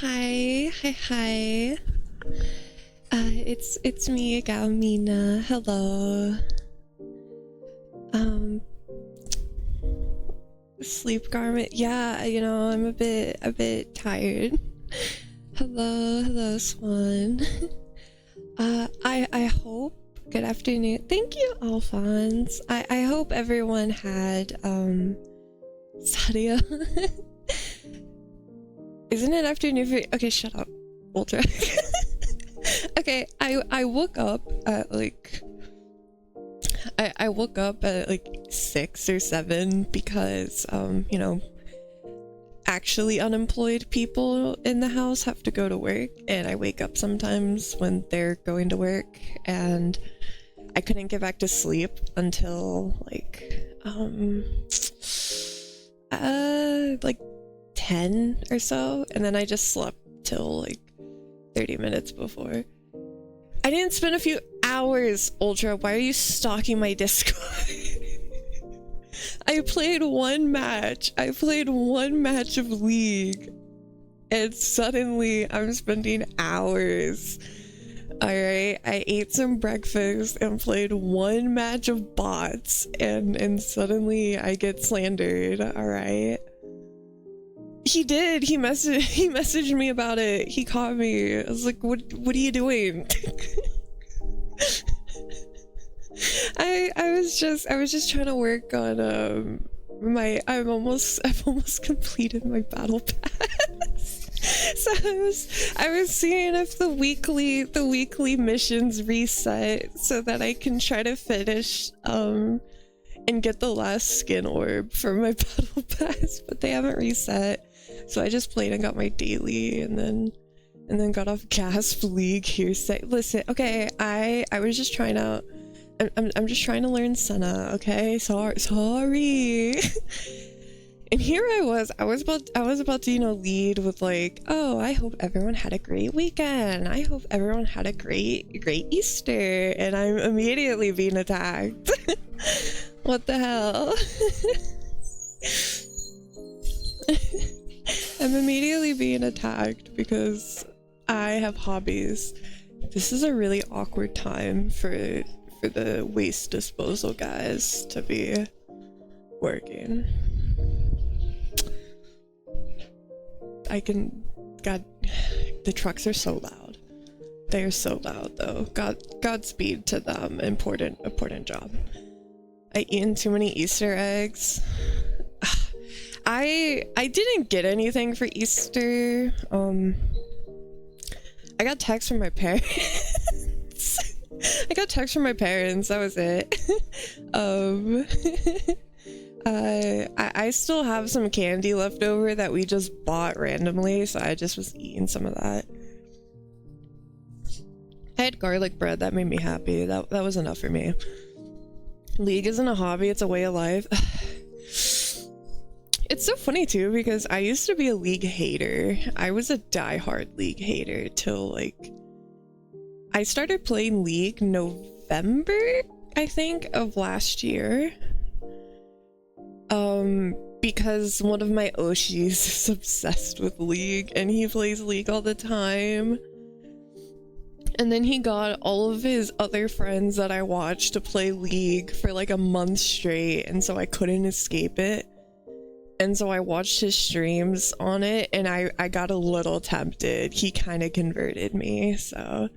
Hi, hi, hi. It's me, Galmina. Hello. Um, Sleep garment. Yeah, I'm a bit tired. Hello, Swan. I hope. Good afternoon. Thank you, Alphonse. I hope everyone had Sadia. Isn't it afternoon for? Okay, shut up, Ultra. Okay, I woke up at like I woke up at like 6 or 7 because actually unemployed people in the house have to go to work, and I wake up sometimes when they're going to work, and I couldn't get back to sleep until like 10 or so, and then I just slept till like 30 minutes before. I didn't spend a few hours, Ultra. Why are you stalking my Discord? I played one match. I played one match of League, and suddenly I'm spending hours. Alright, I ate some breakfast and played one match of bots, and suddenly I get slandered, alright? He did. He messaged me about it. He caught me. I was like, what are you doing? I was just trying to work on I've almost completed my battle pass. So I was seeing if the weekly missions reset so that I can try to finish and get the last skin orb for my battle pass, but they haven't reset. So I just played and got my daily, and then got off Gasp League hearsay. Listen, okay, I was just trying out. I'm just trying to learn Senna, okay? Sorry. And here I was about to, lead with like, oh, I hope everyone had a great weekend. I hope everyone had a great Easter. And I'm immediately being attacked. What the hell? I'm immediately being attacked because I have hobbies. This is a really awkward time for the waste disposal guys to be working. God, the trucks are so loud. They are so loud though. Godspeed to them. Important job. I eaten too many Easter eggs. I didn't get anything for Easter. I got text from my parents. I got text from my parents, that was it. I still have some candy left over that we just bought randomly, so I just was eating some of that. I had garlic bread, that made me happy. That was enough for me. League isn't a hobby, it's a way of life. It's so funny too, because I used to be a League hater. I was a diehard League hater till like I started playing League November, I think, of last year. Because one of my Oshis is obsessed with League and he plays League all the time. And then he got all of his other friends that I watched to play League for like a month straight, and so I couldn't escape it. And so I watched his streams on it, and I got a little tempted. He kind of converted me, so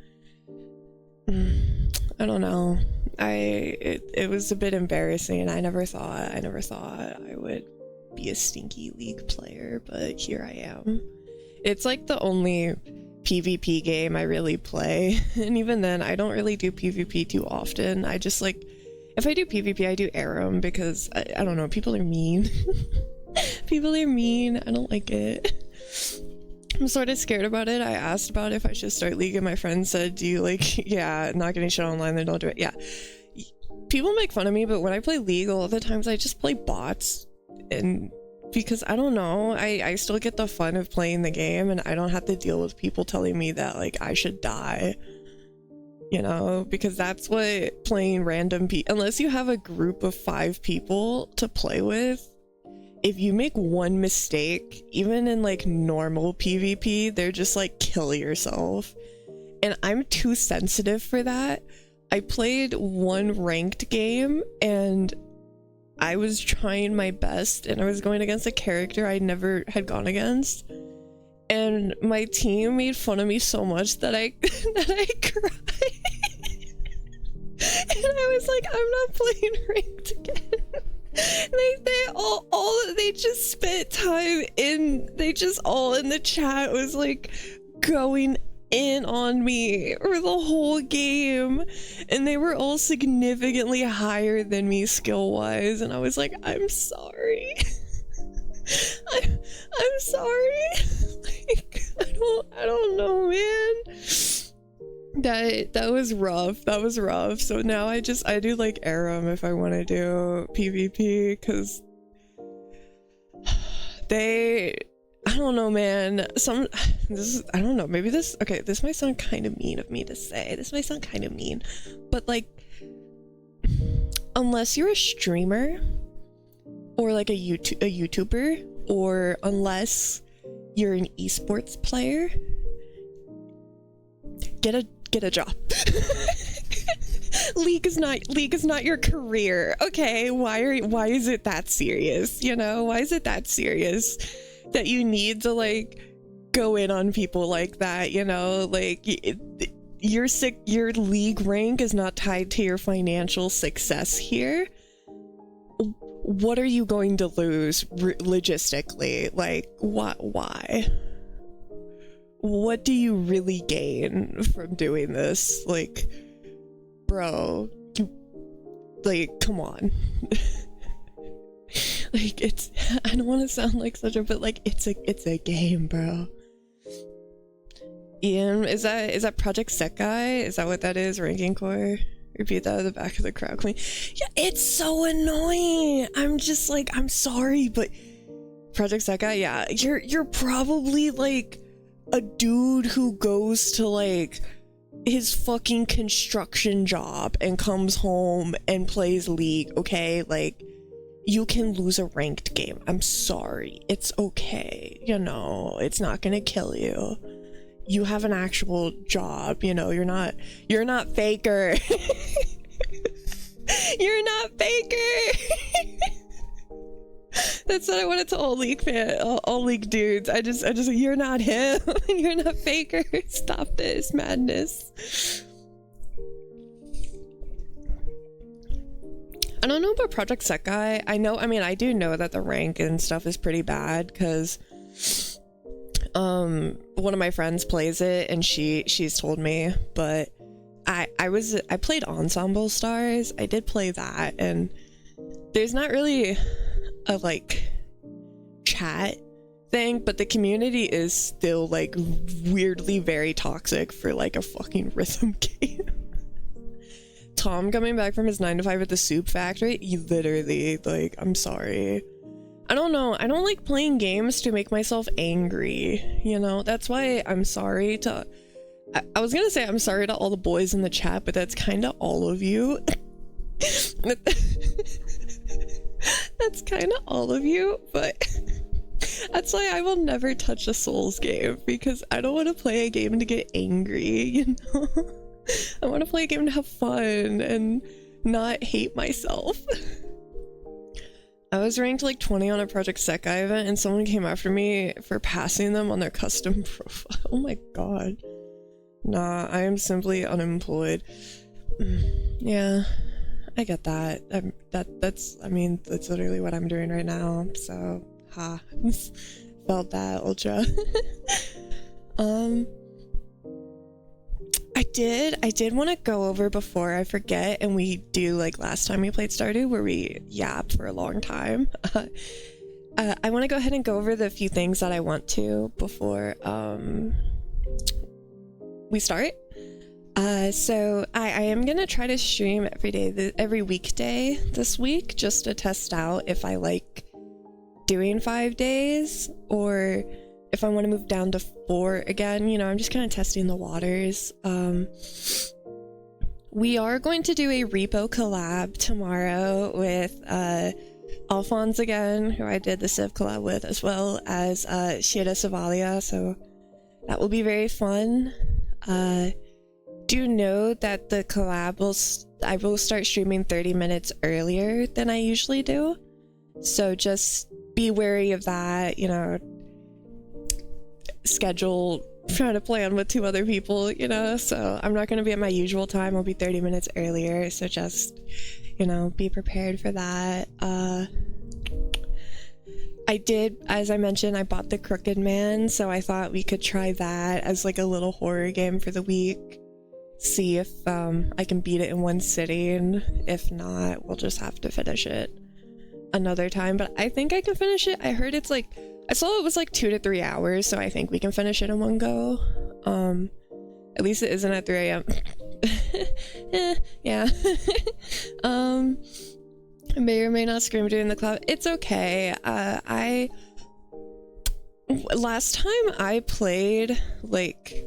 I don't know. It was a bit embarrassing. I never thought I would be a stinky League player, but here I am. It's like the only PvP game I really play, and even then I don't really do PvP too often. I just like, if I do PvP, I do Aram because I don't know, people are mean. People are mean. I don't like it. I'm sort of scared about it. I asked about if I should start League, and my friend said, do you like, yeah, not getting shit online, then don't do it. Yeah. People make fun of me, but when I play League, a lot of the times I just play bots, and because I don't know, I still get the fun of playing the game, and I don't have to deal with people telling me that like I should die, because that's what playing random unless you have a group of 5 people to play with, if you make one mistake, even in like normal PvP, they're just like kill yourself. And I'm too sensitive for that. I played one ranked game and I was trying my best and I was going against a character I never had gone against. And my team made fun of me so much that I cried. And I was like, I'm not playing ranked again. They just spent time in, they just all in the chat was like going in on me for the whole game, and they were all significantly higher than me skill wise, and I was like, I'm sorry. I'm sorry. Like, I don't know, man. That was rough. That was rough. So now I do like Aram if I want to do PvP, because I don't know, man. I don't know, maybe this might sound kind of mean of me to say. This might sound kind of mean, but like, unless you're a streamer or like a YouTuber, or unless you're an esports player, get a job. League is not your career, okay? Why is it that serious? You know, why is it that serious that you need to like go in on people like that? You know, like your league rank is not tied to your financial success here. What are you going to lose logistically? Like, why? What do you really gain from doing this? Like, bro, come on. Like, I don't want to sound like such a, but like, it's a game, bro. Ian, is that Project Set Guy? Is that what that is? Ranking Core? Repeat that at the back of the crowd clean. Yeah, it's so annoying. I'm just like, I'm sorry, but Project Set Guy, yeah, you're probably like a dude who goes to like his fucking construction job and comes home and plays League, okay? Like, you can lose a ranked game. I'm sorry. It's okay. You know, it's not gonna kill you. You have an actual job, you know, you're not Faker. You're not Faker. That's what I wanted to all League dudes. I just, you're not him. You're not Faker. Stop this madness. I don't know about Project Set Guy. I do know that the rank and stuff is pretty bad, because one of my friends plays it and she's told me, but I played Ensemble Stars. I did play that, and there's not really a like chat thing, but the community is still like weirdly very toxic for like a fucking rhythm game. Tom coming back from his 9 to 5 at the soup factory, he literally, like, I'm sorry. I don't know. I don't like playing games to make myself angry, you know? That's why I'm sorry to... I was gonna say I'm sorry to all the boys in the chat, but that's kind of all of you. That's kind of all of you, but... That's why I will never touch a Souls game, because I don't want to play a game to get angry, you know? I want to play a game to have fun and not hate myself. I was ranked like 20 on a Project Set Guy event, and someone came after me for passing them on their custom profile. Oh my god. Nah, I am simply unemployed. Yeah, I get that. That's literally what I'm doing right now. So, felt that, Ultra. I did want to go over before I forget, and we do like last time we played Stardew, where we yapped for a long time. I want to go ahead and go over the few things that I want to before we start. So I am gonna try to stream every weekday this week, just to test out if I like doing 5 days, or if I want to move down to 4 again. You know, I'm just kind of testing the waters. We are going to do a repo collab tomorrow with Alphonse again, who I did the Civ collab with, as well as Shira Savalia, so that will be very fun. Do know that the collab I will start streaming 30 minutes earlier than I usually do, so just be wary of that, you know, schedule, trying to plan with 2 other people, you know, so I'm not going to be at my usual time. I'll be 30 minutes earlier, so just, you know, be prepared for that. I did, as I mentioned, I bought the Crooked Man, so I thought we could try that as like a little horror game for the week. See if I can beat it in one sitting. If not, we'll just have to finish it another time, but I think I can finish it. I heard it's like, I saw it was like 2 to 3 hours, so I think we can finish it in one go. At least it isn't at 3 a.m. Yeah. I may or may not scream during the cloud. It's okay. Last time I played like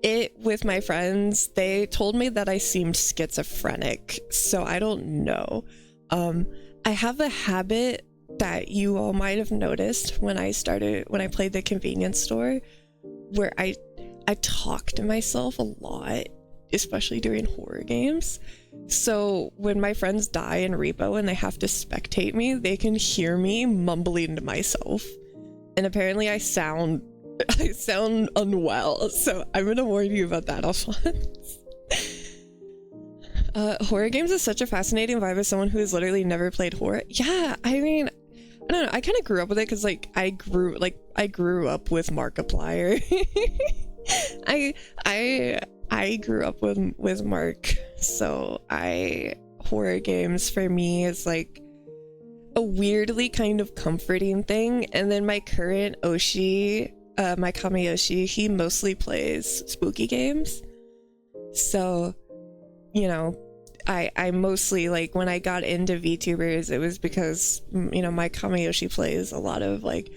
it with my friends, they told me that I seemed schizophrenic, so I don't know. I have a habit that you all might have noticed when I played the convenience store, where I talk to myself a lot, especially during horror games. So when my friends die in repo and they have to spectate me, they can hear me mumbling to myself, and apparently I sound unwell, so I'm gonna warn you about that, Alphonse. Horror games is such a fascinating vibe as someone who has literally never played horror. Yeah, I mean, I don't know, I kind of grew up with it because like I grew up with Markiplier. I grew up with Mark, so horror games for me is like a weirdly kind of comforting thing. And then my current Oshi, my Kamiyoshi, he mostly plays spooky games, so you know, I mostly, like, when I got into VTubers, it was because, you know, my Kamiyoshi plays a lot of like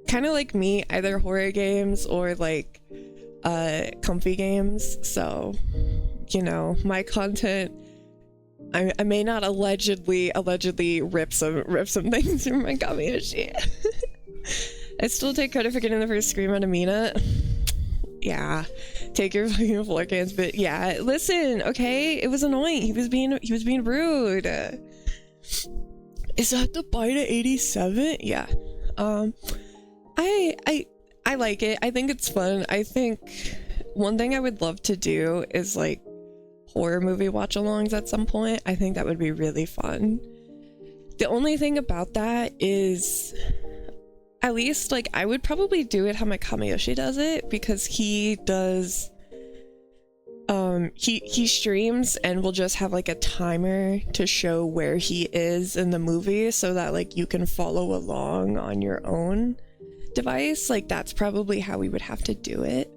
kind of like me, either horror games or like comfy games. So, you know, my content, I may not allegedly rip some things from my Kamiyoshi. I still take credit for getting the first scream out of Mina. Yeah, take your fucking floor cans, but yeah, listen, okay, it was annoying. He was being rude. Is that the Beta 87? Yeah. I like it. I think it's fun. I think one thing I would love to do is like horror movie watch-alongs at some point. I think that would be really fun. The only thing about that is, at least like I would probably do it how my Kamiyoshi does it, because he does he streams and will just have like a timer to show where he is in the movie, so that like you can follow along on your own device. Like that's probably how we would have to do it.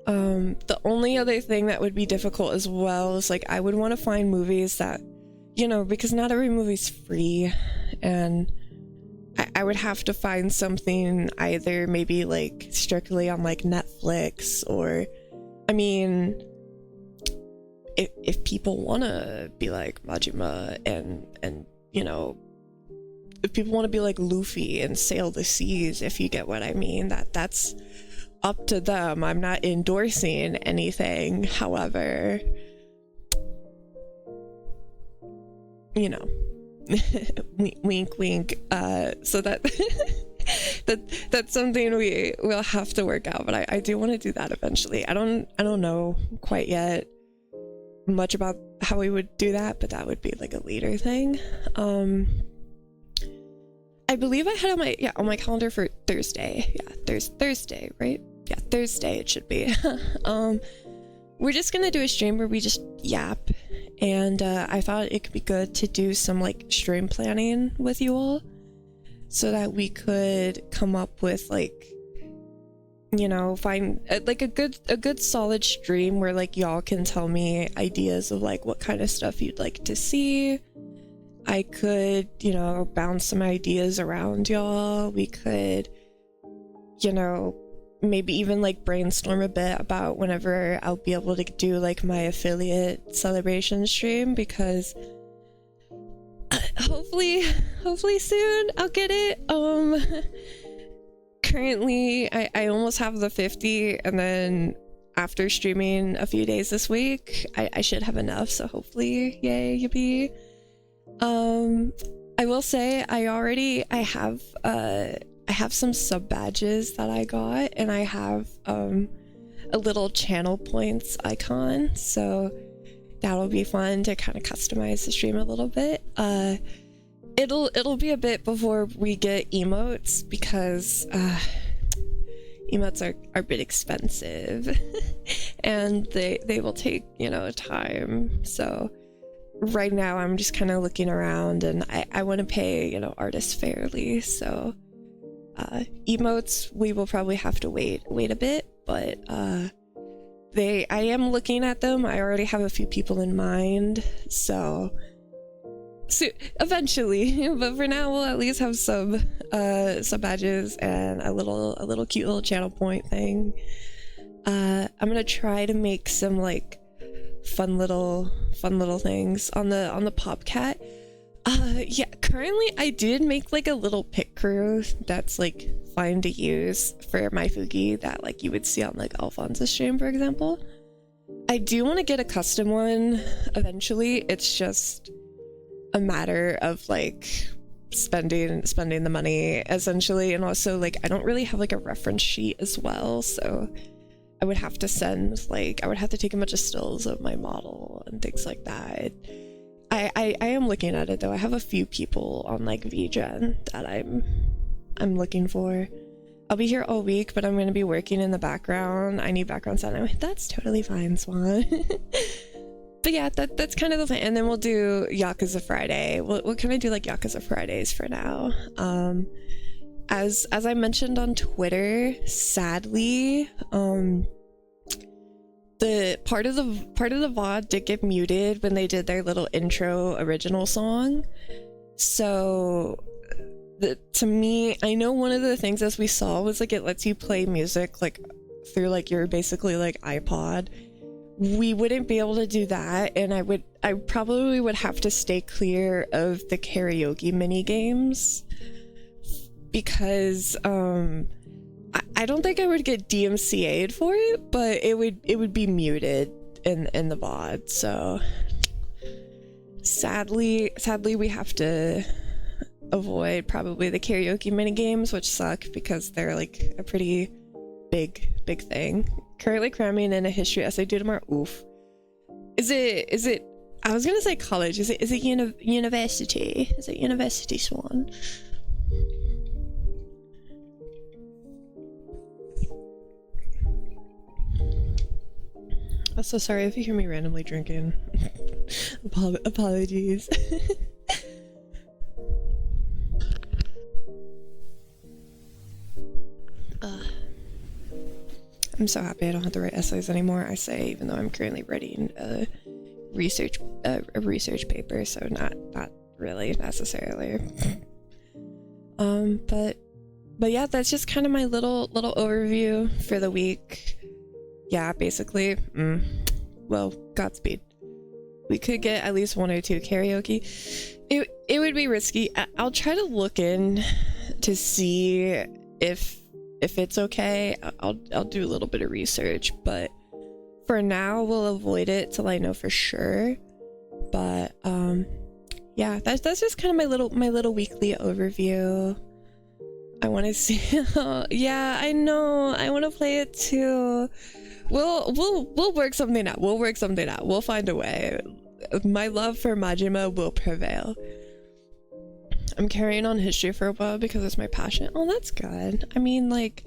The only other thing that would be difficult as well is like I would want to find movies that, you know, because not every movie's free, and I would have to find something either maybe like strictly on like Netflix, or I mean, if people want to be like Majima and you know, if people want to be like Luffy and sail the seas, if you get what I mean, that's up to them. I'm not endorsing anything, however, you know. Wink wink. So that's something we'll have to work out, but I do want to do that eventually. I don't know quite yet much about how we would do that, but that would be like a later thing. I believe I had on my calendar for Thursday. Yeah, Thursday, right? Yeah, Thursday it should be. We're just gonna do a stream where we just yap, and I thought it could be good to do some like stream planning with you all, so that we could come up with like, you know, find like a good solid stream where like y'all can tell me ideas of like what kind of stuff you'd like to see. I could, you know, bounce some ideas around y'all. We could, you know, maybe even like brainstorm a bit about whenever I'll be able to do like my affiliate celebration stream, because hopefully soon I'll get it. Currently I almost have the 50, and then after streaming a few days this week, I should have enough, so hopefully, yay, yippee. I will say I have some sub badges that I got, and I have a little channel points icon, so that'll be fun to kind of customize the stream a little bit. It'll be a bit before we get emotes, because emotes are a bit expensive and they will take, you know, time. So right now I'm just kind of looking around, and I want to pay, you know, artists fairly. So emotes, we will probably have to wait a bit, but I am looking at them. I already have a few people in mind, so eventually, but for now we'll at least have sub badges and a little cute little channel point thing. I'm gonna try to make some like fun little things on the Popcat. Yeah, currently I did make like a little pit crew that's like fine to use for my Fugi that like you would see on like Alphonse's stream, for example. I do want to get a custom one eventually. It's just a matter of like spending the money essentially, and also like I don't really have like a reference sheet as well, so I would have to take a bunch of stills of my model and things like that. I am looking at it though. I have a few people on like VGen that I'm looking for. I'll be here all week, but I'm going to be working in the background. I need background sound. I'm like, that's totally fine, Swan. But yeah, that's kind of the plan. And then we'll do Yakuza Friday. We'll kind of do like Yakuza Fridays for now. As I mentioned on Twitter, sadly, the part of the VOD did get muted when they did their little intro original song. So to me, I know one of the things as we saw was like it lets you play music like through like your basically like iPod. We wouldn't be able to do that, and I probably would have to stay clear of the karaoke mini games, because I don't think I would get DMCA'd for it, but it would be muted in the VOD. So sadly we have to avoid probably the karaoke mini games, which suck because they're like a pretty big thing. Currently cramming in a history essay due tomorrow. Oof. Is it I was gonna say college. Is it university? Is it university, Swan? I'm so sorry if you hear me randomly drinking. Apologies. I'm so happy I don't have to write essays anymore. I say, even though I'm currently writing a research paper, so not really necessarily. But yeah, that's just kind of my little overview for the week. Yeah, basically. Well, Godspeed. We could get at least 1 or 2 karaoke. It would be risky. I'll try to look in to see if it's okay. I'll do a little bit of research, but for now we'll avoid it till I know for sure. But yeah, that's just kind of my little weekly overview. I want to see. Yeah, I know. I want to play it too. We'll work something out. We'll find a way. My love for Majima will prevail. I'm carrying on history for a while because it's my passion. Oh, that's good. I mean, like,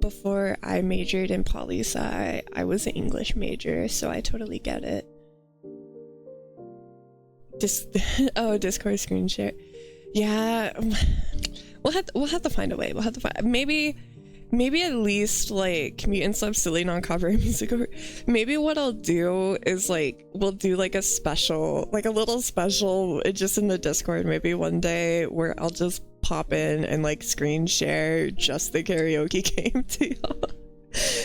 before I majored in poli-sci, I was an English major, so I totally get it. Discord screen share. Yeah, we'll have to find a way. Maybe at least like Mutant Sub Silly non-copyright music. Maybe what I'll do is like we'll do like a little special just in the Discord maybe one day where I'll just pop in and like screen share just the karaoke game to y'all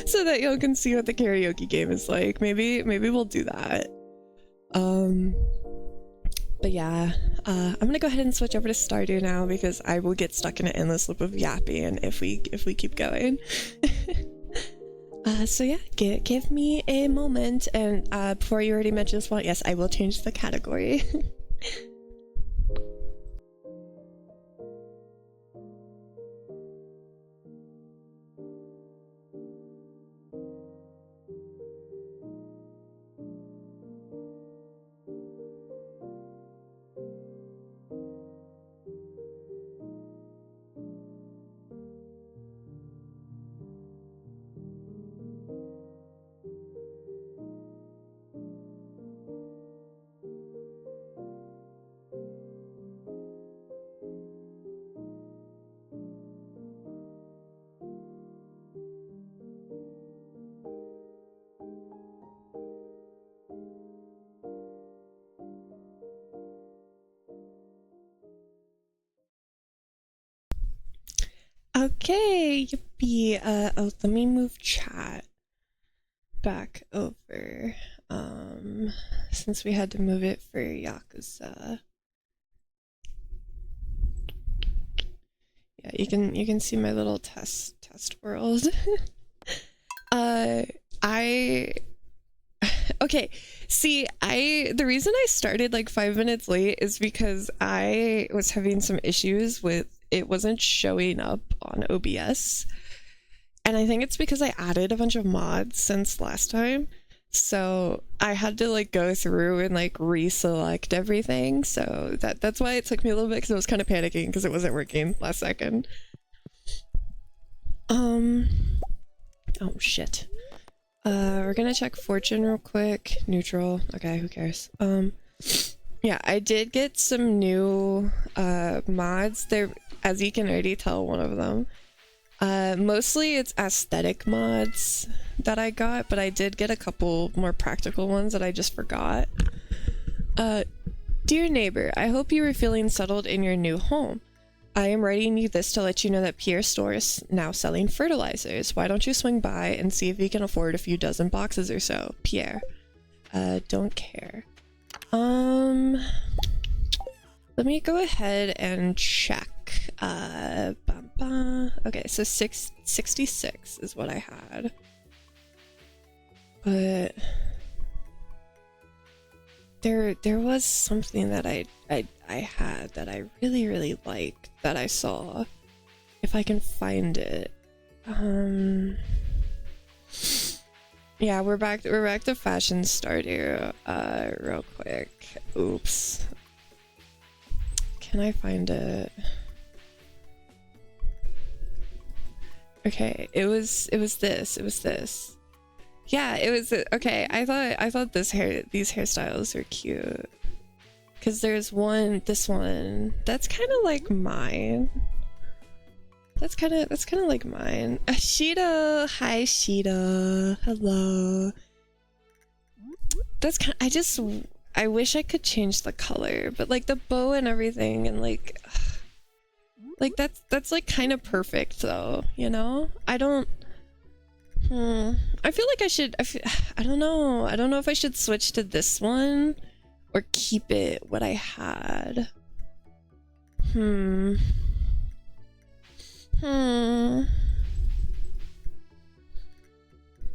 so that y'all can see what the karaoke game is like. Maybe we'll do that. But yeah, I'm gonna go ahead and switch over to Stardew now because I will get stuck in an endless loop of yapping if we keep going. So yeah, give me a moment, and before you already mentioned this one, yes, I will change the category. Okay, yippee. Oh, let me move chat back over. Since we had to move it for Yakuza. Yeah, you can see my little test world. Okay, see, the reason I started like 5 minutes late is because I was having some issues with it wasn't showing up on OBS. And I think it's because I added a bunch of mods since last time. So I had to like go through and like reselect everything. So that's why it took me a little bit, because I was kind of panicking because it wasn't working last second. Oh shit. We're gonna check fortune real quick. Neutral. Okay, who cares? Yeah, I did get some new mods. There, as you can already tell, one of them. Mostly it's aesthetic mods that I got, but I did get a couple more practical ones that I just forgot. Dear neighbor, I hope you are feeling settled in your new home. I am writing you this to let you know that Pierre's store is now selling fertilizers. Why don't you swing by and see if you can afford a few dozen boxes or so? Pierre. Don't care. Let me go ahead and check. Okay, so 66 is what I had. But there was something that I had that I really liked that I saw. If I can find it. Yeah, we're back to fashion Stardew real quick. Oops. Can I find it? Okay, it was this. Yeah, it was okay. I thought these hairstyles are cute. Cause there's this one that's kind of like mine. That's kind of like mine. Shida, hi Shida, hello. That's kind. I wish I could change the color, but like the bow and everything, and like that's like kind of perfect though, you know? I don't. I feel like I should. I don't know. I don't know if I should switch to this one or keep it what I had. You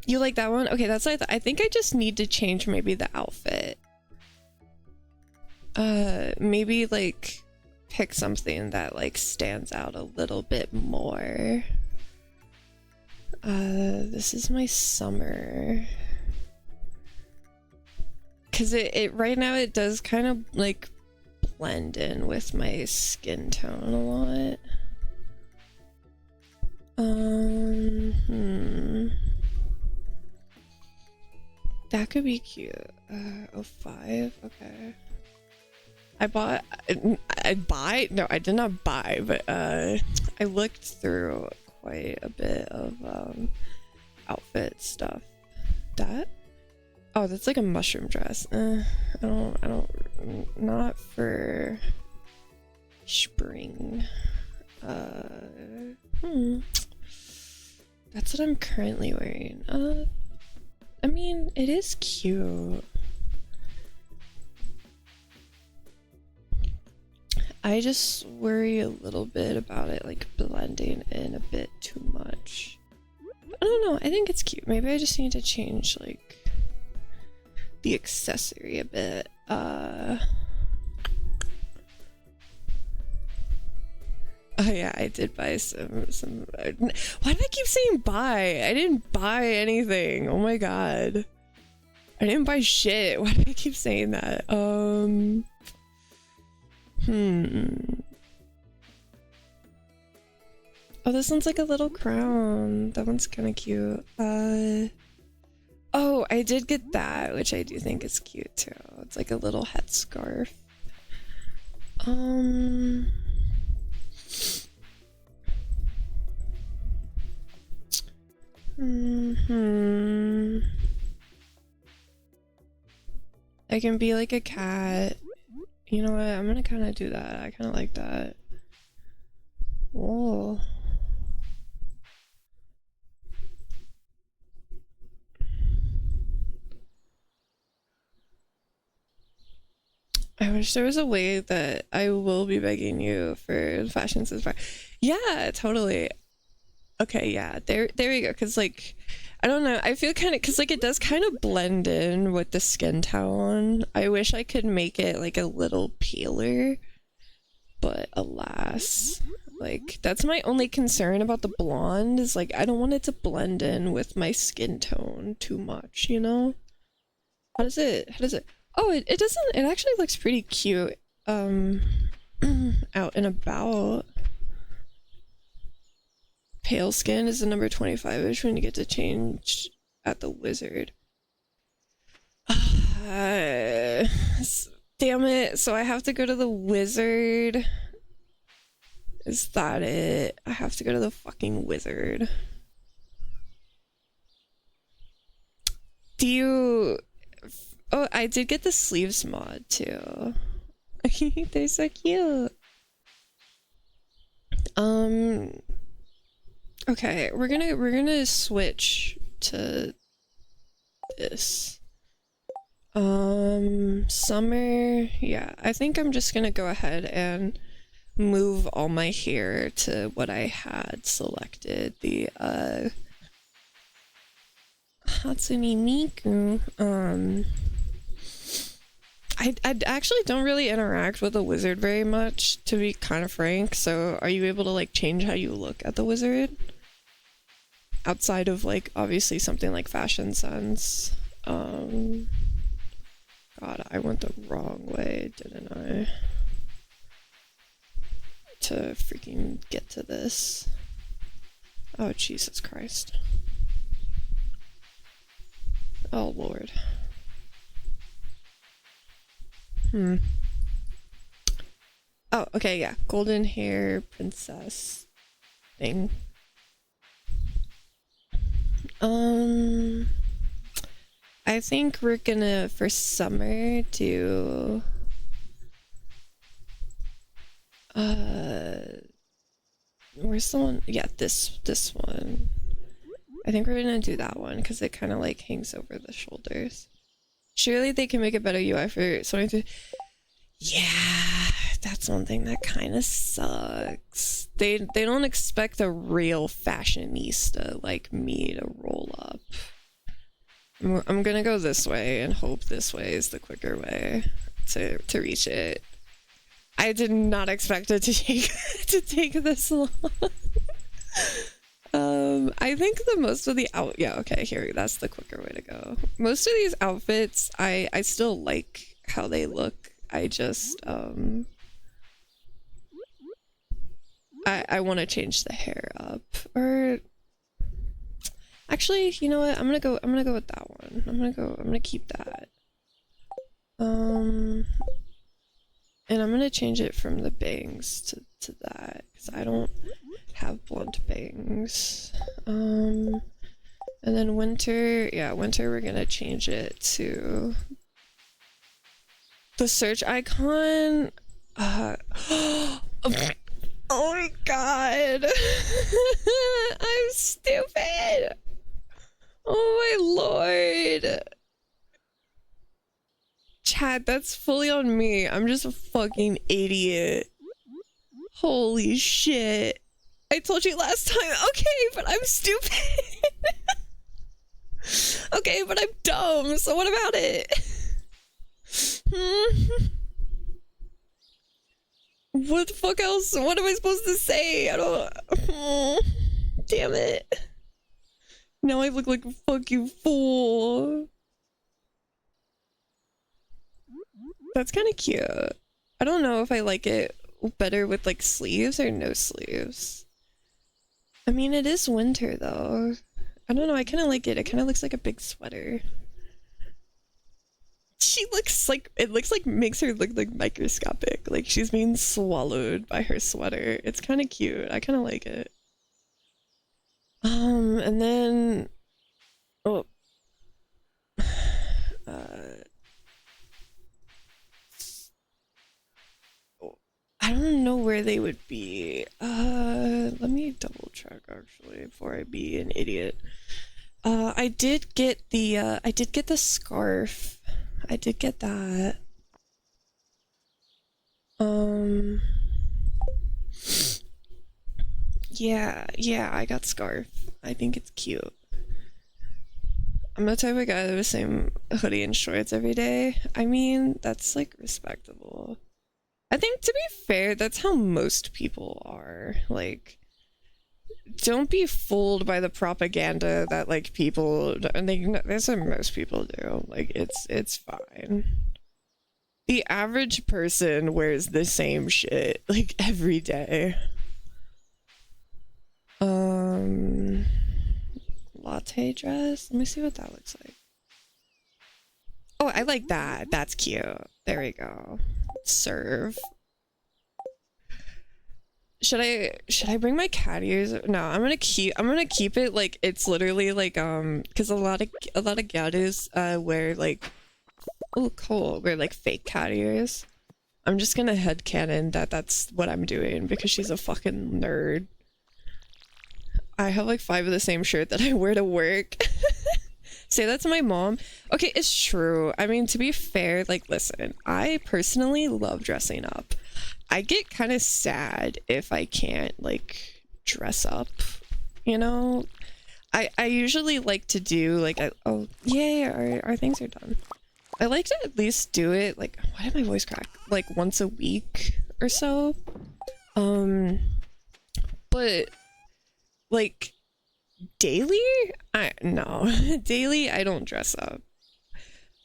like that one? Okay, that's like I think I just need to change maybe the outfit. Maybe like pick something that like stands out a little bit more. This is my summer. Cause it right now it does kind of like blend in with my skin tone a lot. That could be cute. 05, okay. I buy? No, I did not buy, but I looked through quite a bit of outfit stuff. That? Oh, that's like a mushroom dress. I don't not for spring. That's what I'm currently wearing. I mean, it is cute. I just worry a little bit about it like blending in a bit too much. I don't know, I think it's cute. Maybe I just need to change like the accessory a bit. Oh yeah, I did buy some why do I keep saying buy? I didn't buy anything. Oh my god. I didn't buy shit. Why do I keep saying that? Oh, this one's like a little crown. That one's kind of cute. Oh, I did get that, which I do think is cute too. It's like a little headscarf. I can be like a cat. You know what? I'm gonna kind of do that. I kind of like that. Whoa. I wish there was a way that I will be begging you for fashion inspired. Yeah, totally. Okay, yeah. There we go. Cause like, I don't know. I feel kind of, cause like it does kind of blend in with the skin tone. I wish I could make it like a little paler, but alas, like that's my only concern about the blonde is like, I don't want it to blend in with my skin tone too much, you know? How does it, oh, it doesn't, it actually looks pretty cute, out and about. Pale skin is the number 25-ish when you get to change at the wizard. Damn it, so I have to go to the wizard. Is that it? I have to go to the fucking wizard. Do you... Oh, I did get the sleeves mod too. They're so cute. Okay, we're gonna switch to this. Summer, yeah, I think I'm just gonna go ahead and move all my hair to what I had selected, the Hatsune Miku. I actually don't really interact with the wizard very much, to be kind of frank, so are you able to like change how you look at the wizard? Outside of like obviously something like fashion sense. God, I went the wrong way, didn't I? To freaking get to this. Oh, Jesus Christ. Oh, Lord. Oh, okay, yeah. Golden hair princess thing. I think we're gonna, for summer, do... where's the one? Yeah, this one. I think we're gonna do that one, because it kind of, like, hangs over the shoulders. Surely they can make a better UI for something to... Yeah, that's one thing that kind of sucks. They don't expect a real fashionista like me to roll up. I'm gonna go this way and hope this way is the quicker way to reach it. I did not expect it to take to take this long. I think the most of the yeah, okay, here, that's the quicker way to go. Most of these outfits, I still like how they look. I just I want to change the hair up, or actually, you know what? I'm gonna go with that one. I'm gonna keep that. And I'm gonna change it from the bangs to that, because I don't have blunt bangs. And then winter, yeah, winter, we're gonna change it to the search icon. Oh my god. I'm stupid. Oh my lord. Chat, that's fully on me. I'm just a fucking idiot. Holy shit. I told you last time. Okay, but I'm stupid. Okay, but I'm dumb. So what about it? What the fuck else? What am I supposed to say? I don't... Damn it. Now I look like a fucking fool. That's kind of cute. I don't know if I like it better with like sleeves or no sleeves. I mean, it is winter though. I don't know, I kind of like it. It kind of looks like a big sweater. She looks like, it looks like, makes her look like microscopic. Like she's being swallowed by her sweater. It's kind of cute. I kind of like it. And then, oh, I don't know where they would be. Let me double check actually before I be an idiot. I did get the scarf. I did get that. Yeah, I got scarf. I think it's cute. I'm the type of guy that wears the same hoodie and shorts every day. I mean, that's like respectable. I think, to be fair, that's how most people are. Like, don't be fooled by the propaganda that like people, that's what most people do. Like, it's fine. The average person wears the same shit like every day. Latte dress? Let me see what that looks like. Oh, I like that. That's cute. There we go. Serve. Should I bring my cat ears? No, I'm gonna keep it like it's literally like because a lot of gatos wear like, oh cool, wear like fake cat ears. I'm just gonna headcanon that that's what I'm doing because she's a fucking nerd. I have like 5 of the same shirt that I wear to work. Say that to my mom. Okay, it's true. I mean, to be fair, like, listen, I personally love dressing up. I get kind of sad if I can't, like, dress up, you know? I usually like to do, like, oh, yay, our things are done. I like to at least do it, like, why did my voice crack? Like, once a week or so. But, like, daily? No. Daily, I don't dress up.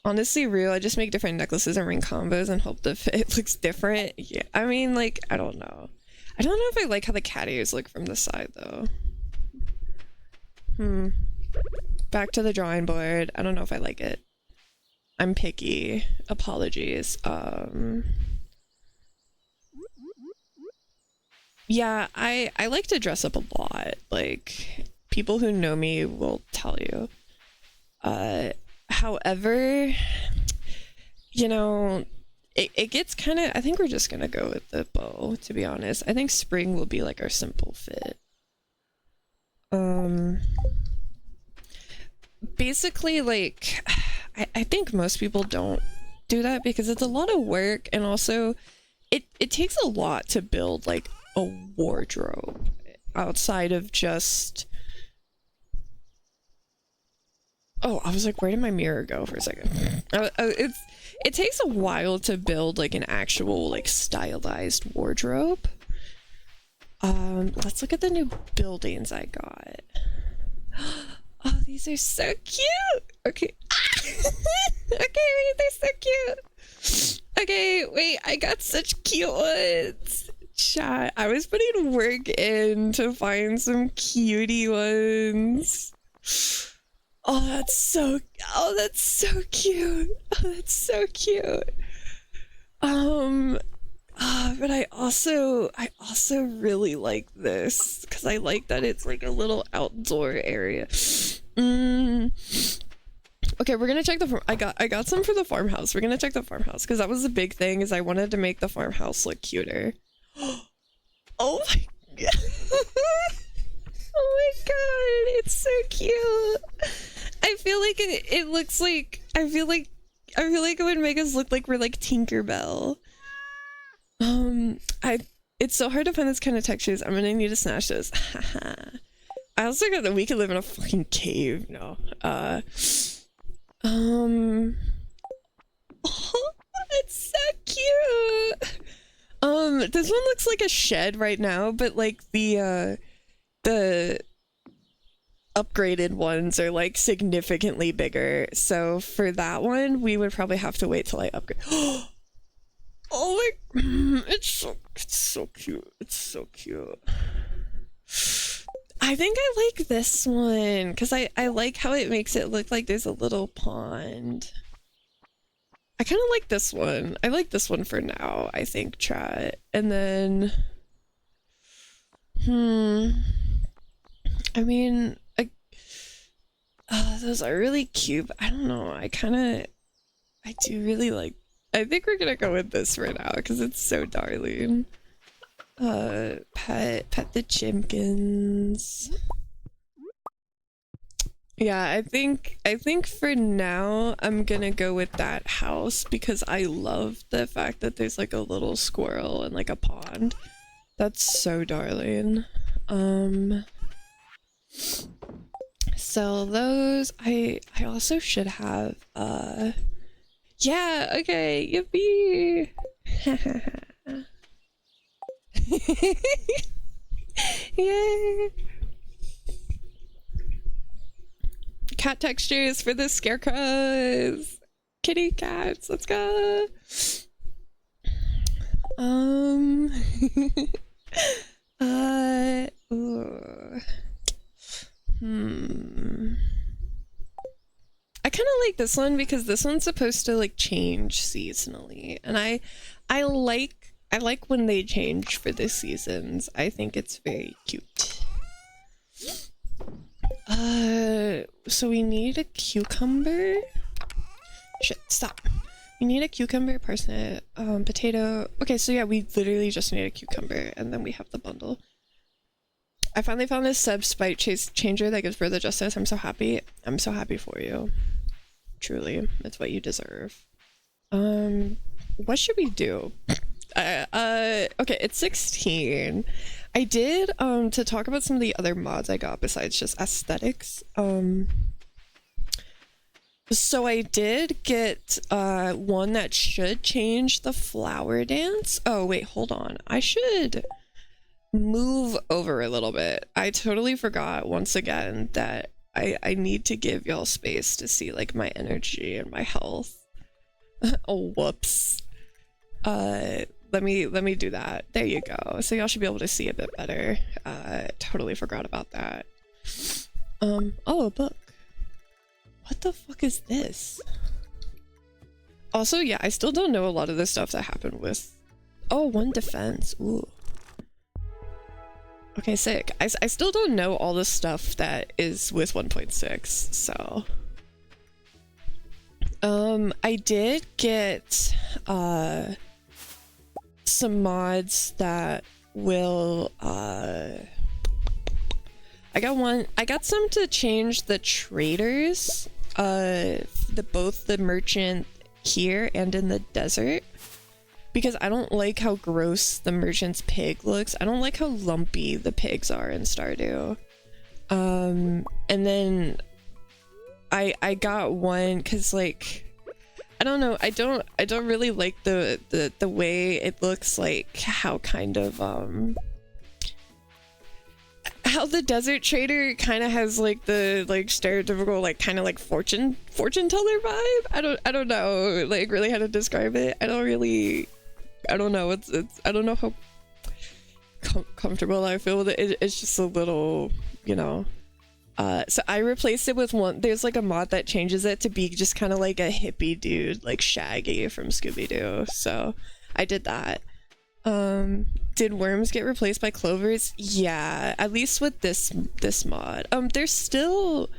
Honestly, real, I just make different necklaces and ring combos and hope the fit looks different. Yeah, I mean, like, I don't know. I don't know if I like how the cat ears look from the side, though. Back to the drawing board. I don't know if I like it. I'm picky. Apologies. Yeah, I like to dress up a lot. Like, people who know me will tell you. However, you know, it gets kind of, I think we're just gonna go with the bow, to be honest. I think spring will be like our simple fit. Basically, like, I think most people don't do that because it's a lot of work, and also it takes a lot to build like a wardrobe outside of just, oh, I was like, where did my mirror go for a second? It takes a while to build like an actual like stylized wardrobe. Let's look at the new buildings I got. Oh, these are so cute. Okay. Okay, wait, they're so cute. Okay, wait, I got such cute ones. Chat, I was putting work in to find some cutie ones. Oh, that's so cute. Oh, that's so cute. But I also really like this because I like that it's like a little outdoor area. Okay, we're gonna check the I got some for the farmhouse. We're gonna check the farmhouse because that was the big thing, is I wanted to make the farmhouse look cuter. Oh my god. Oh my god, it's so cute. I feel like it looks like, I feel like it would make us look like we're like Tinkerbell. It's so hard to find this kind of textures. I'm gonna need to snatch those. I also got that we could live in a fucking cave. No. Oh, it's so cute. This one looks like a shed right now, but like the upgraded ones are like significantly bigger. So for that one, we would probably have to wait till I upgrade. Oh my, it's so cute. It's so cute. I think I like this one because I like how it makes it look like there's a little pond. I kind of like this one. I like this one for now, I think, chat. And then, I mean, those are really cute, but I don't know. I do really like, I think we're gonna go with this for now because it's so darling. Pet the chimkins. Yeah, I think for now I'm gonna go with that house because I love the fact that there's like a little squirrel and like a pond. That's so darling. So those I also should have yeah, okay, yippee. Yay. Cat textures for the scarecrows. Kitty cats, let's go. Ooh. I kind of like this one because this one's supposed to like change seasonally, and I like when they change for the seasons. I think it's very cute. So we need a cucumber. Shit, stop. We need a cucumber, parsnip, potato. Okay, so yeah, we literally just need a cucumber, and then we have the bundle. I finally found this sub spite changer that gives further justice. I'm so happy. I'm so happy for you. Truly, it's what you deserve. What should we do? Okay, it's 16. I did, to talk about some of the other mods I got besides just aesthetics. So I did get, one that should change the flower dance. Oh, wait, hold on. I should move over a little bit. I totally forgot once again that I need to give y'all space to see like my energy and my health. Oh, whoops. Let me do that. There you go. So y'all should be able to see a bit better. Totally forgot about that. Oh, a book. What the fuck is this? Also, yeah, I still don't know a lot of the stuff that happened with... Oh, 1 defense. Ooh. Okay, sick. I still don't know all the stuff that is with 1.6, so... I did get, some mods that will, I got some to change the traders, both the merchant here and in the desert. Because I don't like how gross the merchant's pig looks. I don't like how lumpy the pigs are in Stardew. And then I got one because like I don't know, I don't really like the way it looks, like how kind of how the desert trader kind of has like the like stereotypical like kind of like fortune teller vibe. I don't know like really how to describe it. I don't know. It's I don't know how comfortable I feel with it. It's just a little, you know. So I replaced it with one. There's like a mod that changes it to be just kind of like a hippie dude, like Shaggy from Scooby-Doo. So I did that. Did worms get replaced by clovers? Yeah, at least with this mod. There's still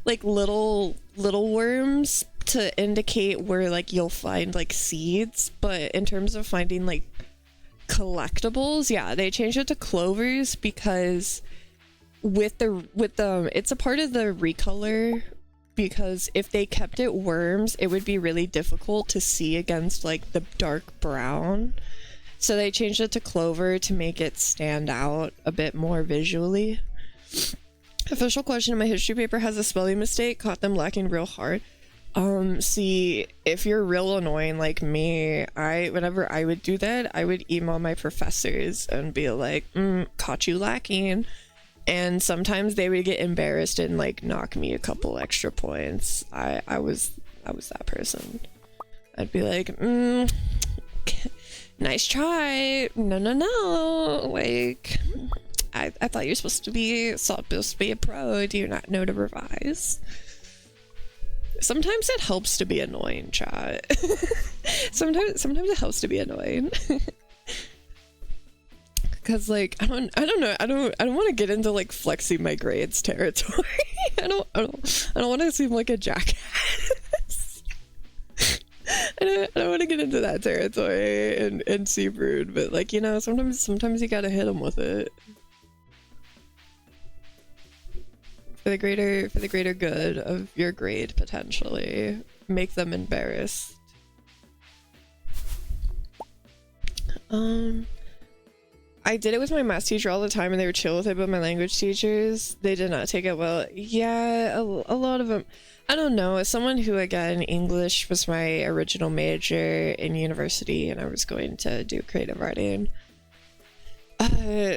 like little worms to indicate where like you'll find like seeds, but in terms of finding like collectibles, yeah, they changed it to clovers because with the it's a part of the recolor, because if they kept it worms, it would be really difficult to see against like the dark brown. So they changed it to Clover to make it stand out a bit more visually. Official question in my history paper has a spelling mistake, caught them lacking real hard. See, if you're real annoying like me, whenever I would do that, I would email my professors and be like, caught you lacking. And sometimes they would get embarrassed and like knock me a couple extra points. I was that person. I'd be like, nice try. No. Like, I thought you're supposed to be a pro. Do you not know to revise? Sometimes it helps to be annoying, chat. sometimes it helps to be annoying. Cause like I don't know, I don't want to get into like flexing my grades territory. I don't want to seem like a jackass. I don't want to get into that territory and seem rude, but like, you know, sometimes you gotta hit them with it for the greater good of your grade, potentially make them embarrassed. I did it with my math teacher all the time and they were chill with it, but my language teachers, they did not take it well. Yeah, a lot of them. I don't know. As someone who, again, English was my original major in university and I was going to do creative writing,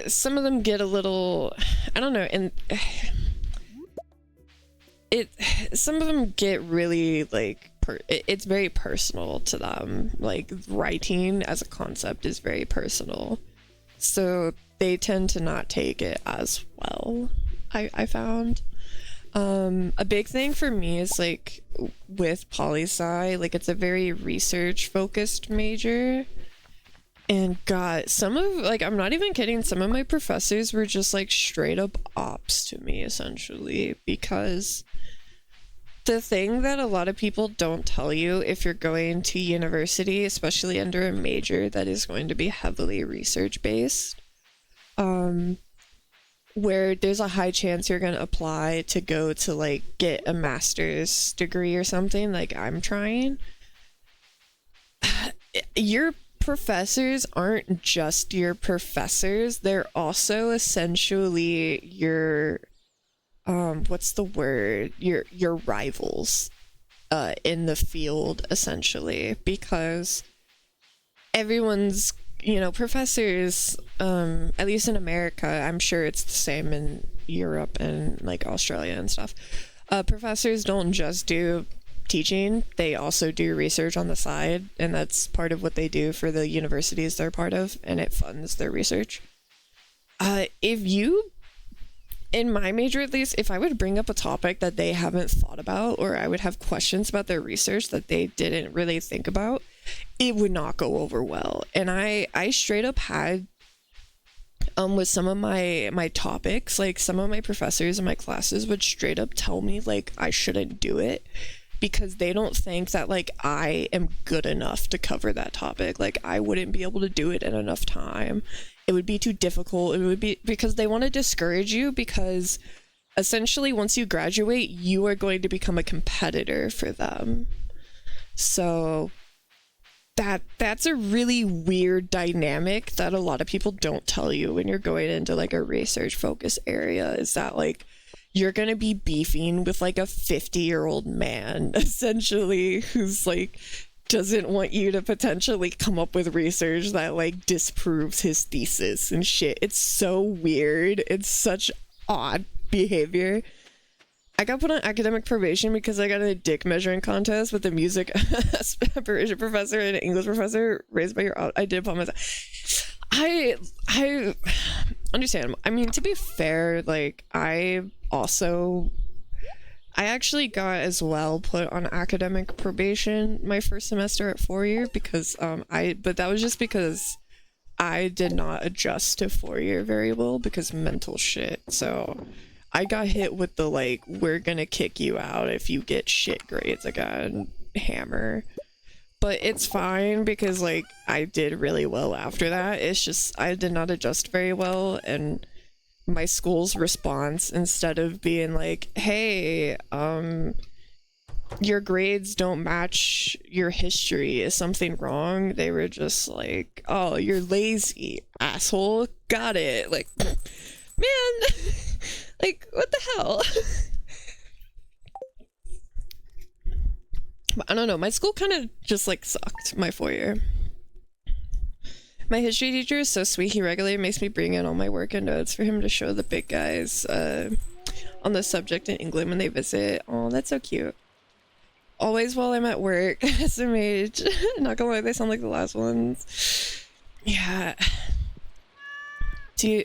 some of them get a little, I don't know, and some of them get really, like, it's very personal to them. Like, writing as a concept is very personal. So they tend to not take it as well, I found. A big thing for me is like with poli-sci, like it's a very research focused major, and God, some of, like, I'm not even kidding, some of my professors were just like straight up ops to me essentially, because the thing that a lot of people don't tell you if you're going to university, especially under a major that is going to be heavily research based, where there's a high chance you're going to apply to go to like get a master's degree or something like I'm trying, your professors aren't just your professors, they're also essentially your what's the word, your rivals in the field, essentially, because everyone's, you know, professors, at least in America, I'm sure it's the same in Europe and like Australia and stuff, professors don't just do teaching, they also do research on the side, and that's part of what they do for the universities they're part of, and it funds their research. If you, in my major at least, if I would bring up a topic that they haven't thought about, or I would have questions about their research that they didn't really think about, it would not go over well. And I straight up had, with some of my topics, like some of my professors in my classes would straight up tell me like I shouldn't do it because they don't think that like I am good enough to cover that topic. Like I wouldn't be able to do it in enough time. It would be too difficult. It would be because they want to discourage you, because essentially once you graduate, you are going to become a competitor for them. So that's a really weird dynamic that a lot of people don't tell you when you're going into like a research focus area, is that like you're going to be beefing with like a 50-year-old man essentially, who's like doesn't want you to potentially come up with research that like disproves his thesis and shit. It's so weird. It's such odd behavior. I got put on academic probation because I got in a dick measuring contest with a music aspiration professor and an English professor raised by your, I did upon myself. I understand. I mean, to be fair, like I actually got as well put on academic probation my first semester at 4-year because but that was just because I did not adjust to 4-year very well because mental shit. So I got hit with the like, we're gonna kick you out if you get shit grades again hammer. But it's fine because like I did really well after that. It's just I did not adjust very well, and my school's response, instead of being like, hey, your grades don't match your history. Is something wrong? They were just like, oh, you're lazy, asshole. Got it. Like, man, like, what the hell? But I don't know, my school kind of just like sucked my 4-year. My history teacher is so sweet. He regularly makes me bring in all my work and notes for him to show the big guys on the subject in England when they visit. Oh, that's so cute. Always while I'm at work. SMH. Not gonna lie, they sound like the last ones. Yeah. Do you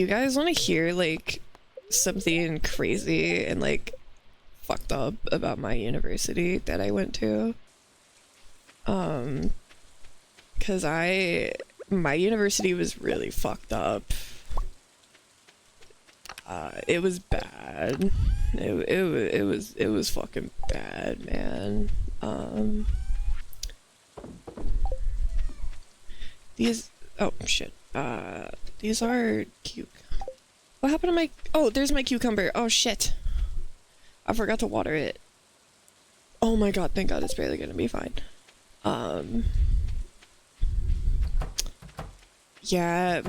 guys want to hear like something crazy and like fucked up about my university that I went to? Cause my university was really fucked up. It was bad. It was fucking bad, man. These, oh shit. These are cute. What happened to my, oh, there's my cucumber. Oh shit. I forgot to water it. Oh my god, thank god, it's barely gonna be fine. Yeah,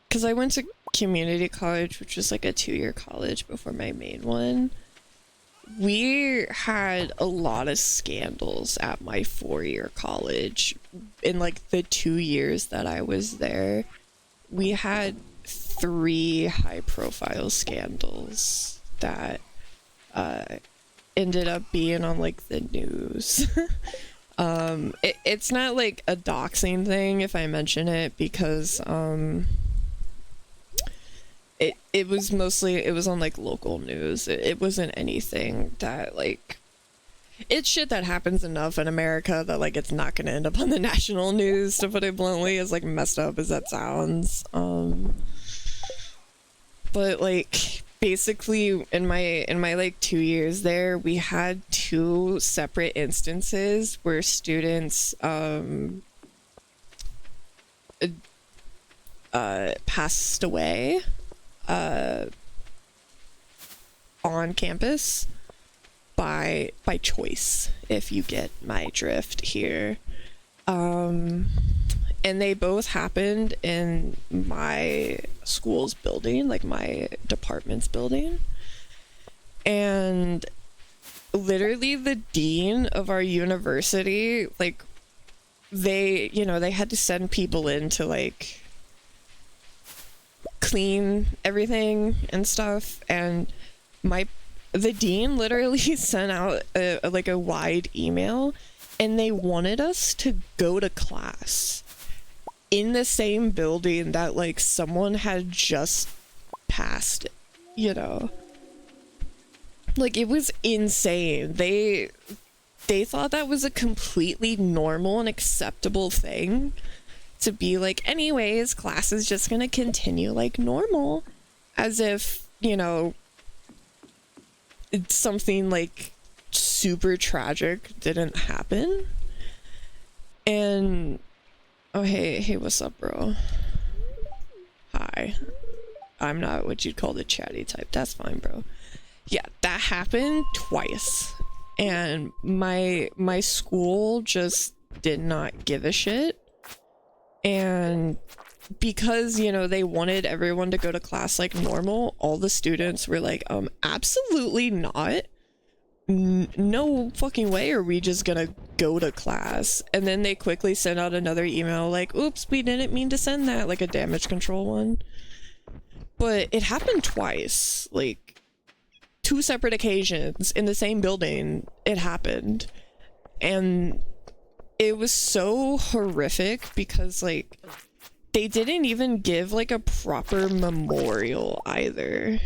because I went to community college, which was like a 2-year college before my main one. We had a lot of scandals at my 4-year college. In like the 2 years that I was there, we had 3 high-profile scandals that ended up being on like the news. It's not like a doxing thing if I mention it, because it was mostly, it was on like local news. It wasn't anything that like, it's shit that happens enough in America that like it's not gonna end up on the national news, to put it bluntly, as like messed up as that sounds. But like basically in my like 2 years there, we had 2 separate instances where students passed away on campus by choice, if you get my drift here. And they both happened in my school's building, like my department's building. And literally the dean of our university, like, they had to send people in to like clean everything and stuff. And the dean literally sent out a wide email, and they wanted us to go to class in the same building that like someone had just passed, like it was insane. They thought that was a completely normal and acceptable thing to be like, anyways, class is just gonna continue like normal, as if it's something like super tragic didn't happen. And oh, hey, what's up, bro? Hi. I'm not what you'd call the chatty type. That's fine, bro. Yeah, that happened twice. And my school just did not give a shit. And because, they wanted everyone to go to class like normal, all the students were like, absolutely not. No fucking way are we just gonna go to class. And then they quickly sent out another email like, oops, we didn't mean to send that, like a damage control one. But it happened twice, like 2 separate occasions in the same building. It happened, and it was so horrific because like they didn't even give like a proper memorial either.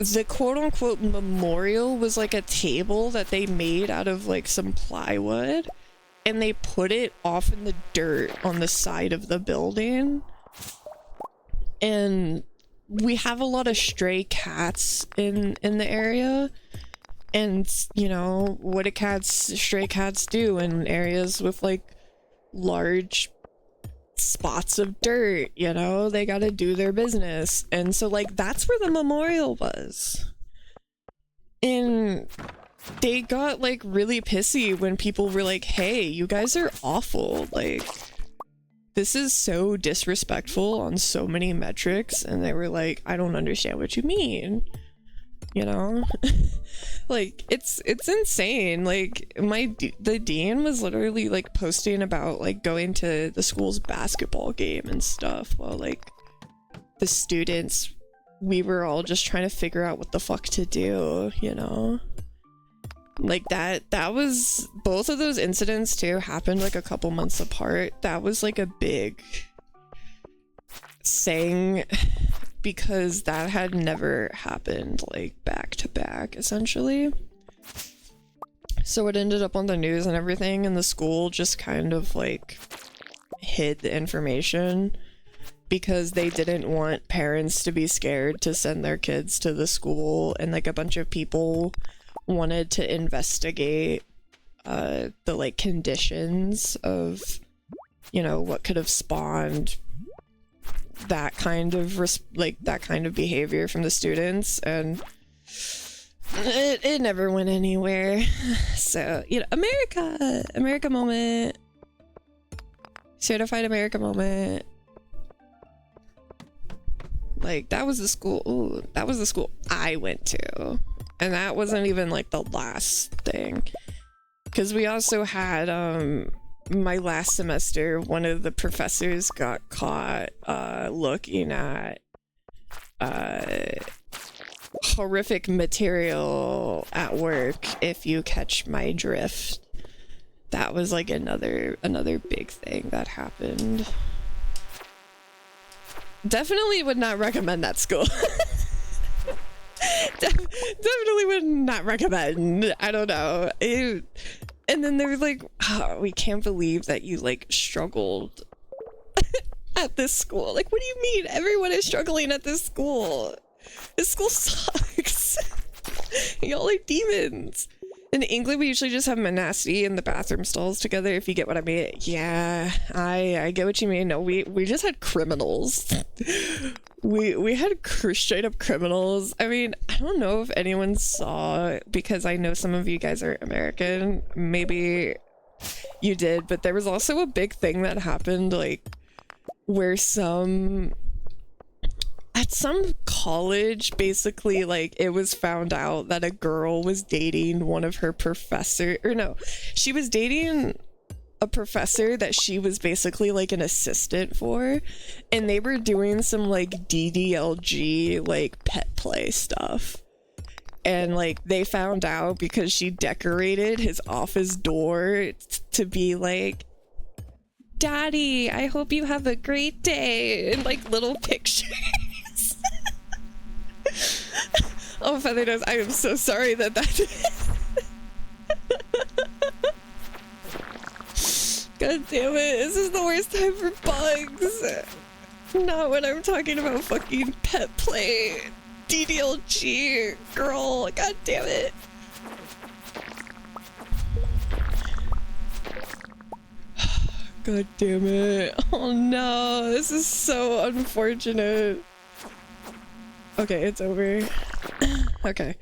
The quote-unquote memorial was like a table that they made out of like some plywood, and they put it off in the dirt on the side of the building. And we have a lot of stray cats in the area, and what do stray cats do in areas with like large spots of dirt, you know, they gotta do their business. And so like that's where the memorial was. And they got like really pissy when people were like, hey, you guys are awful, like this is so disrespectful on so many metrics. And they were like, I don't understand what you mean, you know. Like it's insane. Like the dean was literally like posting about like going to the school's basketball game and stuff, while like the students, we were all just trying to figure out what the fuck to do, you know. Like that was, both of those incidents too happened like a couple months apart. That was like a big thing because that had never happened like back to back essentially. So it ended up on the news and everything, and the school just kind of like hid the information because they didn't want parents to be scared to send their kids to the school, and like a bunch of people wanted to investigate the like conditions of, you know, what could have spawned that kind of that kind of behavior from the students, and it never went anywhere. So, you know, America moment, certified America moment. Like that was the school. Ooh, that was the school I went to. And that wasn't even like the last thing, because we also had my last semester, one of the professors got caught looking at horrific material at work, if you catch my drift. That was like another big thing that happened. Definitely would not recommend that school. Definitely would not recommend. I don't know. And then they were like, oh, we can't believe that you like struggled at this school. Like, what do you mean? Everyone is struggling at this school. This school sucks. Y'all are demons. In England, we usually just have Manasty in the bathroom stalls together, if you get what I mean. Yeah, I get what you mean. No, we just had criminals. We had straight up criminals. I mean, I don't know if anyone saw, because I know some of you guys are American. Maybe you did, but there was also a big thing that happened, like, where at some college, basically, like, it was found out that a girl was dating one of her she was dating a professor that she was basically like an assistant for, and they were doing some like DDLG like pet play stuff, and like they found out because she decorated his office door to be like, Daddy, I hope you have a great day, and like little pictures. Oh, Feather Nose, I am so sorry that God damn it, this is the worst time for bugs. Not when I'm talking about fucking pet play. DDLG, girl, god damn it. God damn it. Oh no, this is so unfortunate. Okay, it's over. Okay.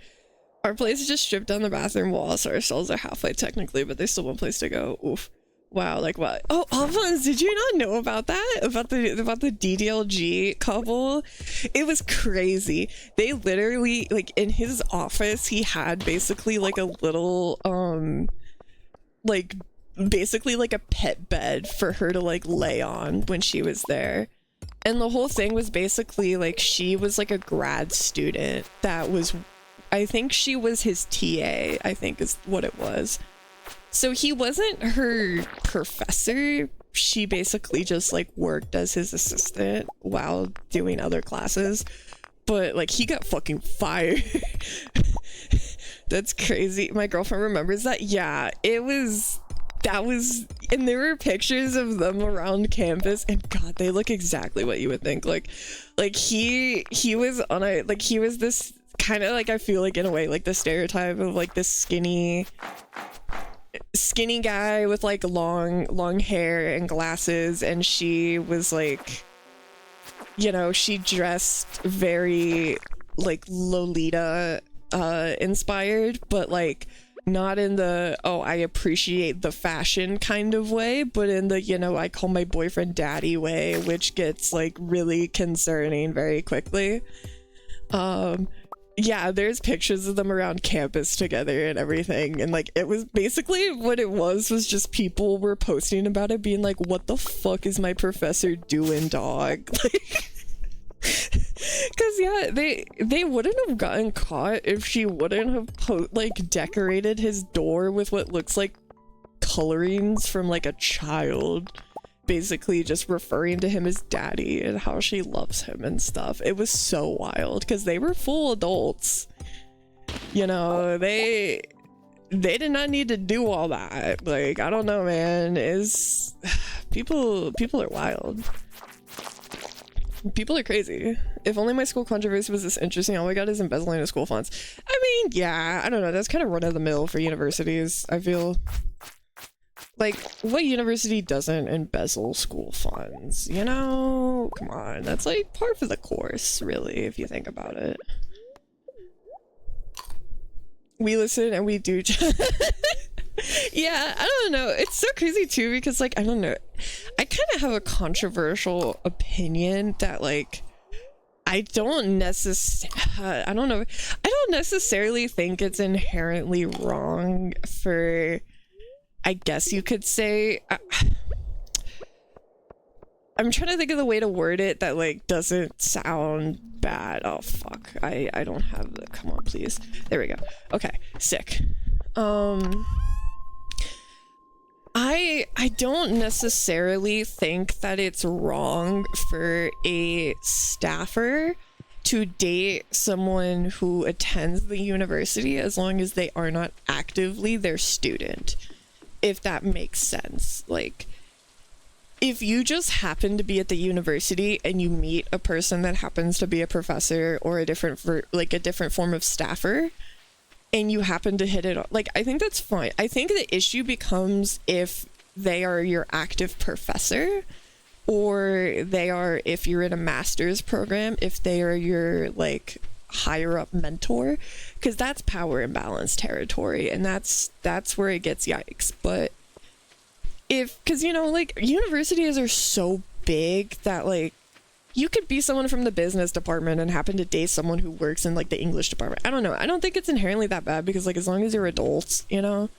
Our place just stripped down the bathroom wall, so our stalls are halfway technically, but there's still one place to go. Oof. Wow, like what? Oh, Alphonse, did you not know about that? About the DDLG couple? It was crazy. They literally, like, in his office, he had basically like a little, like, basically like a pet bed for her to like lay on when she was there. And the whole thing was basically like, she was like a grad student that was, I think she was his TA, I think is what it was. So he wasn't her professor. She basically just like worked as his assistant while doing other classes. But like he got fucking fired. That's crazy. My girlfriend remembers that. Yeah, that was, and there were pictures of them around campus, and god, they look exactly what you would think. Like he was on a, like, he was this kind of like, I feel like in a way like the stereotype of like this skinny skinny guy with like long hair and glasses, and she was like, you know, she dressed very like Lolita inspired, but like not in the, oh, I appreciate the fashion kind of way, but in the, you know, I call my boyfriend daddy way, which gets like really concerning very quickly. Yeah, there's pictures of them around campus together and everything, and like it was basically what it was just people were posting about it being like, what the fuck is my professor doing, dog? Like, because yeah, they wouldn't have gotten caught if she wouldn't have like decorated his door with what looks like colorings from like a child, basically just referring to him as daddy and how she loves him and stuff. It was so wild because they were full adults, you know. They did not need to do all that. Like, I don't know, man. Is people are wild. People are crazy. If only my school controversy was this interesting. All I got is embezzling of school funds. I mean, yeah, I don't know. That's kind of run of the mill for universities, I feel. Like, what university doesn't embezzle school funds? You know? Come on. That's like part of the course, really, if you think about it. We listen and we do. Yeah, I don't know. It's so crazy too because like, I don't know. I kind of have a controversial opinion that like I don't necessarily think it's inherently wrong for, I guess you could say, I'm trying to think of the way to word it that like doesn't sound bad. Oh fuck. I don't have the, come on please. There we go. Okay, sick. I don't necessarily think that it's wrong for a staffer to date someone who attends the university as long as they are not actively their student, if that makes sense. Like, if you just happen to be at the university and you meet a person that happens to be a professor or a different form of staffer, and you happen to hit it off, like, I think that's fine. I think the issue becomes if they are your active professor, or they are, if you're in a master's program, if they are your like higher up mentor, because that's power imbalance territory, and that's where it gets yikes. But because you know, like, universities are so big that like you could be someone from the business department and happen to date someone who works in like the English department. I don't know. I don't think it's inherently that bad because like as long as you're adults, you know,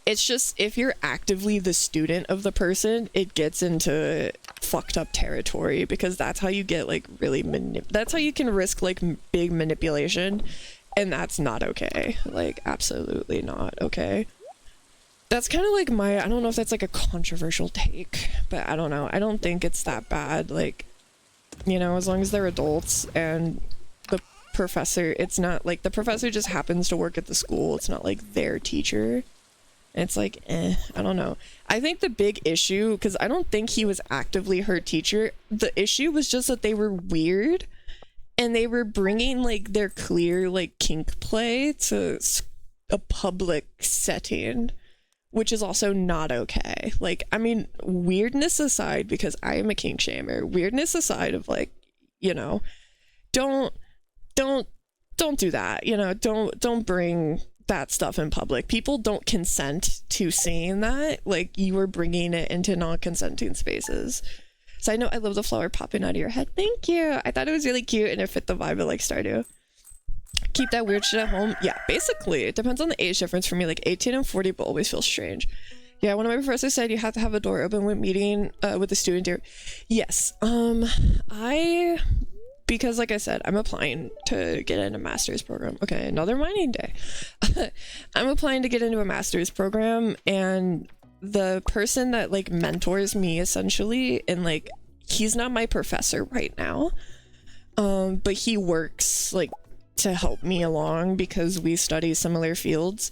it's just if you're actively the student of the person, it gets into fucked up territory because that's how you get like really that's how you can risk like big manipulation, and that's not okay. Like, absolutely not okay. That's kind of like I don't know if that's like a controversial take, but I don't know. I don't think it's that bad. Like, you know, as long as they're adults and the professor, it's not like the professor just happens to work at the school. It's not like their teacher. It's like, I don't know. I think the big issue, because I don't think he was actively her teacher. The issue was just that they were weird and they were bringing like their clear like kink play to a public setting, which is also not okay. Like, I mean, weirdness aside, because I am a kink shamer, weirdness aside of like, you know, don't do that, you know, don't bring that stuff in public. People don't consent to seeing that. Like, you were bringing it into non-consenting spaces. So I know I love the flower popping out of your head. Thank you. I thought it was really cute and it fit the vibe of like Stardew. Keep that weird shit at home. Yeah, basically it depends on the age difference for me. Like 18 and 40 but always feel strange. Yeah, one of my professors said you have to have a door open when meeting with the student here. Yes. Because like I said, I'm applying to get into a master's program. Okay, another mining day. I'm applying to get into a master's program, and the person that like mentors me essentially, and like he's not my professor right now, but he works like to help me along because we study similar fields.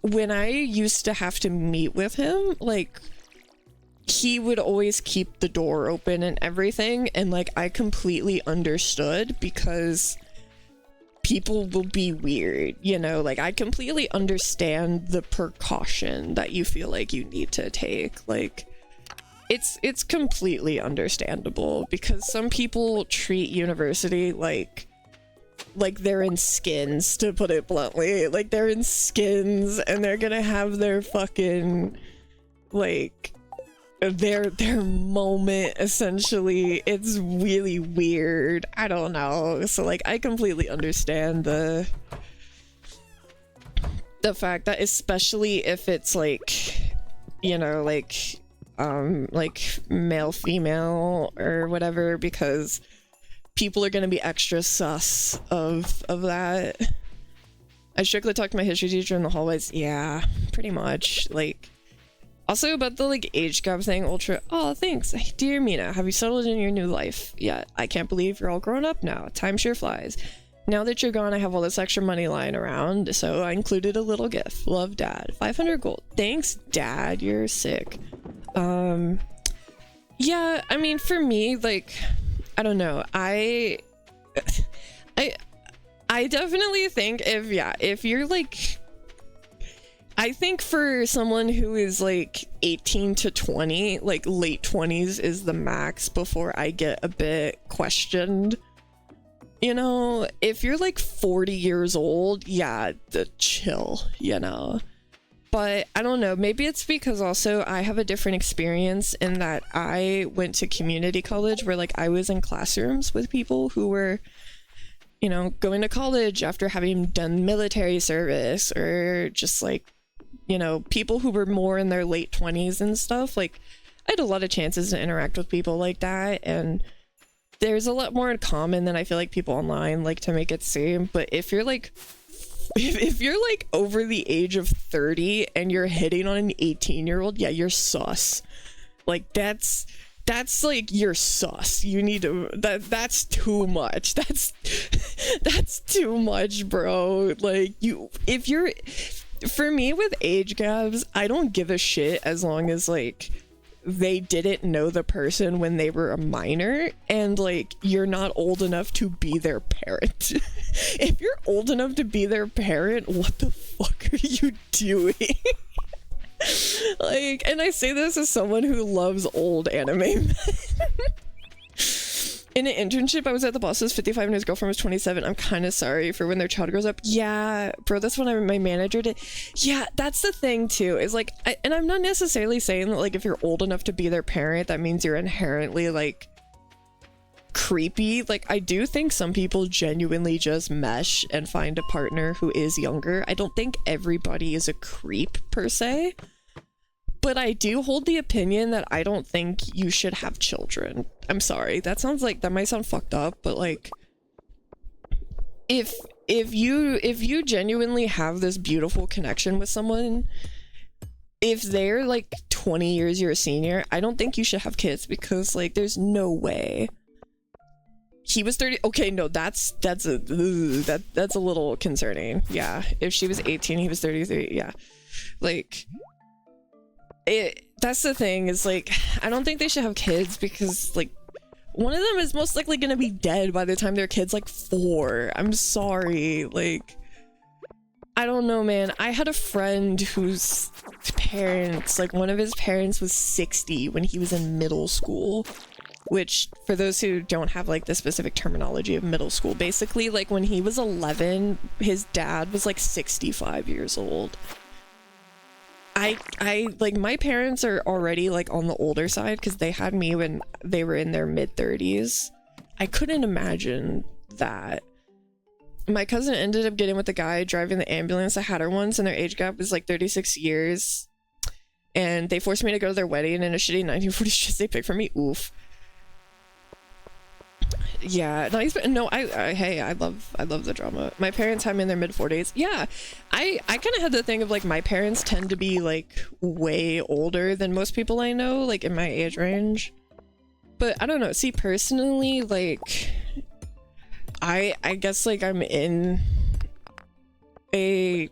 When I used to have to meet with him, like, he would always keep the door open and everything, and like I completely understood because people will be weird, you know? Like, I completely understand the precaution that you feel like you need to take. Like, it's completely understandable, because some people treat university like they're in skins, to put it bluntly. Like, they're in skins and they're gonna have their fucking, like, their moment, essentially. It's really weird. I don't know. So, like, I completely understand the fact that, especially if it's like, you know, like male female or whatever, because people are gonna be extra sus of that. I strictly talked to my history teacher in the hallways. Yeah, pretty much. Like, also about the like age gap thing, ultra. Oh, thanks. Dear Mina, have you settled in your new life yet? I can't believe you're all grown up now. Time sure flies. Now that you're gone, I have all this extra money lying around, so I included a little gift. Love, Dad. 500 gold. Thanks, Dad. You're sick. Yeah, I mean, for me, like, I don't know. I definitely think if you're like, I think for someone who is like 18 to 20, like late 20s is the max before I get a bit questioned. You know, if you're like 40 years old, yeah, chill, you know. But I don't know, maybe it's because also I have a different experience in that I went to community college where like I was in classrooms with people who were, you know, going to college after having done military service, or just like, you know, people who were more in their late 20s and stuff. Like, I had a lot of chances to interact with people like that, and there's a lot more in common than I feel like people online like to make it seem. But if you're like, if you're like over the age of 30 and you're hitting on an 18-year-old, yeah, you're sus. Like, that's like, you're sus. You need to, that's too much. That's too much, bro. Like, if you're, for me with age gaps, I don't give a shit as long as like they didn't know the person when they were a minor, and like you're not old enough to be their parent. If you're old enough to be their parent, what the fuck are you doing? Like, and I say this as someone who loves old anime men. In an internship, I was at the boss's 55 and his girlfriend was 27. I'm kind of sorry for when their child grows up. Yeah, bro, that's what my manager did. Yeah, that's the thing too, is like, and I'm not necessarily saying that like if you're old enough to be their parent, that means you're inherently like creepy. Like, I do think some people genuinely just mesh and find a partner who is younger. I don't think everybody is a creep per se. But I do hold the opinion that I don't think you should have children. I'm sorry, that sounds like, that might sound fucked up, but like, if you genuinely have this beautiful connection with someone, if they're like 20 years your senior, I don't think you should have kids, because like there's no way. He was 30. Okay, no, that's a little concerning. Yeah, if she was 18, he was 33. Yeah, like, that's the thing, is like, I don't think they should have kids, because like one of them is most likely gonna be dead by the time their kid's like 4. I'm sorry, like, I don't know, man. I had a friend whose parents, like one of his parents was 60 when he was in middle school, which, for those who don't have like the specific terminology of middle school, basically like when he was 11, his dad was like 65 years old. I like, my parents are already like on the older side because they had me when they were in their mid-30s. I couldn't imagine that. My cousin ended up getting with the guy driving the ambulance. I had her once, and their age gap was like 36 years. And they forced me to go to their wedding in a shitty 1940s shit they picked for me. Oof. Yeah, no, hey, I love the drama. My parents had me in their mid-40s. Yeah, I kind of had the thing of like, my parents tend to be like way older than most people I know, like in my age range. But I don't know, see, personally, like, I guess like I'm in a,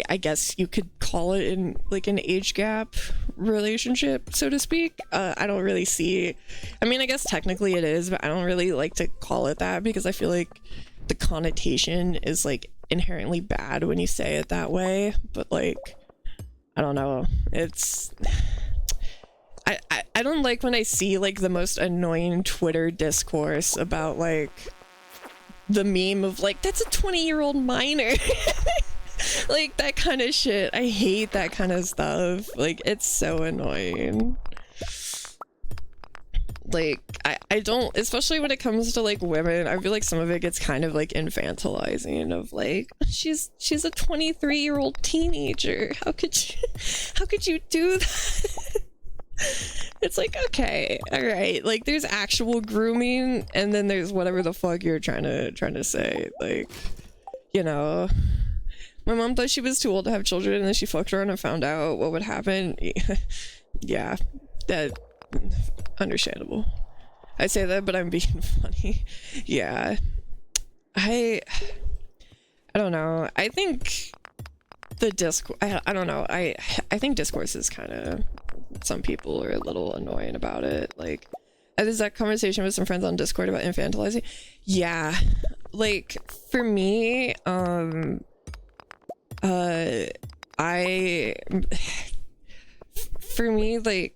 I guess you could call it in like an age gap relationship, so to speak. I don't really see, I mean, I guess technically it is, but I don't really like to call it that, because I feel like the connotation is like inherently bad when you say it that way, but like, I don't know, it's I don't like when I see like the most annoying Twitter discourse about like the meme of like, that's a 20-year-old minor. Like that kind of shit. I hate that kind of stuff. Like, it's so annoying. Like, I don't, especially when it comes to like women, I feel like some of it gets kind of like infantilizing of like, she's a 23-year-old teenager. How could you do that? It's like, okay, all right, like there's actual grooming and then there's whatever the fuck you're trying to say. Like, you know, my mom thought she was too old to have children and then she fucked around and found out what would happen. Yeah, that understandable. I say that, but I'm being funny. Yeah, I don't know. I think the discourse, I don't know. I think discourse is kind of, some people are a little annoying about it. Like, there's that conversation with some friends on Discord about infantilizing. Yeah, like for me, for me, like,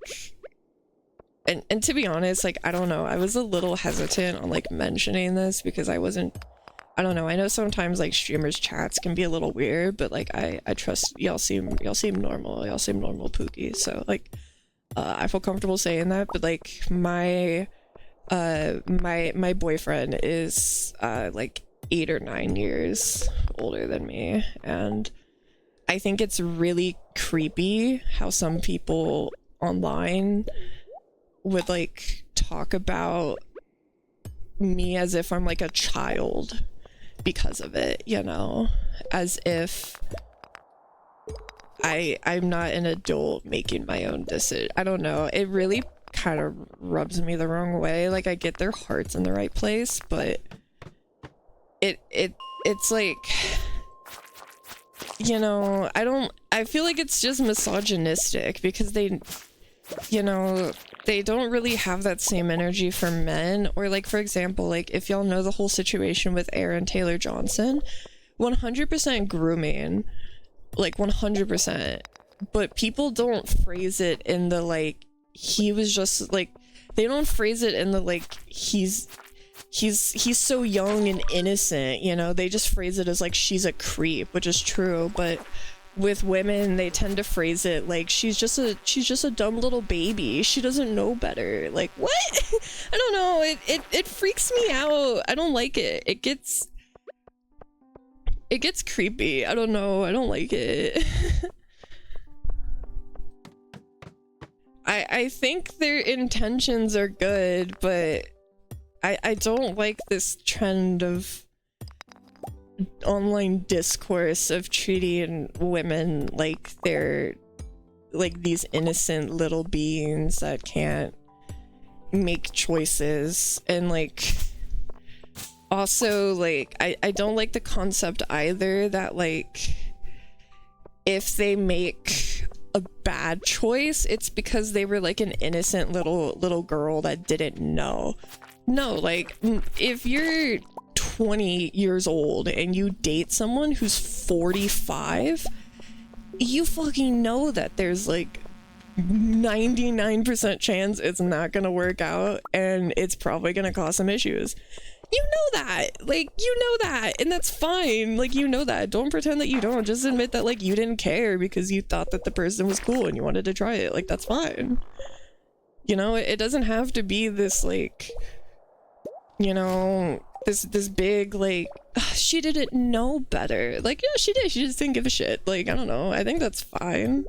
and to be honest, like, I don't know, I was a little hesitant on like mentioning this because I don't know, I know sometimes like streamers chats can be a little weird, but like I trust y'all seem normal, Pookie, so like I feel comfortable saying that. But like my boyfriend is like 8 or 9 years older than me, and I think it's really creepy how some people online would like talk about me as if I'm like a child because of it, you know, as if I'm not an adult making my own decision. I don't know, it really kind of rubs me the wrong way. Like, I get their hearts in the right place, but it's like, you know, I feel like it's just misogynistic because they, you know, they don't really have that same energy for men. Or like, for example, like if y'all know the whole situation with Aaron Taylor Johnson, 100% grooming, like 100%, but people don't phrase it in the like, he was just like, they don't phrase it in the like, he's so young and innocent, you know. They just phrase it as like, she's a creep, which is true. But with women, they tend to phrase it like, she's just a dumb little baby, she doesn't know better. Like, what? I don't know, it freaks me out. I don't like it. It gets creepy. I don't know, I don't like it. I think their intentions are good, but I don't like this trend of online discourse of treating women like they're like these innocent little beings that can't make choices. And like, also like, I don't like the concept either that like, if they make a bad choice, it's because they were like an innocent little girl that didn't know. No, like, if you're 20 years old and you date someone who's 45, you fucking know that there's like 99% chance it's not gonna work out and it's probably gonna cause some issues. You know that, like, you know that, and that's fine. Like, you know that. Don't pretend that you don't. Just admit that like you didn't care because you thought that the person was cool and you wanted to try it. Like, that's fine. You know, it doesn't have to be this like, you know, this big like, she didn't know better. Like, yeah, she did, she just didn't give a shit. Like, I don't know, I think that's fine.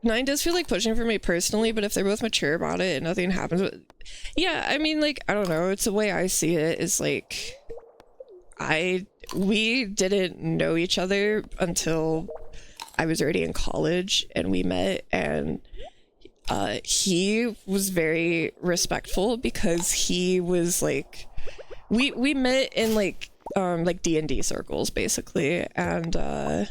Nine does feel like pushing for me personally, but if they're both mature about it and nothing happens with, yeah, I mean, like, I don't know, it's the way I see it is like, we didn't know each other until I was already in college and we met, and he was very respectful because he was like, we met in like D&D circles basically, and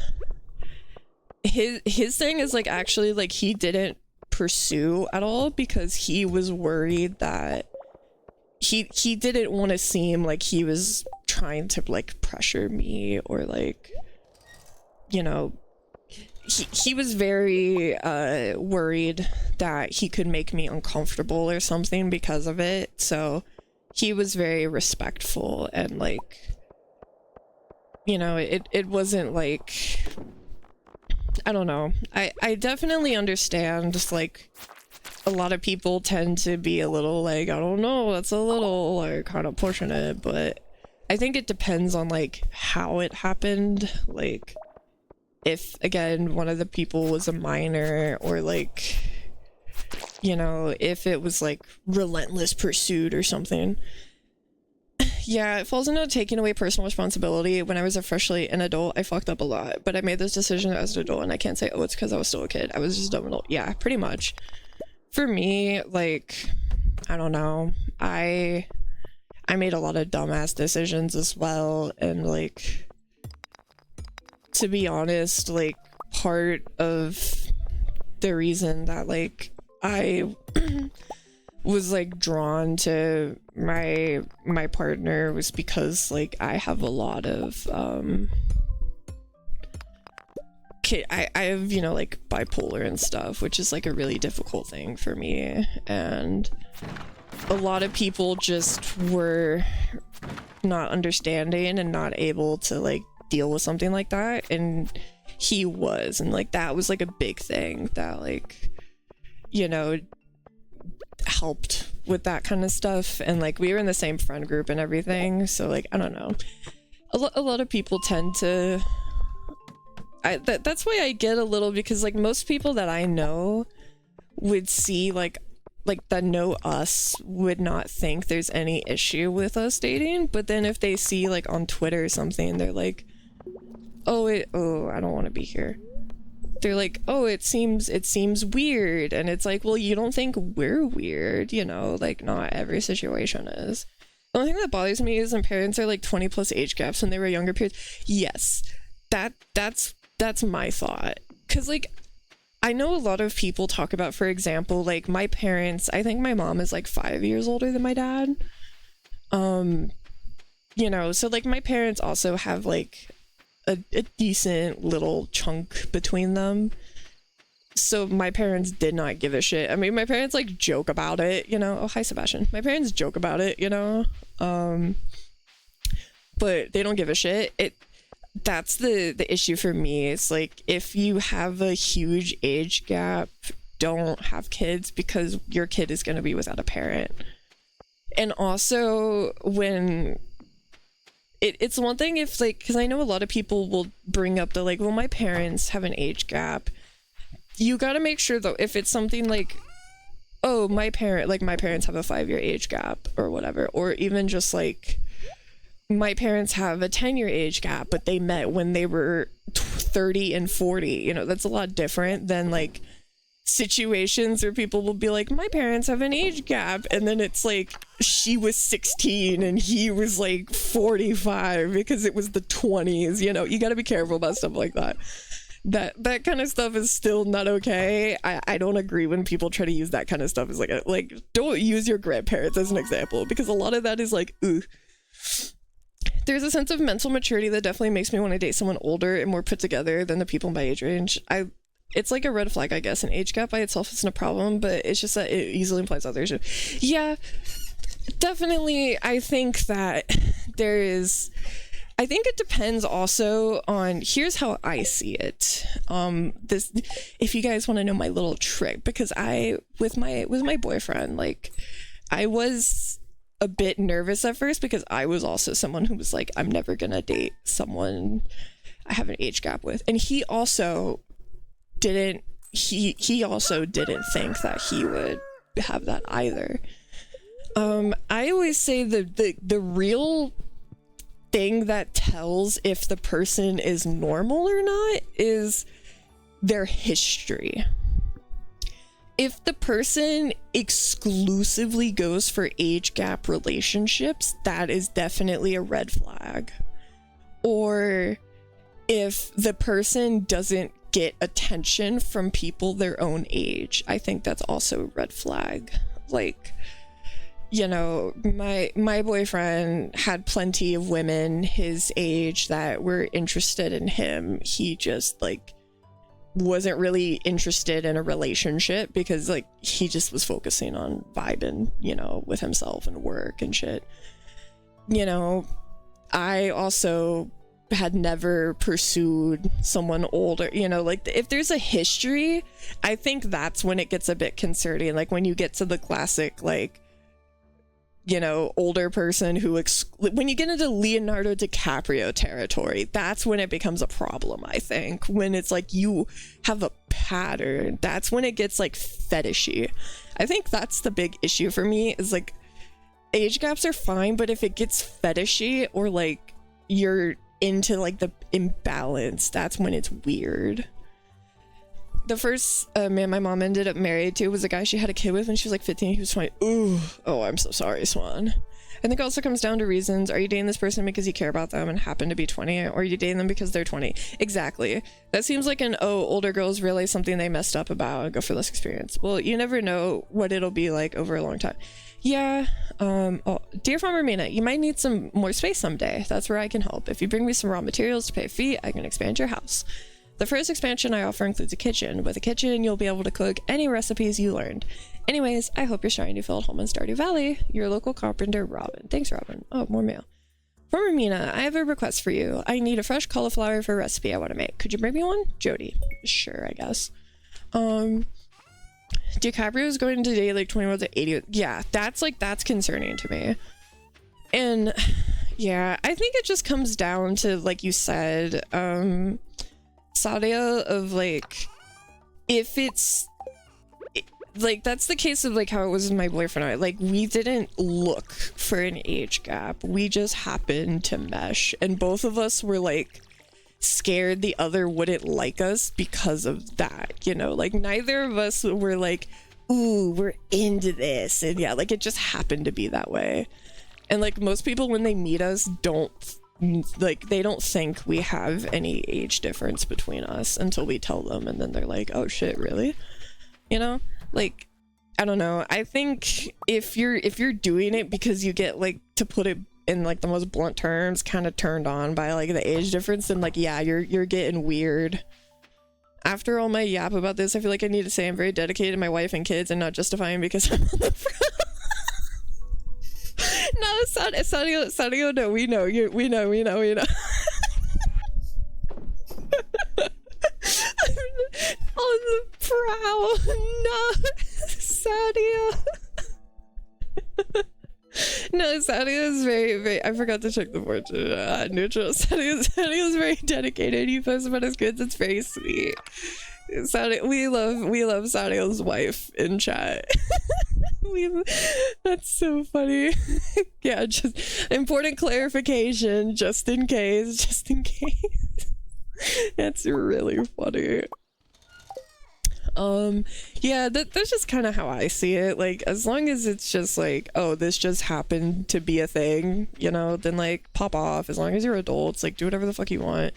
his thing is like, actually like, he didn't pursue at all because he was worried that he didn't want to seem like he was trying to like pressure me or like, you know, he was very worried that he could make me uncomfortable or something because of it. So he was very respectful and like, you know, it wasn't like, I don't know. I definitely understand just like a lot of people tend to be a little like, I don't know, that's a little like kind of pushing it, but I think it depends on like how it happened. Like if again one of the people was a minor, or like, you know, if it was like relentless pursuit or something. Yeah, it falls into taking away personal responsibility. When I was officially an adult, I fucked up a lot, but I made this decision as an adult, and I can't say, oh, it's because I was still a kid. I was just dumb adult. Yeah, pretty much. For me, like, I don't know. I made a lot of dumbass decisions as well, and like, to be honest, like, part of the reason that like I was like drawn to my partner was because like I have a lot of I have, you know, like bipolar and stuff, which is like a really difficult thing for me, and a lot of people just were not understanding and not able to like deal with something like that, and he was, and like that was like a big thing that like, you know, helped with that kind of stuff. And like we were in the same friend group and everything, so like I don't know, a lot of people tend to that's why I get a little, because like most people that I know would see like that know us would not think there's any issue with us dating, but then if they see like on Twitter or something, they're like, oh I don't want to be here. They're like, oh, it seems weird, and it's like, well, you don't think we're weird, you know, like not every situation is. The only thing that bothers me is when parents are like 20 plus age gaps when they were younger periods. Yes, that's my thought, because like I know a lot of people talk about, for example, like my parents, I think my mom is like 5 years older than my dad, you know, so like my parents also have like a decent little chunk between them. So my parents did not give a shit. I mean, my parents like joke about it, you know. Oh, hi Sebastian. My parents joke about it, you know, but they don't give a shit. That's the issue for me. It's like, if you have a huge age gap, don't have kids, because your kid is going to be without a parent. And also when it's one thing if like, because I know a lot of people will bring up the like, well, my parents have an age gap. You got to make sure though, if it's something like, oh, my parents have a 5-year age gap or whatever, or even just like my parents have a 10-year age gap, but they met when they were 30 and 40, you know, that's a lot different than like situations where people will be like, my parents have an age gap, and then it's like she was 16 and he was like 45 because it was the 20s, you know. You got to be careful about stuff like that. That kind of stuff is still not okay. I don't agree when people try to use that kind of stuff as like don't use your grandparents as an example, because a lot of that is like, ooh. There's a sense of mental maturity that definitely makes me want to date someone older and more put together than the people in my age range. It's like a red flag, I guess. An age gap by itself isn't a problem, but it's just that it easily implies others. Yeah, definitely. I think that I think it depends also on, here's how I see it. If you guys want to know my little trick, because with my boyfriend, like I was a bit nervous at first, because I was also someone who was like, I'm never gonna date someone I have an age gap with, and he also didn't think that he would have that either. I always say the real thing that tells if the person is normal or not is their history. If the person exclusively goes for age gap relationships, that is definitely a red flag. Or if the person doesn't get attention from people their own age, I think that's also a red flag. Like, you know, my boyfriend had plenty of women his age that were interested in him. He just like wasn't really interested in a relationship because like he just was focusing on vibing, you know, with himself and work and shit. You know, I also had never pursued someone older, you know, like if there's a history, I think that's when it gets a bit concerning. Like when you get to the classic, like, you know, older person who when you get into Leonardo DiCaprio territory, that's when it becomes a problem. I think when it's like you have a pattern, that's when it gets like fetishy. I think that's the big issue for me, is like age gaps are fine, but if it gets fetishy or like you're into like the imbalance, that's when it's weird. The first man my mom ended up married to was a guy she had a kid with when she was like 15. He was 20. Ooh, oh, I'm so sorry, Swan. I think it also comes down to reasons. Are you dating this person because you care about them and happen to be 20, or are you dating them because they're 20? Exactly. That seems like an, oh, older girls realize something they messed up about and go for less experience. Well, you never know what it'll be like over a long time. Yeah, oh, dear Farmer Mina, you might need some more space someday. That's where I can help. If you bring me some raw materials to pay a fee, I can expand your house. The first expansion I offer includes a kitchen. With a kitchen, you'll be able to cook any recipes you learned. Anyways, I hope you're starting to feel at home in Stardew Valley. Your local carpenter, Robin. Thanks, Robin. Oh, more mail. Farmer Mina, I have a request for you. I need a fresh cauliflower for a recipe I want to make. Could you bring me one? Jody. Sure, I guess. DiCaprio is going to date like 21 to 80. Yeah, that's concerning to me. And yeah, I think it just comes down to, like you said, Sadia, of like, if it's like, that's the case of like how it was with my boyfriend and I. Like, we didn't look for an age gap, we just happened to mesh, and both of us were like scared the other wouldn't like us because of that, you know, like neither of us were like, ooh, we're into this, and yeah, like it just happened to be that way. And like most people when they meet us they don't think we have any age difference between us until we tell them, and then they're like, oh shit, really? You know, like, I don't know. I think if you're doing it because you get, like, to put it in like the most blunt terms, kind of turned on by like the age difference, then like, yeah, you're getting weird. After all my yap about this, I feel like I need to say I'm very dedicated to my wife and kids and not justifying because I'm on the front. No, Sadio, no, we know. We know. On the prowl. No, Sadia. No, Sadia is very, very, I forgot to check the fortune neutral. Sadia is very dedicated. He posts about his kids. It's very sweet. Sadia, we love Sadia's wife in chat. That's so funny. Yeah, just important clarification, just in case. That's really funny. Yeah, that's just kind of how I see it. Like, as long as it's just like, oh, this just happened to be a thing, you know, then like pop off. As long as you're adults, like do whatever the fuck you want.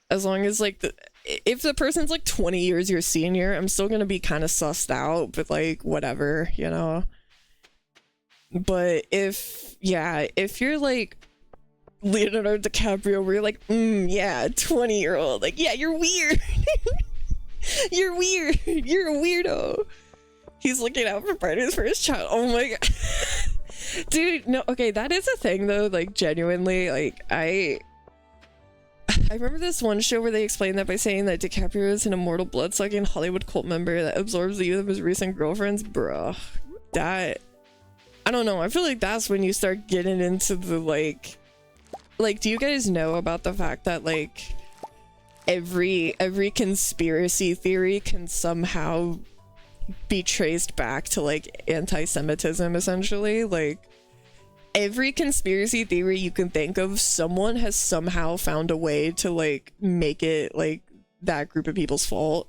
As long as like if the person's like 20 years your senior, I'm still gonna be kind of sussed out, but like whatever, you know. But if you're like Leonardo DiCaprio, where you're like, yeah, 20-year-old, like, yeah, you're weird. You're weird. You're a weirdo. He's looking out for partners for his child. Oh my god. Dude, no, okay, that is a thing though, like genuinely, like I remember this one show where they explained that by saying that DiCaprio is an immortal blood-sucking Hollywood cult member that absorbs the youth of his recent girlfriends. Bruh, that, I don't know, I feel like that's when you start getting into the like do you guys know about the fact that like every conspiracy theory can somehow be traced back to like anti-Semitism, essentially? Like every conspiracy theory you can think of, someone has somehow found a way to like make it like that group of people's fault.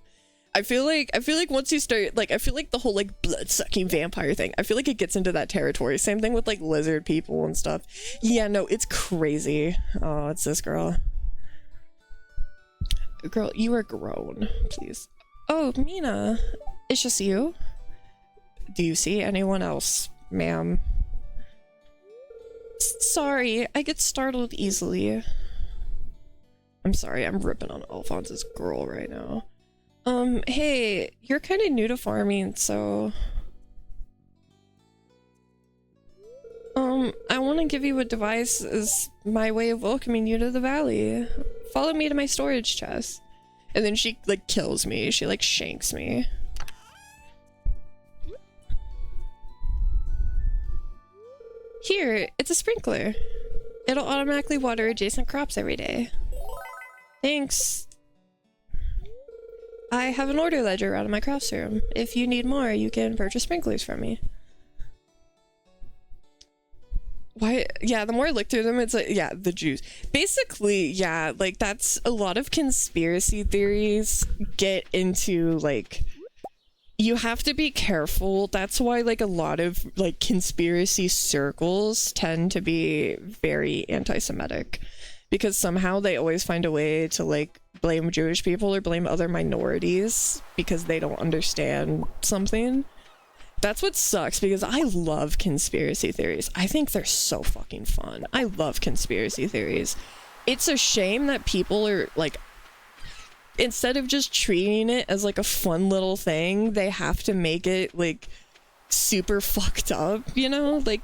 I feel like once you start, like, I feel like the whole like blood-sucking vampire thing, I feel like it gets into that territory. Same thing with like lizard people and stuff. Yeah, no, it's crazy. Oh, it's this girl. Girl, you are grown, please. Oh, Mina, it's just you? Do you see anyone else, ma'am? Sorry, I get startled easily. I'm sorry, I'm ripping on Alphonse's girl right now. Hey, you're kind of new to farming, so... I want to give you a device as my way of welcoming you to the valley. Follow me to my storage chest. And then she, like, kills me. She, like, shanks me. Here, it's a sprinkler. It'll automatically water adjacent crops every day. Thanks. I have an order ledger out of my crafts room. If you need more, you can purchase sprinklers from me. Why? Yeah, the more I look through them, it's like, yeah, the Jews. Basically, yeah, like, that's a lot of conspiracy theories get into, like, you have to be careful. That's why, like, a lot of, like, conspiracy circles tend to be very anti-Semitic. Because somehow they always find a way to, like, blame Jewish people or blame other minorities because they don't understand something. That's what sucks, because I love conspiracy theories. I think they're so fucking fun. I love conspiracy theories. It's a shame that people are, like, instead of just treating it as, like, a fun little thing, they have to make it, like, super fucked up, you know? Like,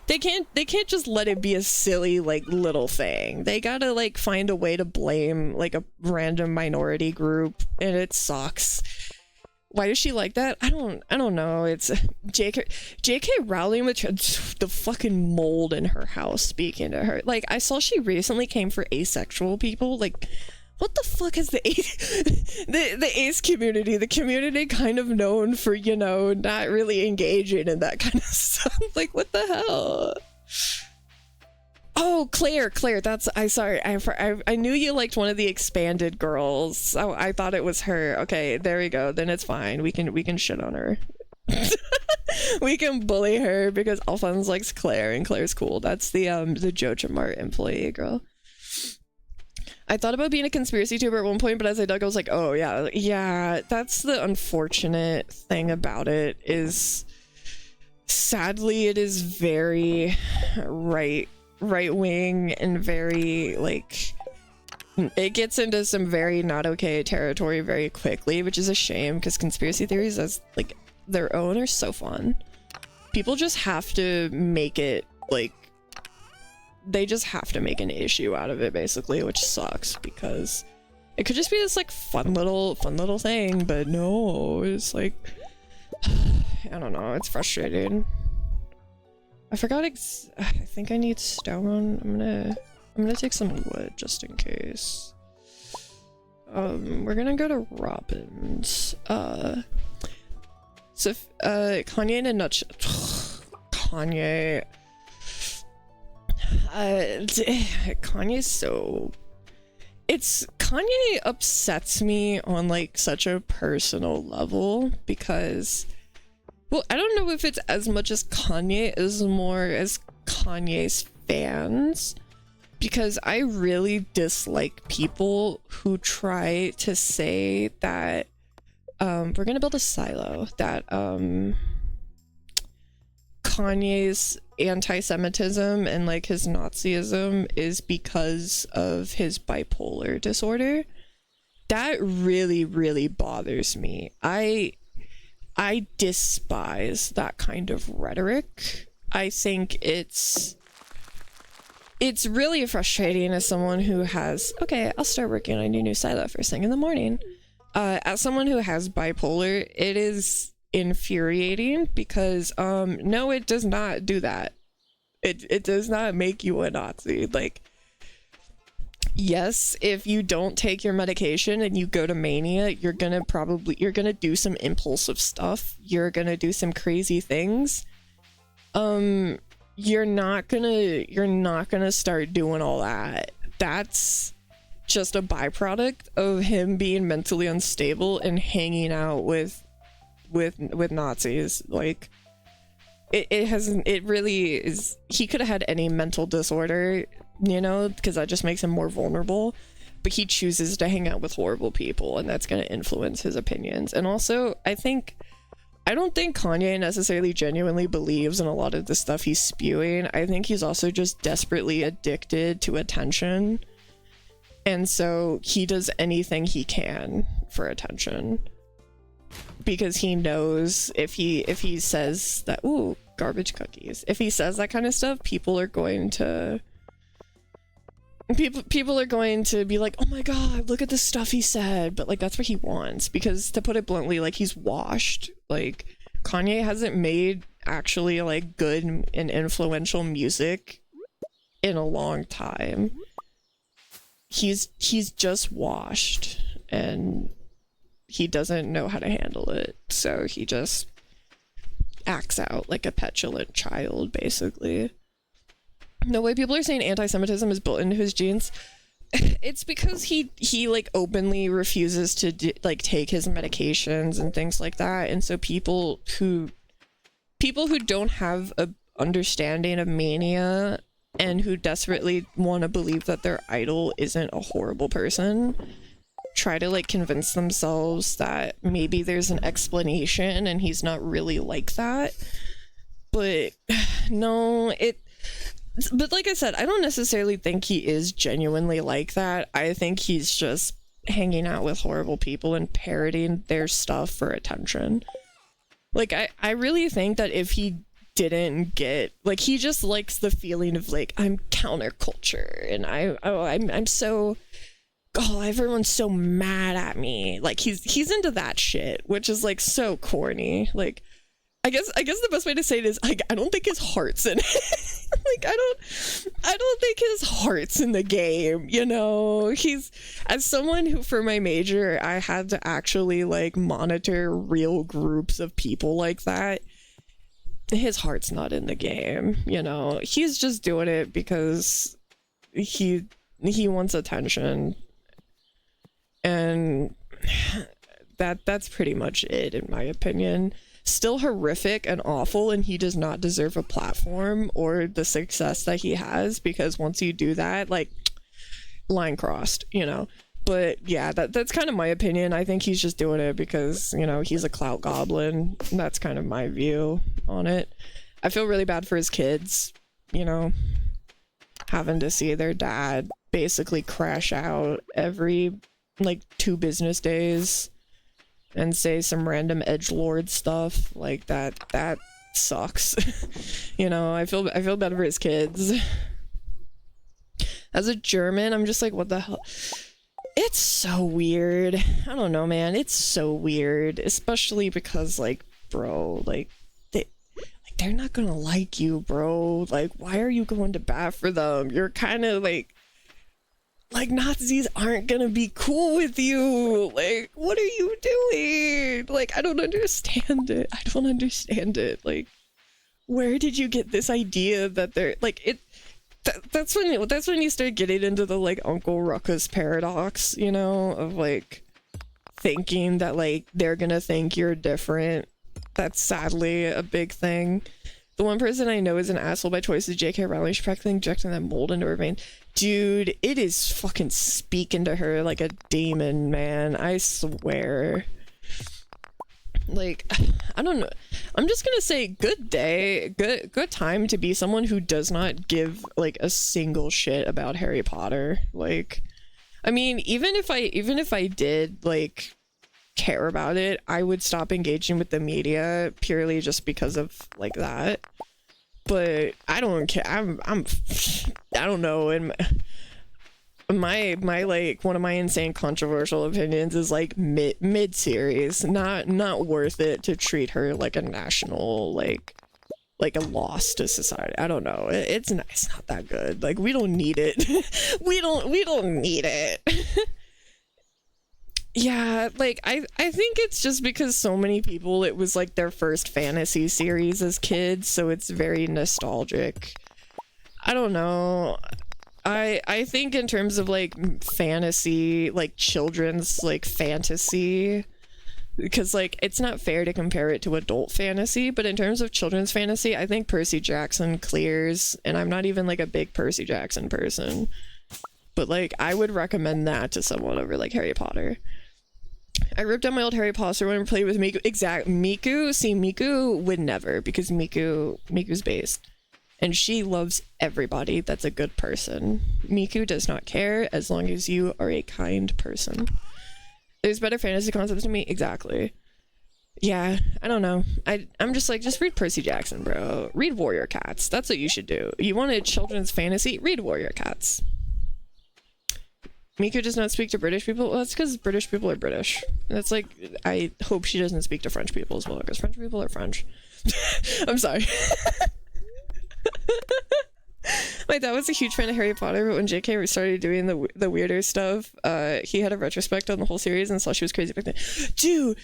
they can't just let it be a silly, like, little thing. They gotta, like, find a way to blame, like, a random minority group, and it sucks. Why does she like that? I don't know. It's JK Rowling with the fucking mold in her house speaking to her. Like, I saw she recently came for asexual people. Like, what the fuck is the ace community? The community kind of known for, you know, not really engaging in that kind of stuff. Like, what the hell? Oh, Claire, that's, I knew you liked one of the expanded girls. So I thought it was her. Okay, there we go. Then it's fine. We can shit on her. We can bully her because Alphonse likes Claire and Claire's cool. That's the Joja Mart employee girl. I thought about being a conspiracy tuber at one point, but as I dug, I was like, oh yeah, that's the unfortunate thing about it is, sadly, it is very right-wing and very, like, it gets into some very not okay territory very quickly, which is a shame because conspiracy theories as, like, their own are so fun. People just have to make it, like, they just have to make an issue out of it, basically, which sucks because it could just be this, like, fun little thing, but no, it's like, I don't know, it's frustrating. I forgot I think I need stone. I'm gonna take some wood just in case. We're gonna go to Robin's. So Kanye in a nutshell. Kanye. Kanye's so... Kanye upsets me on, like, such a personal level because... Well, I don't know if it's as much as Kanye as more as Kanye's fans, because I really dislike people who try to say that we're gonna build a silo, that Kanye's anti-Semitism and, like, his Nazism is because of his bipolar disorder. That really, really bothers me. I despise that kind of rhetoric. I think it's really frustrating as someone who has, okay, I'll start working on a new silo first thing in the morning. As someone who has bipolar, it is infuriating because, no, it does not do that. It does not make you a Nazi. Like, yes, if you don't take your medication and you go to mania, you're gonna do some impulsive stuff. You're gonna do some crazy things. You're not gonna start doing all that. That's just a byproduct of him being mentally unstable and hanging out with Nazis. Like, it really is. He could have had any mental disorder, you know, because that just makes him more vulnerable, but he chooses to hang out with horrible people, and that's going to influence his opinions. And also, I think I don't think Kanye necessarily genuinely believes in a lot of the stuff he's spewing. I think he's also just desperately addicted to attention. And so he does anything he can for attention. Because he knows if he says that, ooh, garbage cookies. If he says that kind of stuff, people are going to be like, oh my god, look at the stuff he said. But like, that's what he wants, because to put it bluntly, like, he's washed. Like, Kanye hasn't made actually like good and influential music in a long time. He's just washed, and he doesn't know how to handle it, so he just acts out like a petulant child, basically. The way people are saying anti-Semitism is built into his genes, it's because he like openly refuses to like take his medications and things like that, and so people who don't have a understanding of mania and who desperately want to believe that their idol isn't a horrible person try to like convince themselves that maybe there's an explanation and he's not really like that. But no, but like I said, I don't necessarily think he is genuinely like that. I think he's just hanging out with horrible people and parroting their stuff for attention. Like, I really think that if he didn't get, like, he just likes the feeling of like, I'm counterculture and I'm so, oh, everyone's so mad at me. Like, he's into that shit, which is like so corny. Like, I guess the best way to say it is, like, I don't think his heart's in it. Like, I don't think his heart's in the game, you know? He's, as someone who, for my major, I had to actually like monitor real groups of people like that. His heart's not in the game, you know? He's just doing it because he wants attention. And that's pretty much it, in my opinion. Still horrific and awful, and he does not deserve a platform or the success that he has, because once you do that, like, line crossed, you know? But yeah, that's kind of my opinion. I think he's just doing it because, you know, he's a clout goblin. That's kind of my view on it. I feel really bad for his kids, you know, having to see their dad basically crash out every like 2 business days and say some random edgelord stuff like that. That sucks. You know, I feel bad for his kids. As a German, I'm just like, what the hell? It's so weird. I don't know, man. It's so weird, especially because, like, bro, like they're not gonna like you, bro. Like, why are you going to bat for them? You're kind of like Nazis aren't gonna be cool with you. Like, what are you doing? Like, I don't understand it. I don't understand it. Like, where did you get this idea that they're like it? That's when you start getting into the like Uncle Ruckus paradox, you know, of like thinking that like they're gonna think you're different. That's sadly a big thing. The one person I know is an asshole by choice is J.K. Rowling. She's practically injecting that mold into her vein. Dude, it is fucking speaking to her like a demon, man. I swear. Like, I don't know. I'm just gonna say good day, good time to be someone who does not give like a single shit about Harry Potter. Like, I mean, even if I did like care about it, I would stop engaging with the media purely just because of like that. But I don't care. I don't know. And my like one of my insane controversial opinions is like mid series, not worth it to treat her like a national like a loss to society. I don't know. It's not that good. Like, we don't need it. we don't need it. Yeah, like I think it's just because so many people, it was like their first fantasy series as kids, so it's very nostalgic. I don't know. I think in terms of like fantasy, like children's like fantasy, because like it's not fair to compare it to adult fantasy, but in terms of children's fantasy, I think Percy Jackson clears, and I'm not even like a big Percy Jackson person, but like I would recommend that to someone over like Harry Potter. I ripped out my old Harry Potter one and played with Miku. Miku. See, Miku would never, because Miku's based. And she loves everybody that's a good person. Miku does not care as long as you are a kind person. There's better fantasy concepts to me. Exactly. Yeah, I don't know. I'm just like, just read Percy Jackson, bro. Read Warrior Cats. That's what you should do. You want a children's fantasy? Read Warrior Cats. Miku does not speak to British people. Well, that's because British people are British. That's like, I hope she doesn't speak to French people as well, because French people are French. I'm sorry. My dad was a huge fan of Harry Potter, but when JK started doing the weirder stuff, he had a retrospect on the whole series and saw she was crazy back then. Dude,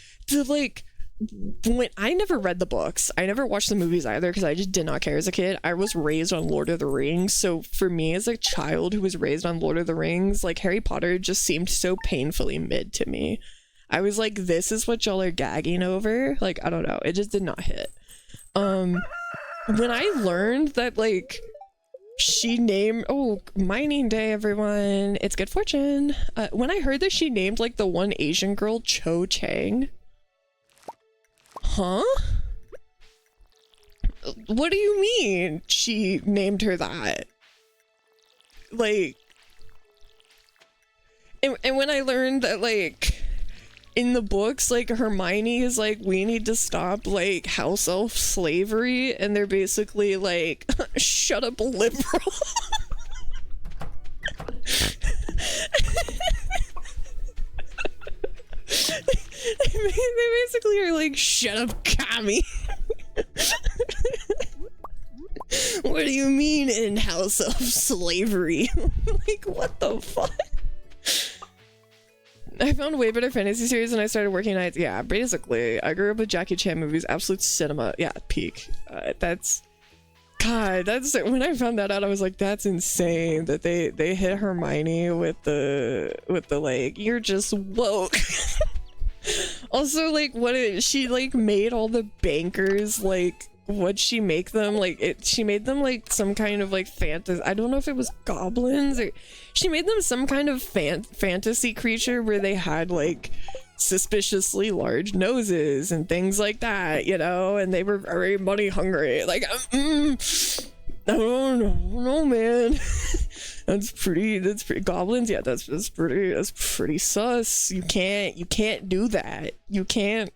when I never read the books, I never watched the movies either because I just did not care as a kid. I was raised on Lord of the Rings, so for me as a child who was raised on Lord of the Rings, like Harry Potter just seemed so painfully mid to me. I was like, this is what y'all are gagging over? Like, I don't know. It just did not hit. When I learned that, like, she named, oh, mining day, everyone, it's good fortune. When I heard that she named, like, the one Asian girl Cho Chang. Huh? What do you mean she named her that? Like, and when I learned that, like, in the books, like, Hermione is like, we need to stop, like, house elf slavery, and they're basically like, shut up, liberal. They basically are like, shut up, commie. What do you mean in house elf slavery? Like, what the fuck? I found way better fantasy series when I started working nights. Yeah, basically. I grew up with Jackie Chan movies, absolute cinema. Yeah, peak. That's... God, that's... When I found that out, I was like, that's insane that they hit Hermione with the like, you're just woke. Also, like, she, like, made all the bankers, like, what'd she make them? Like, she made them, like, some kind of, like, fantasy... I don't know if it was goblins or... She made them some kind of fantasy creature where they had, like, suspiciously large noses and things like that, you know? And they were very money hungry. Like, I don't know, man. That's pretty goblins. Yeah, that's pretty sus. You can't do that. You can't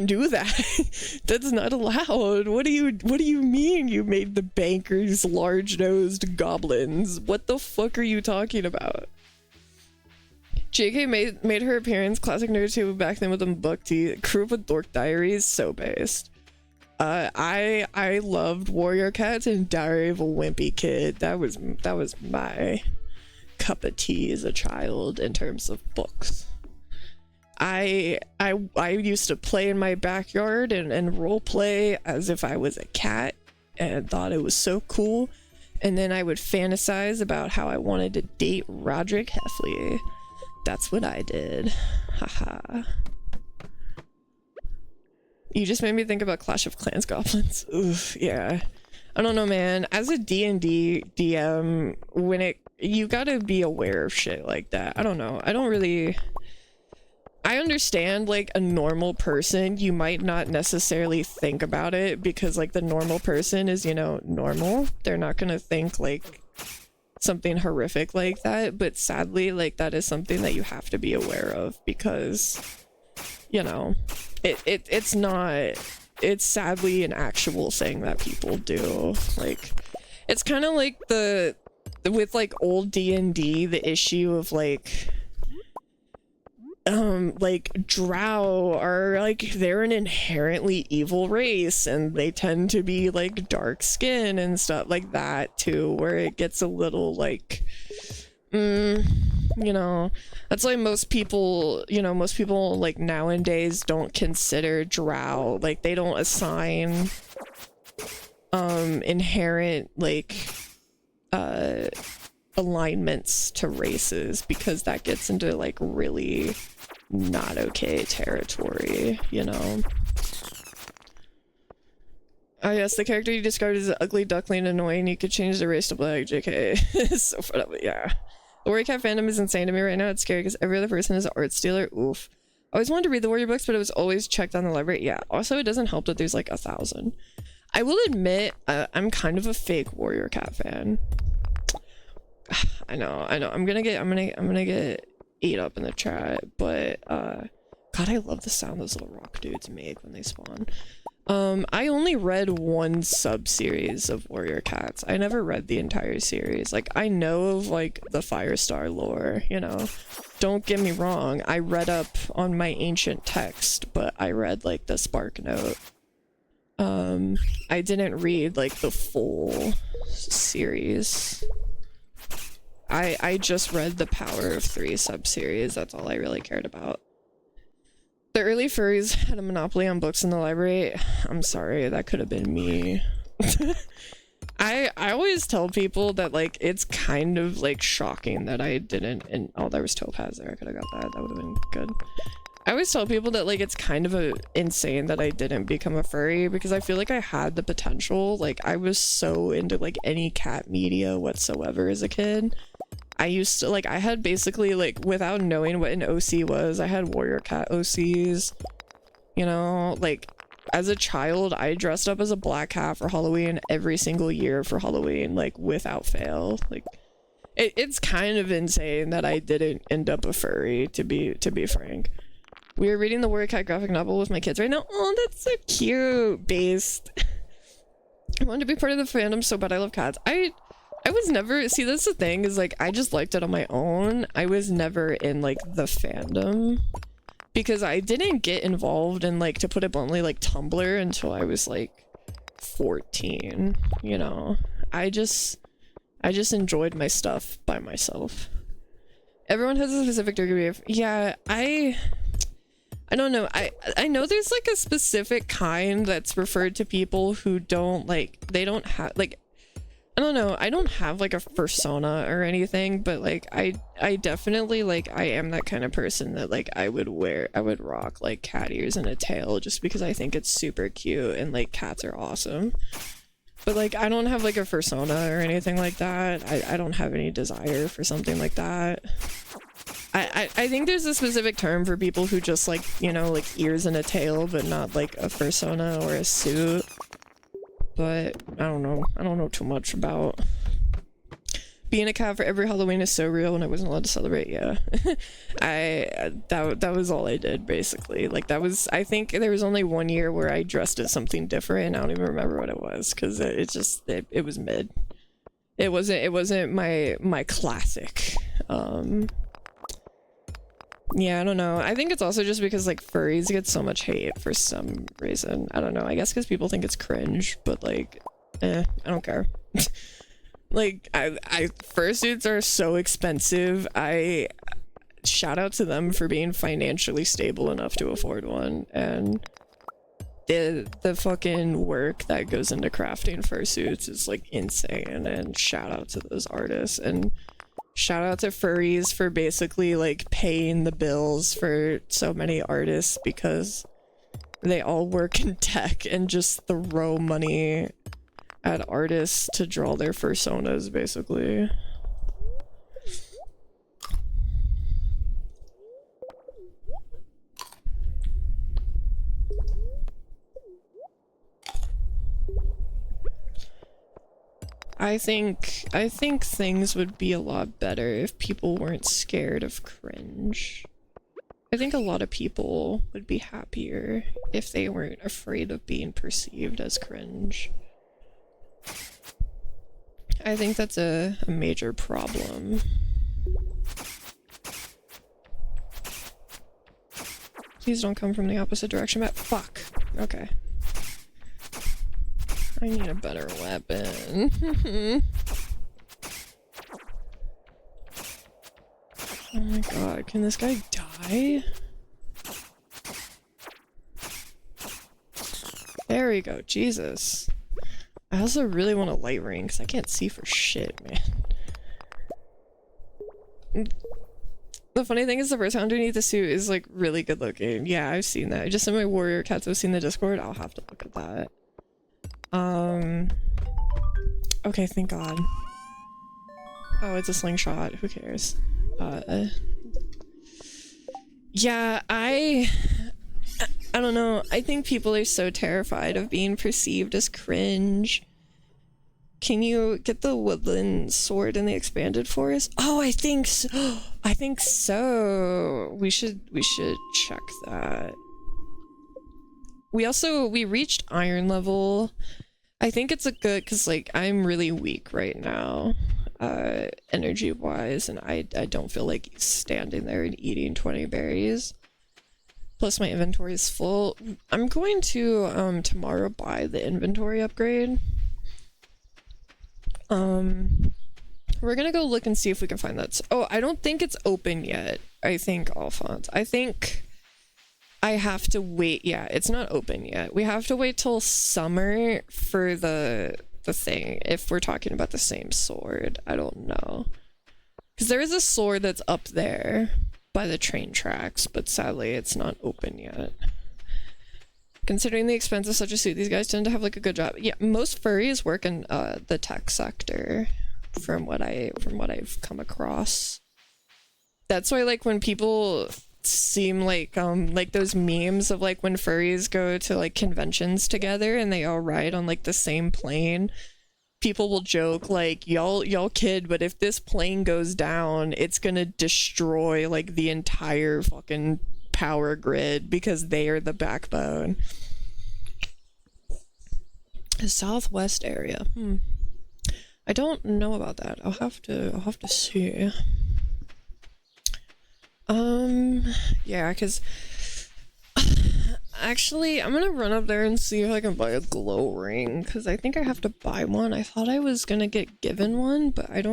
do that. That's not allowed. What do you mean you made the bankers large-nosed goblins? What the fuck are you talking about? JK made her appearance, classic nerd back then with them book tea. Grew up with Dork Diaries, so based. I loved Warrior Cats and Diary of a Wimpy Kid. That was my cup of tea as a child in terms of books. I used to play in my backyard and role play as if I was a cat and thought it was so cool. And then I would fantasize about how I wanted to date Roderick Heffley. That's what I did. Haha. You just made me think about Clash of Clans goblins. Oof, yeah. I don't know, man. As a D&D DM, you gotta be aware of shit like that. I don't know. I understand, like, a normal person, you might not necessarily think about it because, like, the normal person is, you know, normal. They're not gonna think, like, something horrific like that, but sadly, like, that is something that you have to be aware of because, you know, it's sadly an actual thing that people do. Like, it's kind of like with, like, old D&D, the issue of, like drow are, like, they're an inherently evil race and they tend to be, like, dark skin and stuff like that too, where it gets a little, like, you know, that's why most people, like, nowadays don't consider drow, like, they don't assign inherent, like, alignments to races because that gets into, like, really not okay territory, you know. Oh yes, the character you described as ugly, duckling, annoying. You could change the race to black. JK. So fun of it, yeah. The Warrior Cat fandom is insane to me right now. It's scary because every other person is an art stealer. Oof. I always wanted to read the Warrior books, but it was always checked on the library. Yeah. Also, it doesn't help that there's like 1,000. I will admit, I'm kind of a fake Warrior Cat fan. I know. I'm gonna get ate up in the chat, but God, I love the sound those little rock dudes make when they spawn. I only read one sub-series of Warrior Cats. I never read the entire series. Like, I know of, like, the Firestar lore, you know? Don't get me wrong, I read up on my ancient text, but I read, like, the Spark Note. I didn't read, like, the full series. I just read the Power of 3 sub-series. That's all I really cared about. The early furries had a monopoly on books in the library. I'm sorry, that could have been me. I always tell people that, like, it's kind of, like, shocking that I didn't, and oh, there was Topaz there. I could have got that. That would have been good. I always tell people that, like, it's kind of insane that I didn't become a furry because I feel like I had the potential. Like, I was so into, like, any cat media whatsoever as a kid. I used to, like, I had basically, like, without knowing what an OC was, I had Warrior Cat OCs, you know, like, as a child, I dressed up as a black cat for Halloween every single year for Halloween, like, without fail. Like, it's kind of insane that I didn't end up a furry, to be frank. We are reading the Warrior Cat graphic novel with my kids right now. Oh, that's so cute, based. I wanted to be part of the fandom so bad. I love cats. I was never, see, that's the thing, is like, I just liked it on my own. I was never in, like, the fandom. Because I didn't get involved in, like, to put it bluntly, like, Tumblr until I was, like, 14, you know? I just enjoyed my stuff by myself. Everyone has a specific degree of, yeah, I don't know. I know there's, like, a specific kind that's referred to people who don't, like, they don't have, like, I don't know, I don't have like a persona or anything, but like I definitely, like, I am that kind of person that, like, I would rock like cat ears and a tail just because I think it's super cute and like cats are awesome. But like I don't have like a persona or anything like that. I don't have any desire for something like that. I think there's a specific term for people who just, like, you know, like ears and a tail but not like a persona or a suit. But I don't know too much about being a cat for every Halloween is so real and I wasn't allowed to celebrate. Yeah. That was all I did basically. Like that was, I think there was only one year where I dressed as something different. I don't even remember what it was because it was mid. It wasn't my classic. Yeah, I don't know. I think it's also just because like furries get so much hate for some reason. I don't know. I guess because people think it's cringe, but like, I don't care. Like, fursuits are so expensive. I shout out to them for being financially stable enough to afford one, and the fucking work that goes into crafting fursuits is like insane. And shout out to those artists, and shout out to furries for basically like paying the bills for so many artists because they all work in tech and just throw money at artists to draw their personas basically. I think things would be a lot better if people weren't scared of cringe. I think a lot of people would be happier if they weren't afraid of being perceived as cringe. I think that's a major problem. Please don't come from the opposite direction, but fuck. Okay. I need a better weapon. Oh my god, can this guy die? There we go, Jesus. I also really want a light ring because I can't see for shit, man. The funny thing is the person underneath the suit is like really good looking. Yeah, I've seen that. Just in my warrior cats I've seen the Discord. I'll have to look at that. Okay, thank God. Oh, it's a slingshot. Who cares? Yeah, I don't know. I think people are so terrified of being perceived as cringe. Can you get the woodland sword in the expanded forest? Oh, I think so. I think so. We should check that. We reached iron level. I think it's a good, because like I'm really weak right now, energy wise, and I don't feel like standing there and eating 20 berries. Plus my inventory is full. I'm going to tomorrow buy the inventory upgrade. We're gonna go look and see if we can find that. Oh, I don't think it's open yet. I think Alphonse. I think I have to wait. Yeah, it's not open yet. We have to wait till summer for the thing. If we're talking about the same sword, I don't know. Because there is a sword that's up there by the train tracks, but sadly it's not open yet. Considering the expense of such a suit, these guys tend to have like a good job. Yeah, most furries work in the tech sector, from what I've come across. That's why like when people seem like those memes of like when furries go to like conventions together and they all ride on like the same plane, people will joke like y'all kid, but if this plane goes down, it's gonna destroy like the entire fucking power grid because they are the backbone. The southwest area. I don't know about that. I'll have to see. Yeah, because actually I'm gonna run up there and see if I can buy a glow ring, because I think I have to buy one. I thought I was gonna get given one, but I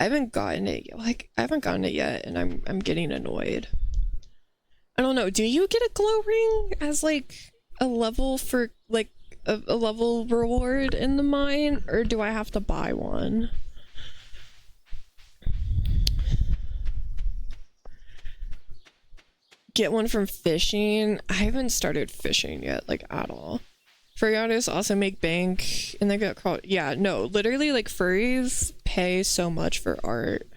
haven't gotten it. Like I haven't gotten it yet, and I'm getting annoyed. I don't know. Do you get a glow ring as like a level for like a level reward in the mine, or do I have to buy one? Get one from fishing? I haven't started fishing yet, like at all. Furry artists also make bank and they get called. Yeah, no, literally like furries pay so much for art.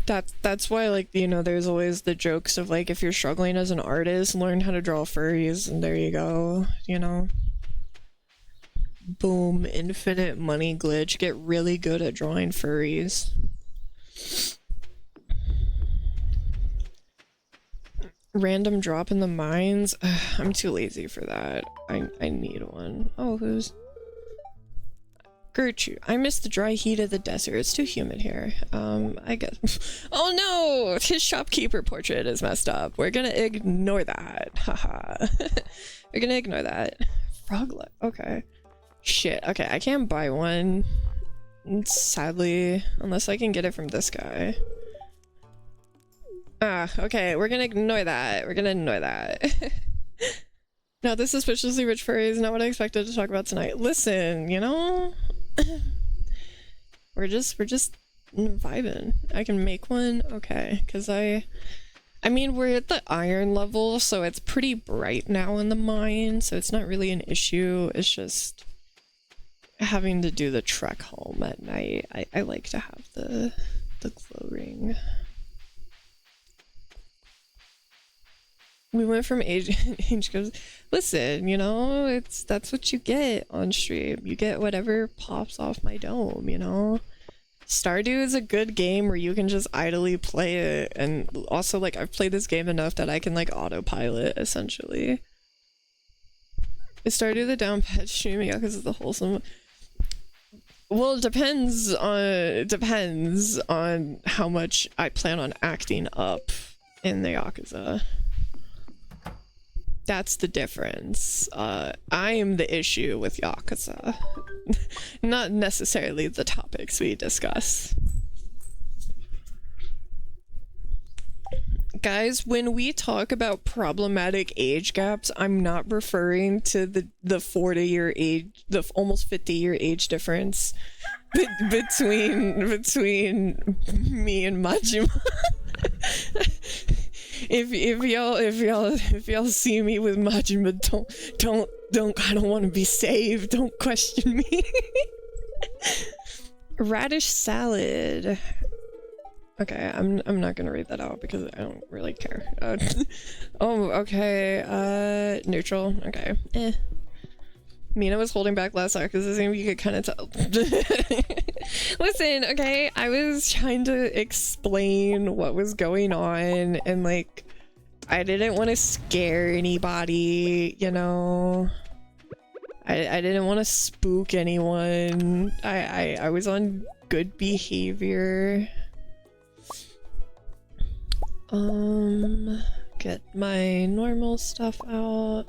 That's why, like, you know, there's always the jokes of like, if you're struggling as an artist, learn how to draw furries, and there you go, you know. Boom, infinite money glitch. Get really good at drawing furries. Random drop in the mines? Ugh, I'm too lazy for that. I need one. Oh, who's... Gertrude. I miss the dry heat of the desert. It's too humid here. I guess... Oh no! His shopkeeper portrait is messed up. We're gonna ignore that. Haha. We're gonna ignore that. Froglet. Okay. Shit. Okay, I can't buy one. Sadly. Unless I can get it from this guy. Ah, okay, we're gonna ignore that. We're gonna ignore that. No, this suspiciously rich furry is not what I expected to talk about tonight. Listen, you know? we're just vibing. I can make one? Okay, because I mean, we're at the iron level, so it's pretty bright now in the mine, so it's not really an issue. It's just having to do the trek home at night. I like to have the glow ring. We went from age goes, listen, you know, that's what you get on stream. You get whatever pops off my dome, you know? Stardew is a good game where you can just idly play it, and also, like, I've played this game enough that I can, like, autopilot, essentially. Is Stardew the down pet streaming? Yeah, because it's the wholesome... Well, it depends on how much I plan on acting up in the Yakuza. That's the difference. I am the issue with Yakuza. Not necessarily the topics we discuss. Guys, when we talk about problematic age gaps, I'm not referring to the 40-year age, the almost 50-year age difference between me and Majima. If y'all see me with Majima, I don't want to be saved. Don't question me. Radish salad. Okay, I'm not gonna read that out because I don't really care. Oh, okay. Neutral. Okay. Eh. Mina was holding back last night because you could kind of tell. Listen, okay, I was trying to explain what was going on, and like, I didn't want to scare anybody, you know. I didn't want to spook anyone. I was on good behavior. Get my normal stuff out.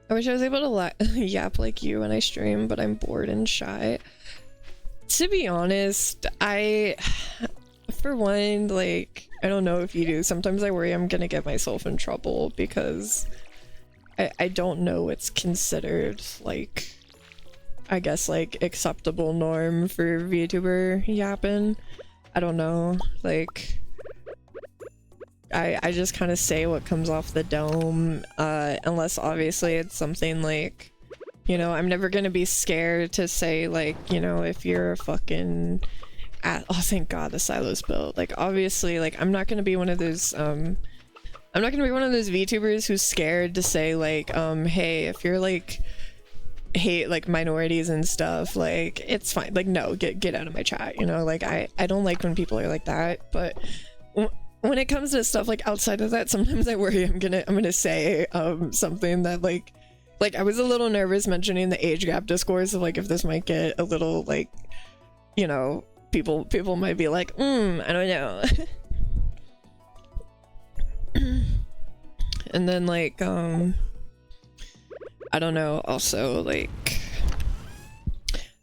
I wish I was able to yap like you when I stream, but I'm bored and shy. To be honest, for one, like, I don't know if you do, sometimes I worry I'm gonna get myself in trouble because I don't know what's considered, like, I guess, like, acceptable norm for VTuber yapping. I don't know, like, I just kind of say what comes off the dome, unless obviously it's something like, you know, I'm never gonna be scared to say, like, you know, if you're a fucking oh, thank God the silo's built. Like, obviously, like, I'm not gonna be one of those, I'm not gonna be one of those VTubers who's scared to say, like, hey, if you're, like, hate, like, minorities and stuff, like, it's fine. Like, no, get out of my chat, you know? Like, I don't like when people are like that, but when it comes to stuff, like, outside of that, sometimes I worry I'm gonna say, something that, like, I was a little nervous mentioning the age gap discourse of, like, if this might get a little, like, you know, people might be like, I don't know. And then, like, I don't know, also, like,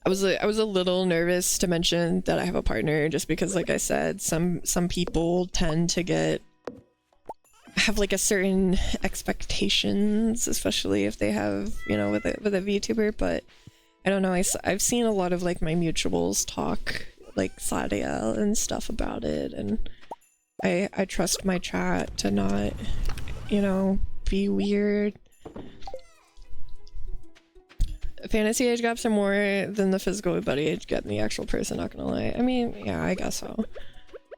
I was a little nervous to mention that I have a partner just because, like I said, some people tend to have like a certain expectations, especially if they have, you know, with a VTuber, but I don't know, I've seen a lot of, like, my mutuals talk, like, Sadia and stuff about it, and I trust my chat to not, you know, be weird. Fantasy age gaps are more than the physical body age gap in the actual person, not gonna lie. I mean, yeah, I guess so.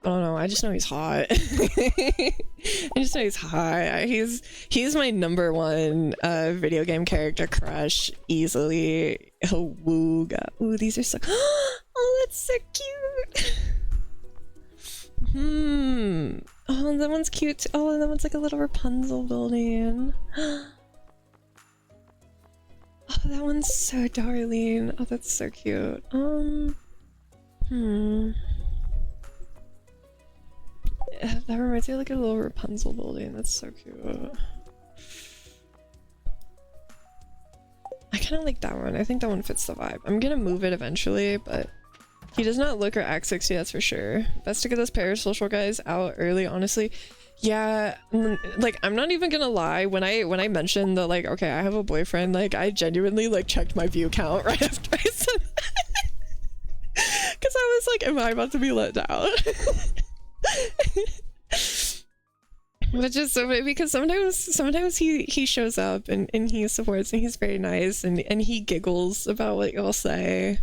I don't know, I just know he's hot. I just know he's hot. He's my #1 video game character crush, easily. Oh, wooga. Ooh, these are so— oh, that's so cute! Oh, that one's cute too. Oh, that one's like a little Rapunzel building. Oh, that one's so darling. Oh, that's so cute. That reminds me of like a little Rapunzel building. That's so cute. I kind of like that one. I think that one fits the vibe. I'm gonna move it eventually, but he does not look or act 60, that's for sure. Best to get those parasocial guys out early, honestly. Yeah, like, I'm not even gonna lie, when I mentioned that, like, okay, I have a boyfriend, like, I genuinely, like, checked my view count right after I said that. Because I was like, am I about to be let down? Which is so funny, because sometimes he shows up and he supports and he's very nice and he giggles about what you'll say.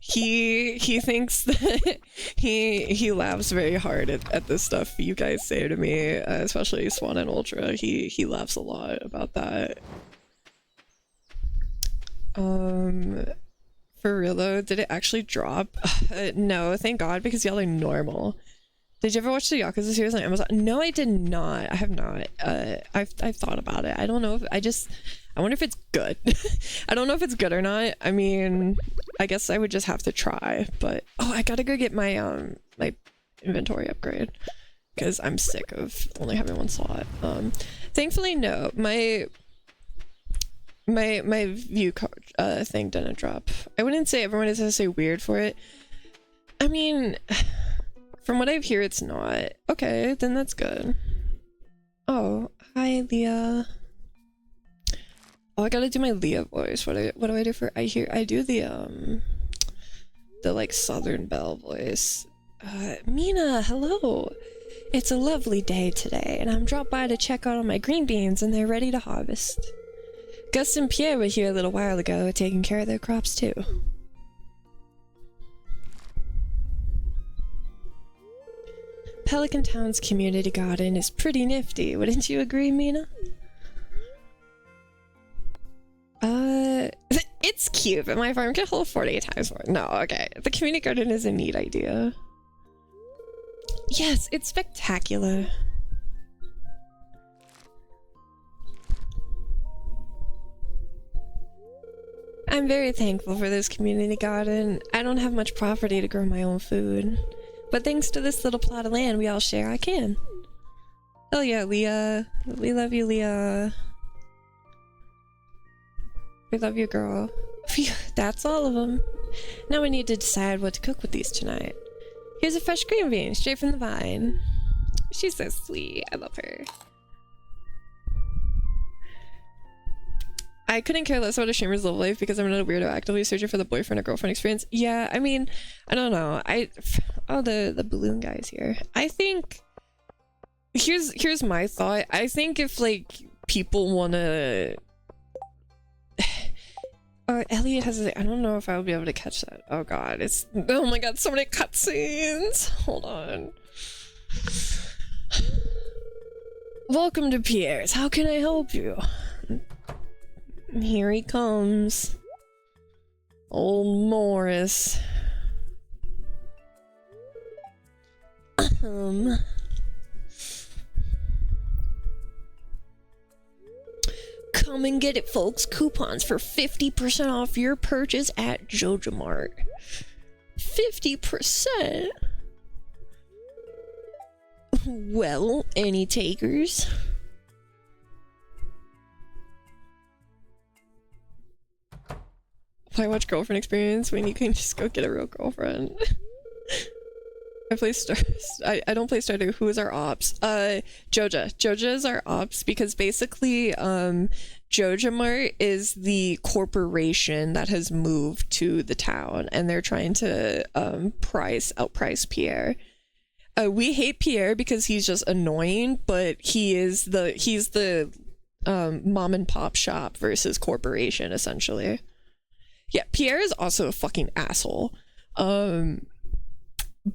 He thinks that he laughs very hard at the stuff you guys say to me, especially Swan and Ultra. He laughs a lot about that. For real though, did it actually drop? No, thank God, because y'all are normal. Did you ever watch the Yakuza series on Amazon? No, I did not. I have not. I've thought about it. I don't know if I wonder if it's good. I don't know if it's good or not. I mean, I guess I would just have to try, but oh, I gotta go get my my inventory upgrade because I'm sick of only having one slot. Thankfully, no, my view thing didn't drop. I wouldn't say everyone is necessarily weird for it. I mean, from what I've heard, it's not. Okay, then that's good. Oh, hi, Leah. Oh, I gotta do my Leah voice. What do I do for— I do the like Southern Belle voice. Mina, hello. It's a lovely day today, and I'm dropped by to check out on my green beans, and they're ready to harvest. Gus and Pierre were here a little while ago, taking care of their crops too. Pelican Town's community garden is pretty nifty, wouldn't you agree, Mina? It's cute, but my farm can hold 48 times more. No, okay. The community garden is a neat idea. Yes, it's spectacular. I'm very thankful for this community garden. I don't have much property to grow my own food, but thanks to this little plot of land we all share, I can. Oh yeah, Leah. We love you, Leah. We love you, girl. Phew, that's all of them. Now we need to decide what to cook with these tonight. Here's a fresh green bean, straight from the vine. She's so sweet. I love her. I couldn't care less about a streamer's love life because I'm not a weirdo actively searching for the boyfriend or girlfriend experience. Yeah, I mean, I don't know. Oh, the balloon guy's here. I think here's my thought. I think if like people wanna Elliot has I don't know if I'll be able to catch that. Oh god, oh my god, so many cutscenes. Hold on. Welcome to Pierre's. How can I help you? Here he comes. Old Morris. Come and get it, folks. Coupons for 50% off your purchase at Joja Mart. 50%? Well, any takers? Why watch Girlfriend Experience when you can just go get a real girlfriend? I play I don't play Stardew. Who is our ops? Joja. Joja is our ops because basically Joja Mart is the corporation that has moved to the town and they're trying to outprice Pierre. We hate Pierre because he's just annoying, but he's the mom and pop shop versus corporation essentially. Yeah, Pierre is also a fucking asshole.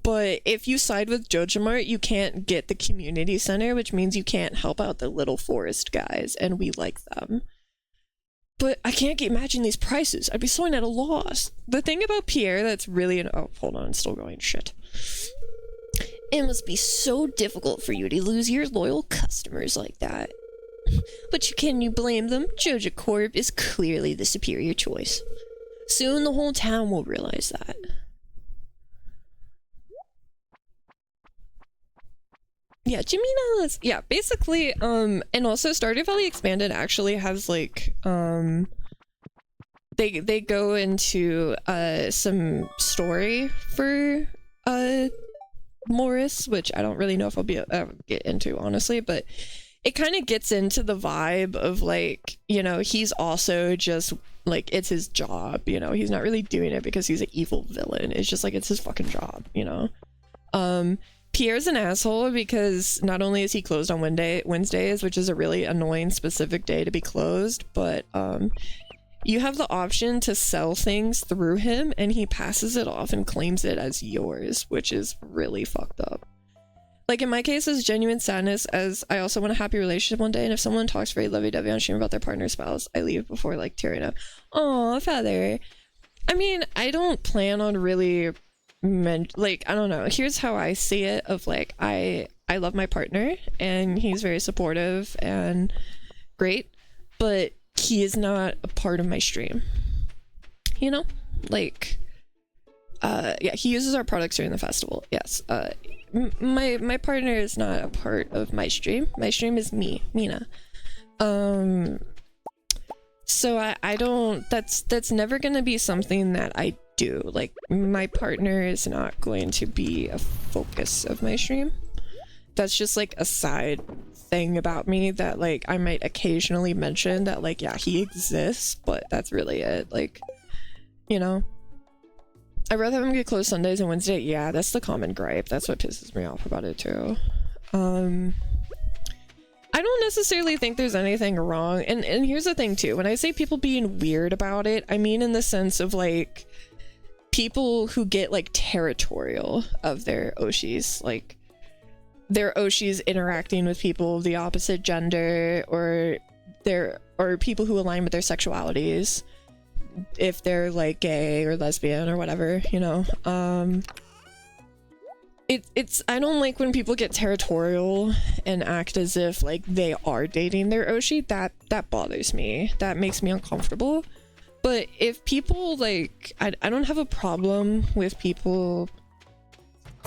But if you side with Joja Mart, you can't get the community center, which means you can't help out the little forest guys, and we like them. But I can't imagine these prices. I'd be so at a loss. The thing about Pierre that's really oh, hold on, it's still going. Shit. It must be so difficult for you to lose your loyal customers like that. But can you blame them? Joja Corp is clearly the superior choice. Soon the whole town will realize that. Yeah, Jimina's yeah, basically, and also Stardew Valley Expanded actually has like they go into some story for Morris, which I don't really know if I'll be get into honestly, but it kind of gets into the vibe of like, you know, he's also just like, it's his job, you know, he's not really doing it because he's an evil villain. It's just like, it's his fucking job, you know. Pierre's an asshole because not only is he closed on Wednesdays, which is a really annoying specific day to be closed, but you have the option to sell things through him and he passes it off and claims it as yours, which is really fucked up. Like in my case, it's genuine sadness as I also want a happy relationship one day, and if someone talks very lovey-dovey on stream about their partner or spouse, I leave before like tearing up. Aw, Feather. I mean, I don't plan on really like, I don't know. Here's how I see it of like, I love my partner and he's very supportive and great, but he is not a part of my stream. You know? Like, yeah, he uses our products during the festival. Yes. My partner is not a part of my stream. My stream is me, Mina. So I don't, that's never gonna be something that I do. Like, my partner is not going to be a focus of my stream. That's just like a side thing about me that like I might occasionally mention that like, yeah, he exists, but that's really it. Like, you know, I'd rather have him get closed Sundays and Wednesday. Yeah, that's the common gripe. That's what pisses me off about it too. I don't necessarily think there's anything wrong. And here's the thing too, when I say people being weird about it, I mean in the sense of like people who get like territorial of their oshis, like their oshis interacting with people of the opposite gender, or people who align with their sexualities, if they're like gay or lesbian or whatever, you know. It's I don't like when people get territorial and act as if like they are dating their oshi. That bothers me. That makes me uncomfortable. But if people like, I don't have a problem with people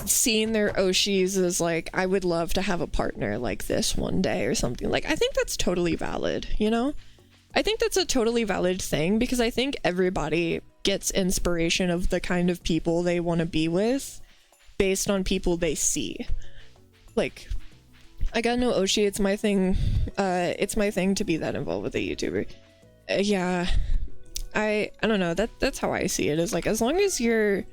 seeing their oshis as like, I would love to have a partner like this one day or something. Like, I think that's totally valid, you know? I think that's a totally valid thing, because I think everybody gets inspiration of the kind of people they want to be with based on people they see. Like, I got no oshi, it's my thing to be that involved with a YouTuber. Yeah, I don't know, that's how I see it, is like, as long as you're,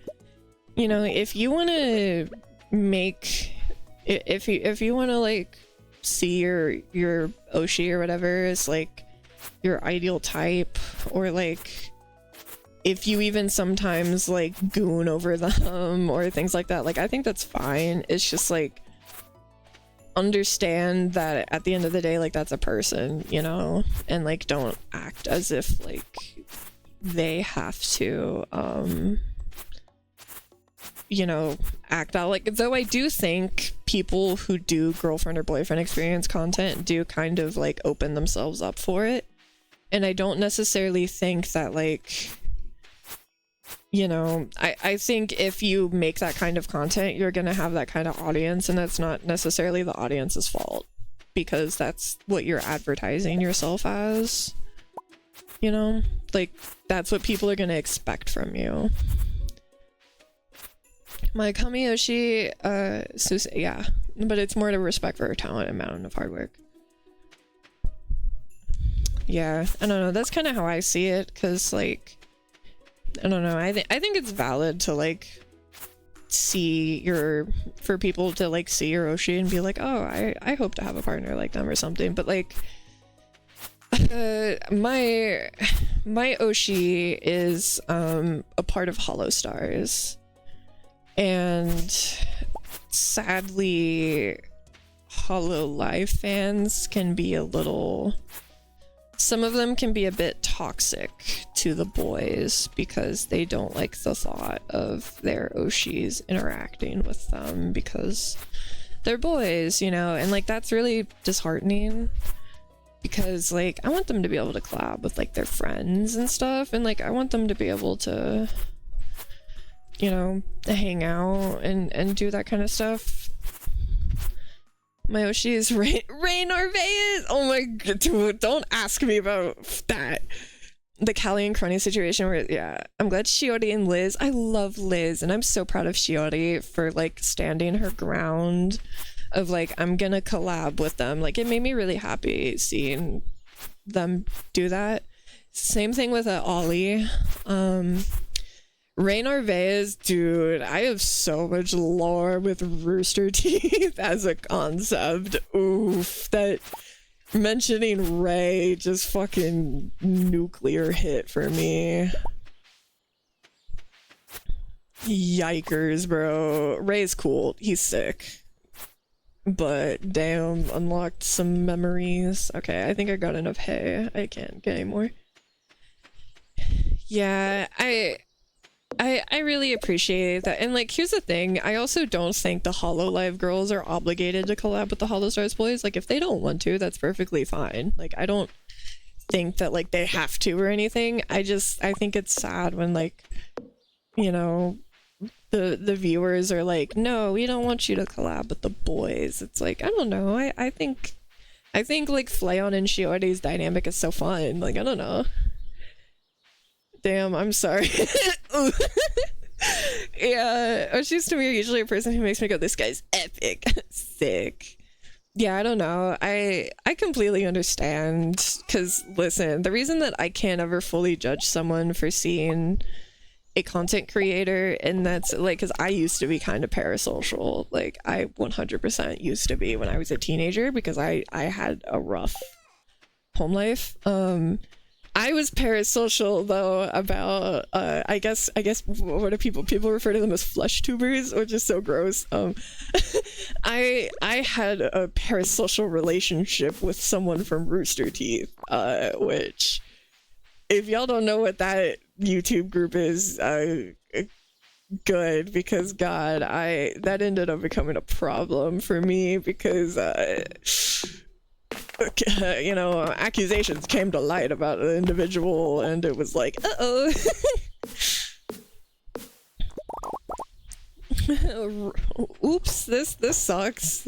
you know, if you want to make, if you want to like see your oshi or whatever as like your ideal type, or like if you even sometimes like goon over them or things like that, like I think that's fine. It's just like, understand that at the end of the day, like that's a person, you know, and like don't act as if like they have to you know, act out like, though I do think people who do girlfriend or boyfriend experience content do kind of like open themselves up for it, and I don't necessarily think that like, you know, I think if you make that kind of content, you're gonna have that kind of audience, and that's not necessarily the audience's fault, because that's what you're advertising yourself as, you know, like that's what people are gonna expect from you. My Kamiyoshi, yeah, but it's more to respect for her talent and mountain of hard work. Yeah, I don't know, that's kind of how I see it, because like, I don't know, I think it's valid to like see for people to like see your oshi and be like, oh, I hope to have a partner like them or something, but like my oshi is a part of Hollow Stars, and sadly Hollow Live fans can be a little, some of them can be a bit toxic to the boys because they don't like the thought of their oshis interacting with them because they're boys, you know, and like that's really disheartening, because like I want them to be able to collab with like their friends and stuff, and like I want them to be able to, you know, hang out and do that kind of stuff. My oshi is Ray Narvaez. Oh my god, dude, don't ask me about that. The Callie and Crony situation where, yeah, I'm glad Shiori and Liz, I love Liz, and I'm so proud of Shiori for like standing her ground of like, I'm gonna collab with them. Like, it made me really happy seeing them do that. Same thing with Ollie. Ray Narvaez, dude, I have so much lore with Rooster Teeth as a concept. Oof, that mentioning Ray just fucking nuclear hit for me. Yikers, bro. Ray's cool. He's sick. But damn, unlocked some memories. Okay, I think I got enough hay. I can't get any more. Yeah, I really appreciate that. And like, here's the thing, I also don't think the Hollow Live girls are obligated to collab with the Hollow Stars boys. Like, if they don't want to, that's perfectly fine. Like, I don't think that like they have to or anything. I think it's sad when like, you know, the viewers are like, no, we don't want you to collab with the boys. It's like, I don't know, I think like Flayon and Shiori's dynamic is so fun. Like, I don't know. Damn, I'm sorry. Yeah, Oshis to me are usually a person who makes me go, this guy's epic. Sick. Yeah, I don't know. I completely understand, because listen, the reason that I can't ever fully judge someone for seeing a content creator, and that's like, because I used to be kind of parasocial. Like I 100% used to be when I was a teenager, because I had a rough home life. I was parasocial though about I guess what do people refer to them as flesh tubers, which is so gross. I had a parasocial relationship with someone from Rooster Teeth, which, if y'all don't know what that YouTube group is, good, because God, that ended up becoming a problem for me, because you know, accusations came to light about an individual, and it was like, uh-oh. Oops, this sucks.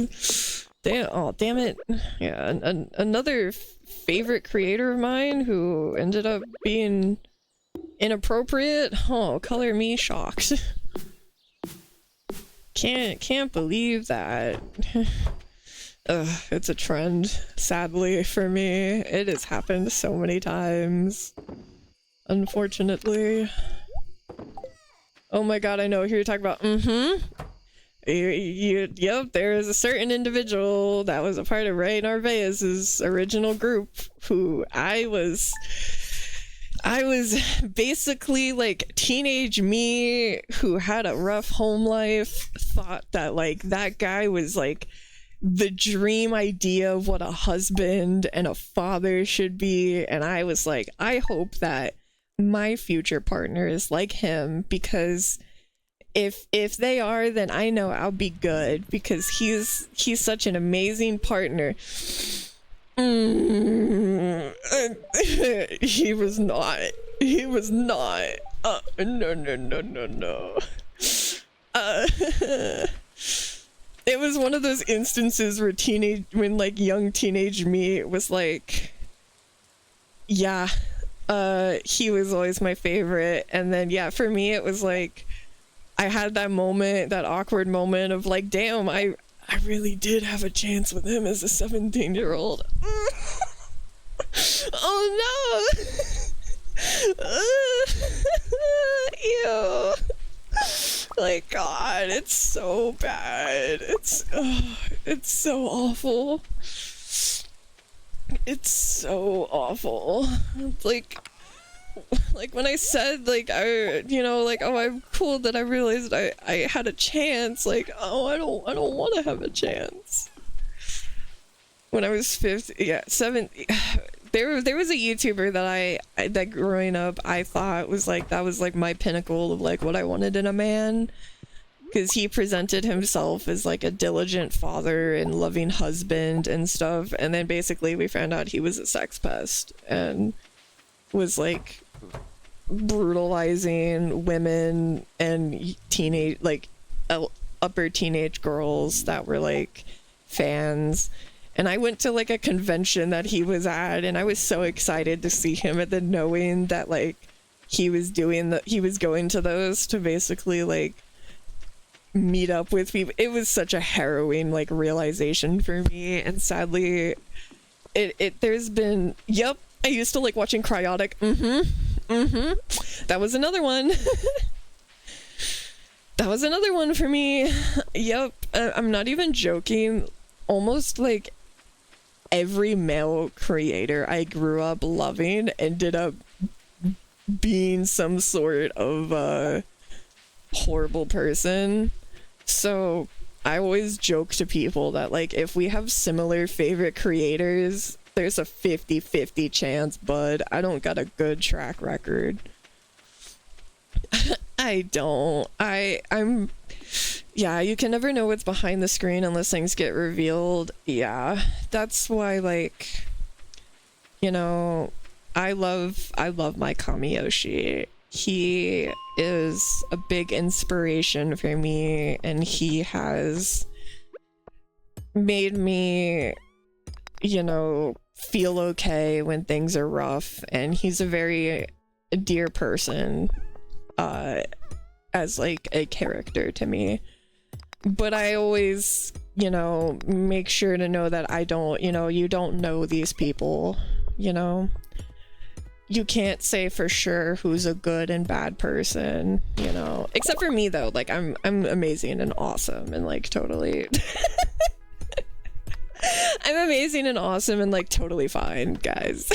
Damn it. Yeah, another favorite creator of mine who ended up being inappropriate. Oh, color me shocked. Can't believe that. It's a trend, sadly, for me. It has happened so many times, unfortunately. Oh my god, I know who you're talking about. Yep, there is a certain individual that was a part of Ray Narvaez's original group who I was basically like teenage me who had a rough home life, thought that like that guy was like the dream idea of what a husband and a father should be, and I was like, I hope that my future partner is like him, because if they are, then I know I'll be good, because he's such an amazing partner. He was not. No. It was one of those instances where like young teenage me was like, yeah, he was always my favorite. And then, yeah, for me, it was like, I had that moment, that awkward moment of like, damn, I really did have a chance with him as a 17-year-old. Oh no. Ew. Like, God, it's so bad. It's so awful. It's so awful. Like when I said, like, like, oh, I'm cool that I realized I had a chance. Like, oh, I don't want to have a chance. When I was 7, there was a YouTuber that growing up I thought was like, that was like my pinnacle of like what I wanted in a man, because he presented himself as like a diligent father and loving husband and stuff, and then basically we found out he was a sex pest and was like brutalizing women and upper teenage girls that were like fans. And I went to like a convention that he was at, and I was so excited to see him, and then knowing that like he was going to those to basically like meet up with people. It was such a harrowing like realization for me, and sadly there's been, yep, I used to like watching Cryotic. That was another one. That was another one for me. Yep, I'm not even joking. Almost like every male creator I grew up loving ended up being some sort of a horrible person. So I always joke to people that like, if we have similar favorite creators, there's a 50-50 chance, bud. I don't got a good track record. I don't. I'm yeah, you can never know what's behind the screen unless things get revealed. Yeah, that's why, like, you know, I love my Kamiyoshi. He is a big inspiration for me, and he has made me, you know, feel okay when things are rough, and he's a very dear person as like a character to me. But I always, you know, make sure to know that I don't, you know, you don't know these people, you know? you can't say for sure who's a good and bad person, you know, except for me though. Like I'm amazing and awesome and like totally I'm amazing and awesome and like totally fine, guys.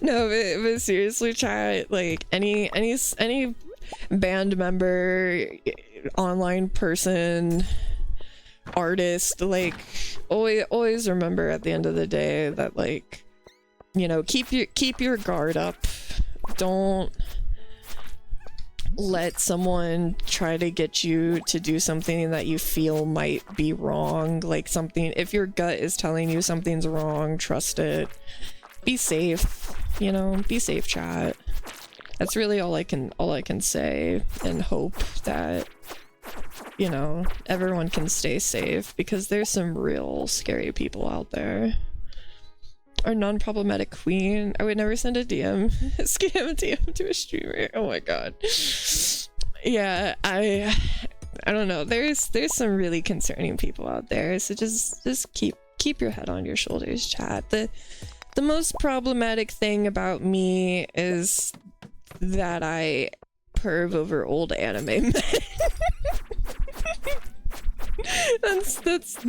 No, but seriously, chat, like any band member, online person, artist, like always remember at the end of the day that, like, you know, keep your guard up. Don't let someone try to get you to do something that you feel might be wrong. Like something, if your gut is telling you something's wrong, trust it. Be safe, you know, be safe, chat. That's really all I can say, and hope that, you know, everyone can stay safe, because there's some real scary people out there. Our non-problematic queen. I would never send a DM, scam a DM to a streamer. Oh my god. Yeah, I don't know. There's some really concerning people out there. So just keep your head on your shoulders, chat. The most problematic thing about me is that I perv over old anime men. that's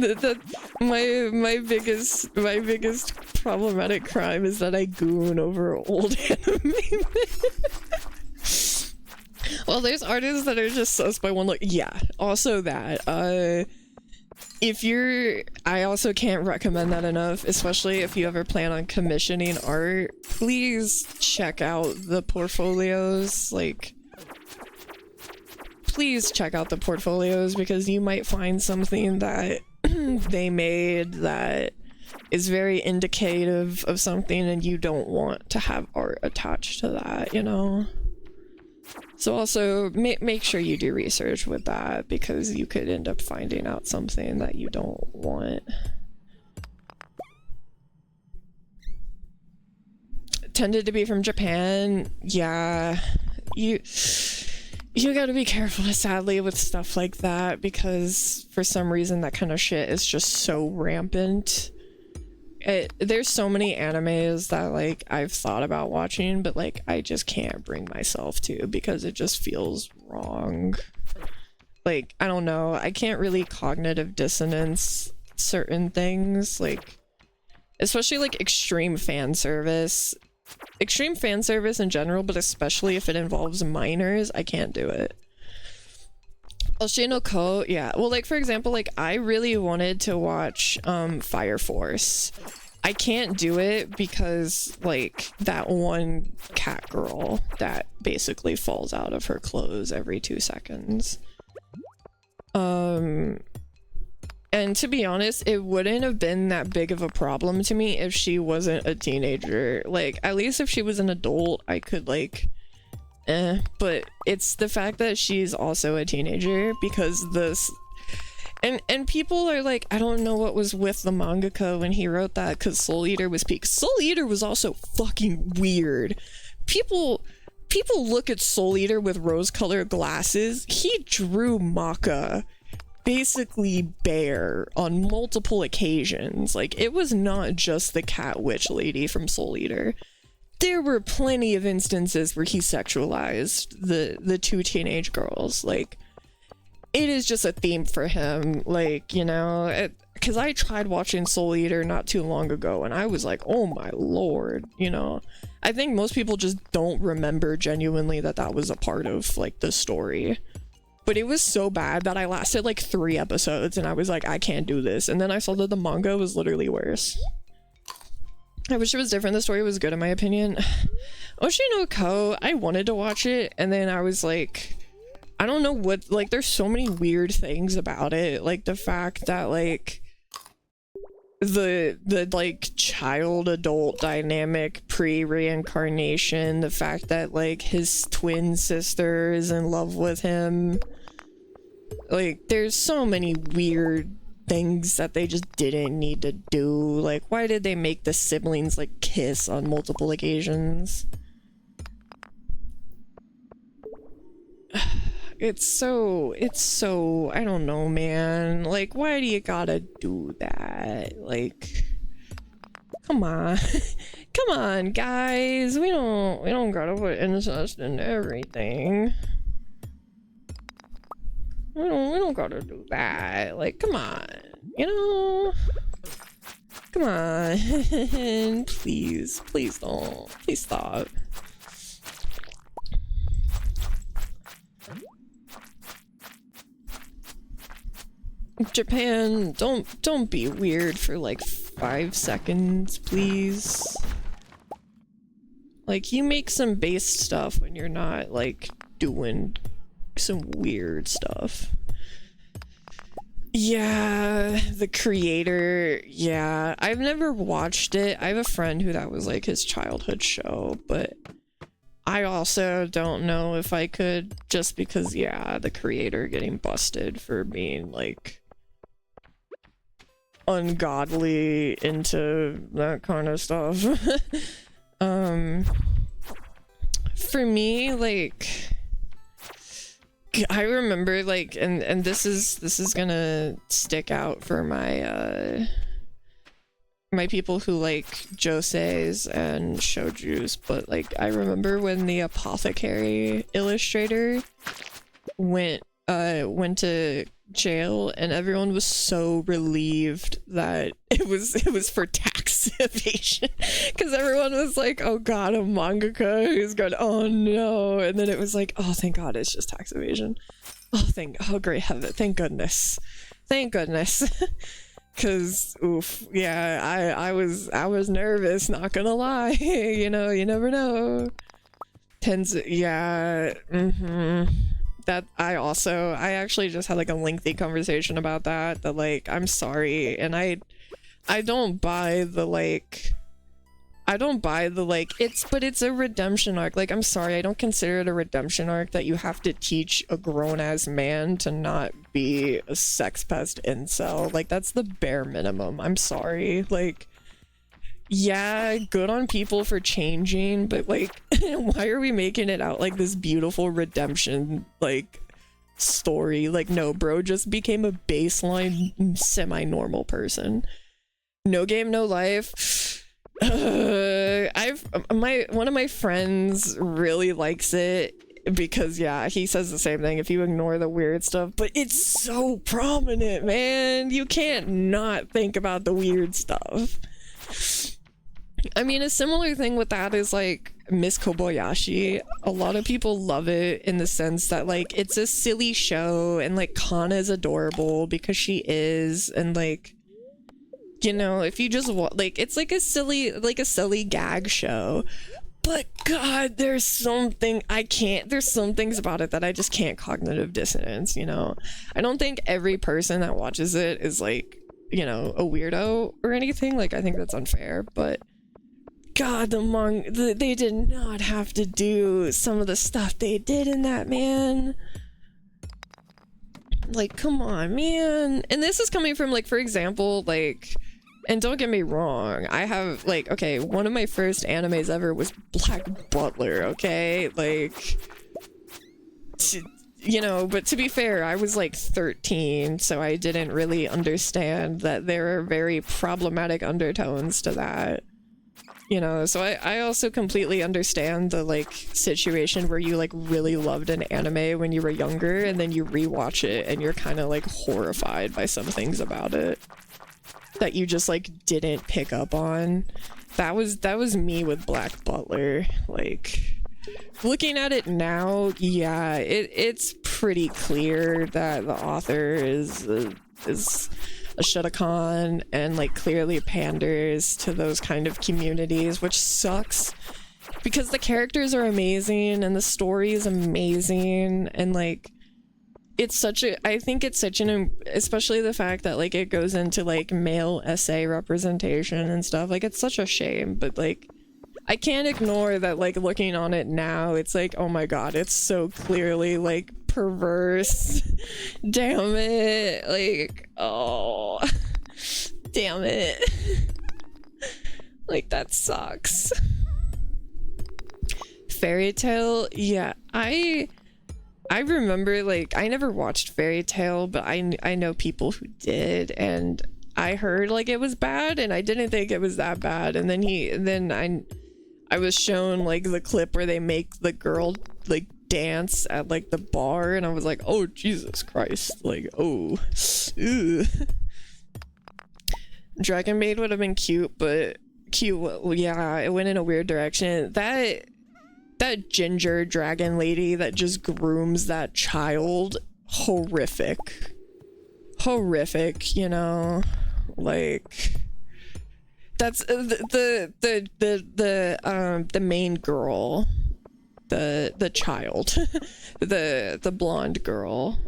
my biggest problematic crime is that I goon over old anime men. Well, there's artists that are just sus by one look. Yeah, also that. I also can't recommend that enough, especially if you ever plan on commissioning art. Please check out the portfolios, like, please check out the portfolios, because you might find something that they made that is very indicative of something, and you don't want to have art attached to that, you know? So also make sure you do research with that, because you could end up finding out something that you don't want. Tended to be from Japan. Yeah, you gotta be careful, sadly, with stuff like that, because for some reason that kind of shit is just so rampant. There's so many animes that, like, I've thought about watching, but, like, I just can't bring myself to, because it just feels wrong. Like, I don't know, I can't really cognitive dissonance certain things, like, especially, like, extreme fan service in general, but especially if it involves minors, I can't do it. Oshino Ko, yeah. Well, like, for example, like, I really wanted to watch Fire Force. I can't do it because, like, that one cat girl that basically falls out of her clothes every 2 seconds. And to be honest, it wouldn't have been that big of a problem to me if she wasn't a teenager. Like, at least if she was an adult, I could, like, but it's the fact that she's also a teenager, because this and people are like, I don't know what was with the mangaka when he wrote that, because Soul Eater was peak. Soul Eater was also fucking weird. People look at Soul Eater with rose-colored glasses. He drew Maka basically bare on multiple occasions. Like, it was not just the cat witch lady from Soul Eater. There were plenty of instances where he sexualized the 2 teenage girls. Like, it is just a theme for him, like, you know, because I tried watching Soul Eater not too long ago, and I was like, oh my lord, you know. I think most people just don't remember genuinely that was a part of, like, the story. But it was so bad that I lasted like 3 episodes, and I was like, I can't do this. And then I saw that the manga was literally worse. I wish it was different. The story was good in my opinion. Oshino Ko, I wanted to watch it, and then I was like, I don't know what, like, there's so many weird things about it. Like, the fact that, like, the like, child-adult dynamic pre-reincarnation, the fact that, like, his twin sister is in love with him. Like, there's so many weird things that they just didn't need to do. Like, why did they make the siblings, like, kiss on multiple occasions? It's so, I don't know, man. Like, why do you gotta do that? Like, Come on. Come on, guys. We don't gotta put incest in everything. We don't gotta do that. Like, come on. You know? Come on. Please. Please don't. Please stop. Japan, don't be weird for like 5 seconds, please. Like, you make some base stuff when you're not like doing some weird stuff. Yeah, the creator, yeah. I've never watched it. I have a friend who that was like his childhood show, but I also don't know if I could, just because, yeah, the creator getting busted for being like ungodly into that kind of stuff. For me, like, I remember like, and this is gonna stick out for my my people who like joseis and shoujus, but like I remember when the apothecary illustrator went to jail and everyone was so relieved that it was for tax evasion, because everyone was like, oh god, a mangaka who's going, oh no, and then it was like, oh thank god it's just tax evasion. Oh great heaven, thank goodness, because oof, yeah, I was nervous, not gonna lie. You know, you never know. Yeah, that I actually just had like a lengthy conversation about that like, I'm sorry, and I don't buy the like, it's a redemption arc. Like, I'm sorry, I don't consider it a redemption arc that you have to teach a grown-ass man to not be a sex pest incel. Like, that's the bare minimum. I'm sorry. Like, yeah, good on people for changing, but like, why are we making it out like this beautiful redemption like story? Like, no, bro just became a baseline semi-normal person. No game, no life. One of my friends really likes it because, yeah, he says the same thing if you ignore the weird stuff, but it's so prominent, man. You can't not think about the weird stuff. I mean, a similar thing with that is like Miss Kobayashi. A lot of people love it in the sense that like it's a silly show and like Kana is adorable because she is, and like, you know, if you just like, it's like a silly gag show, but god, there's some things about it that I just can't cognitive dissonance, you know. I don't think every person that watches it is like, you know, a weirdo or anything. Like, I think that's unfair, but god, they did not have to do some of the stuff they did in that, man. Like, come on, man. And this is coming from like, for example, like, and don't get me wrong, I have like, okay, one of my first animes ever was Black Butler, okay? Like, you know, but to be fair, I was like 13, so I didn't really understand that there are very problematic undertones to that. You know, so I also completely understand the like situation where you like really loved an anime when you were younger and then you rewatch it and you're kind of like horrified by some things about it that you just like didn't pick up on. That was me with Black Butler. Like, looking at it now, yeah, it's pretty clear that the author is a shutakan and like clearly panders to those kind of communities, which sucks because the characters are amazing and the story is amazing, and like I think it's such an, especially the fact that like it goes into like male essay representation and stuff, like it's such a shame, but like I can't ignore that, like looking on it now, it's like, oh my god, it's so clearly like perverse. Damn it. Like, oh, damn it. Like, that sucks. Fairy Tail, yeah, I remember, like, I never watched Fairy Tail, but I know people who did, and I heard like it was bad, and I didn't think it was that bad. And then I was shown like the clip where they make the girl like dance at like the bar, and I was like, oh Jesus Christ, like, oh, ew. Dragon Maid would have been cute, but well, yeah, it went in a weird direction. That ginger dragon lady that just grooms that child, horrific, you know, like that's the main girl, the child, the blonde girl.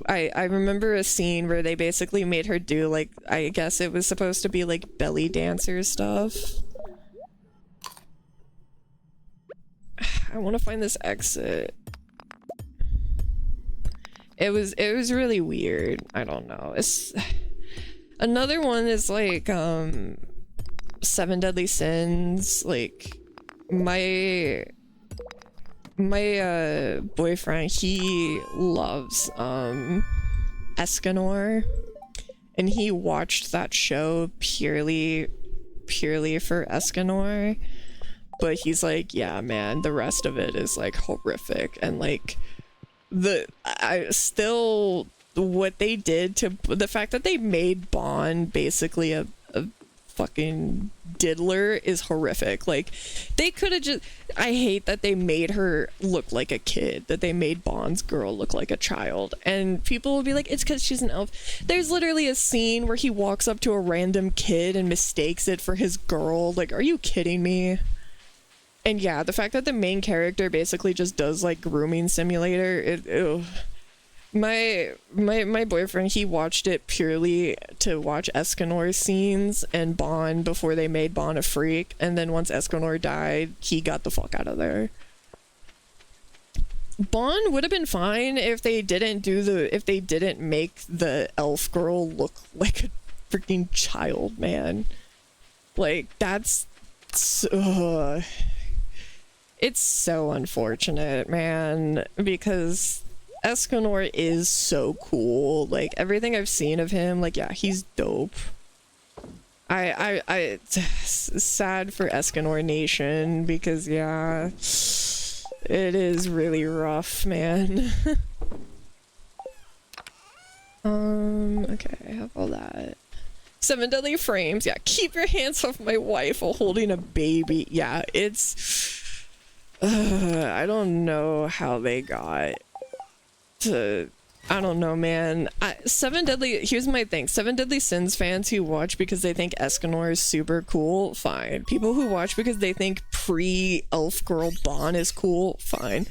I remember a scene where they basically made her do like, I guess it was supposed to be like belly dancer stuff. I want to find this exit. It was really weird. I don't know. It's another one is like 7 Deadly Sins. Like my boyfriend, he loves Escanor, and he watched that show purely for Escanor, but he's like, yeah man, the rest of it is like horrific. And like what they did to the fact that they made Bond basically a fucking diddler is horrific. Like they could have just, I hate that they made her look like a kid, that they made Bond's girl look like a child, and people will be like, it's because she's an elf. There's literally a scene where he walks up to a random kid and mistakes it for his girl. Like, are you kidding me? And yeah, the fact that the main character basically just does like grooming simulator, ew. My boyfriend, he watched it purely to watch Escanor's scenes and Bond before they made Bond a freak, and then once Escanor died, he got the fuck out of there. Bond would have been fine if they didn't make the elf girl look like a freaking child, man. Like, that's it's so unfortunate, man, because Escanor is so cool. Like, everything I've seen of him, like, yeah, he's dope. It's sad for Escanor Nation, because yeah, it is really rough, man. Okay, I have all that. 7 Deadly Frames, yeah, keep your hands off my wife while holding a baby. Yeah, it's I don't know how they got to, I don't know, man. 7 Deadly, here's my thing, 7 Deadly Sins fans who watch because they think Escanor is super cool, fine. People who watch because they think pre-elf girl Bond is cool, fine.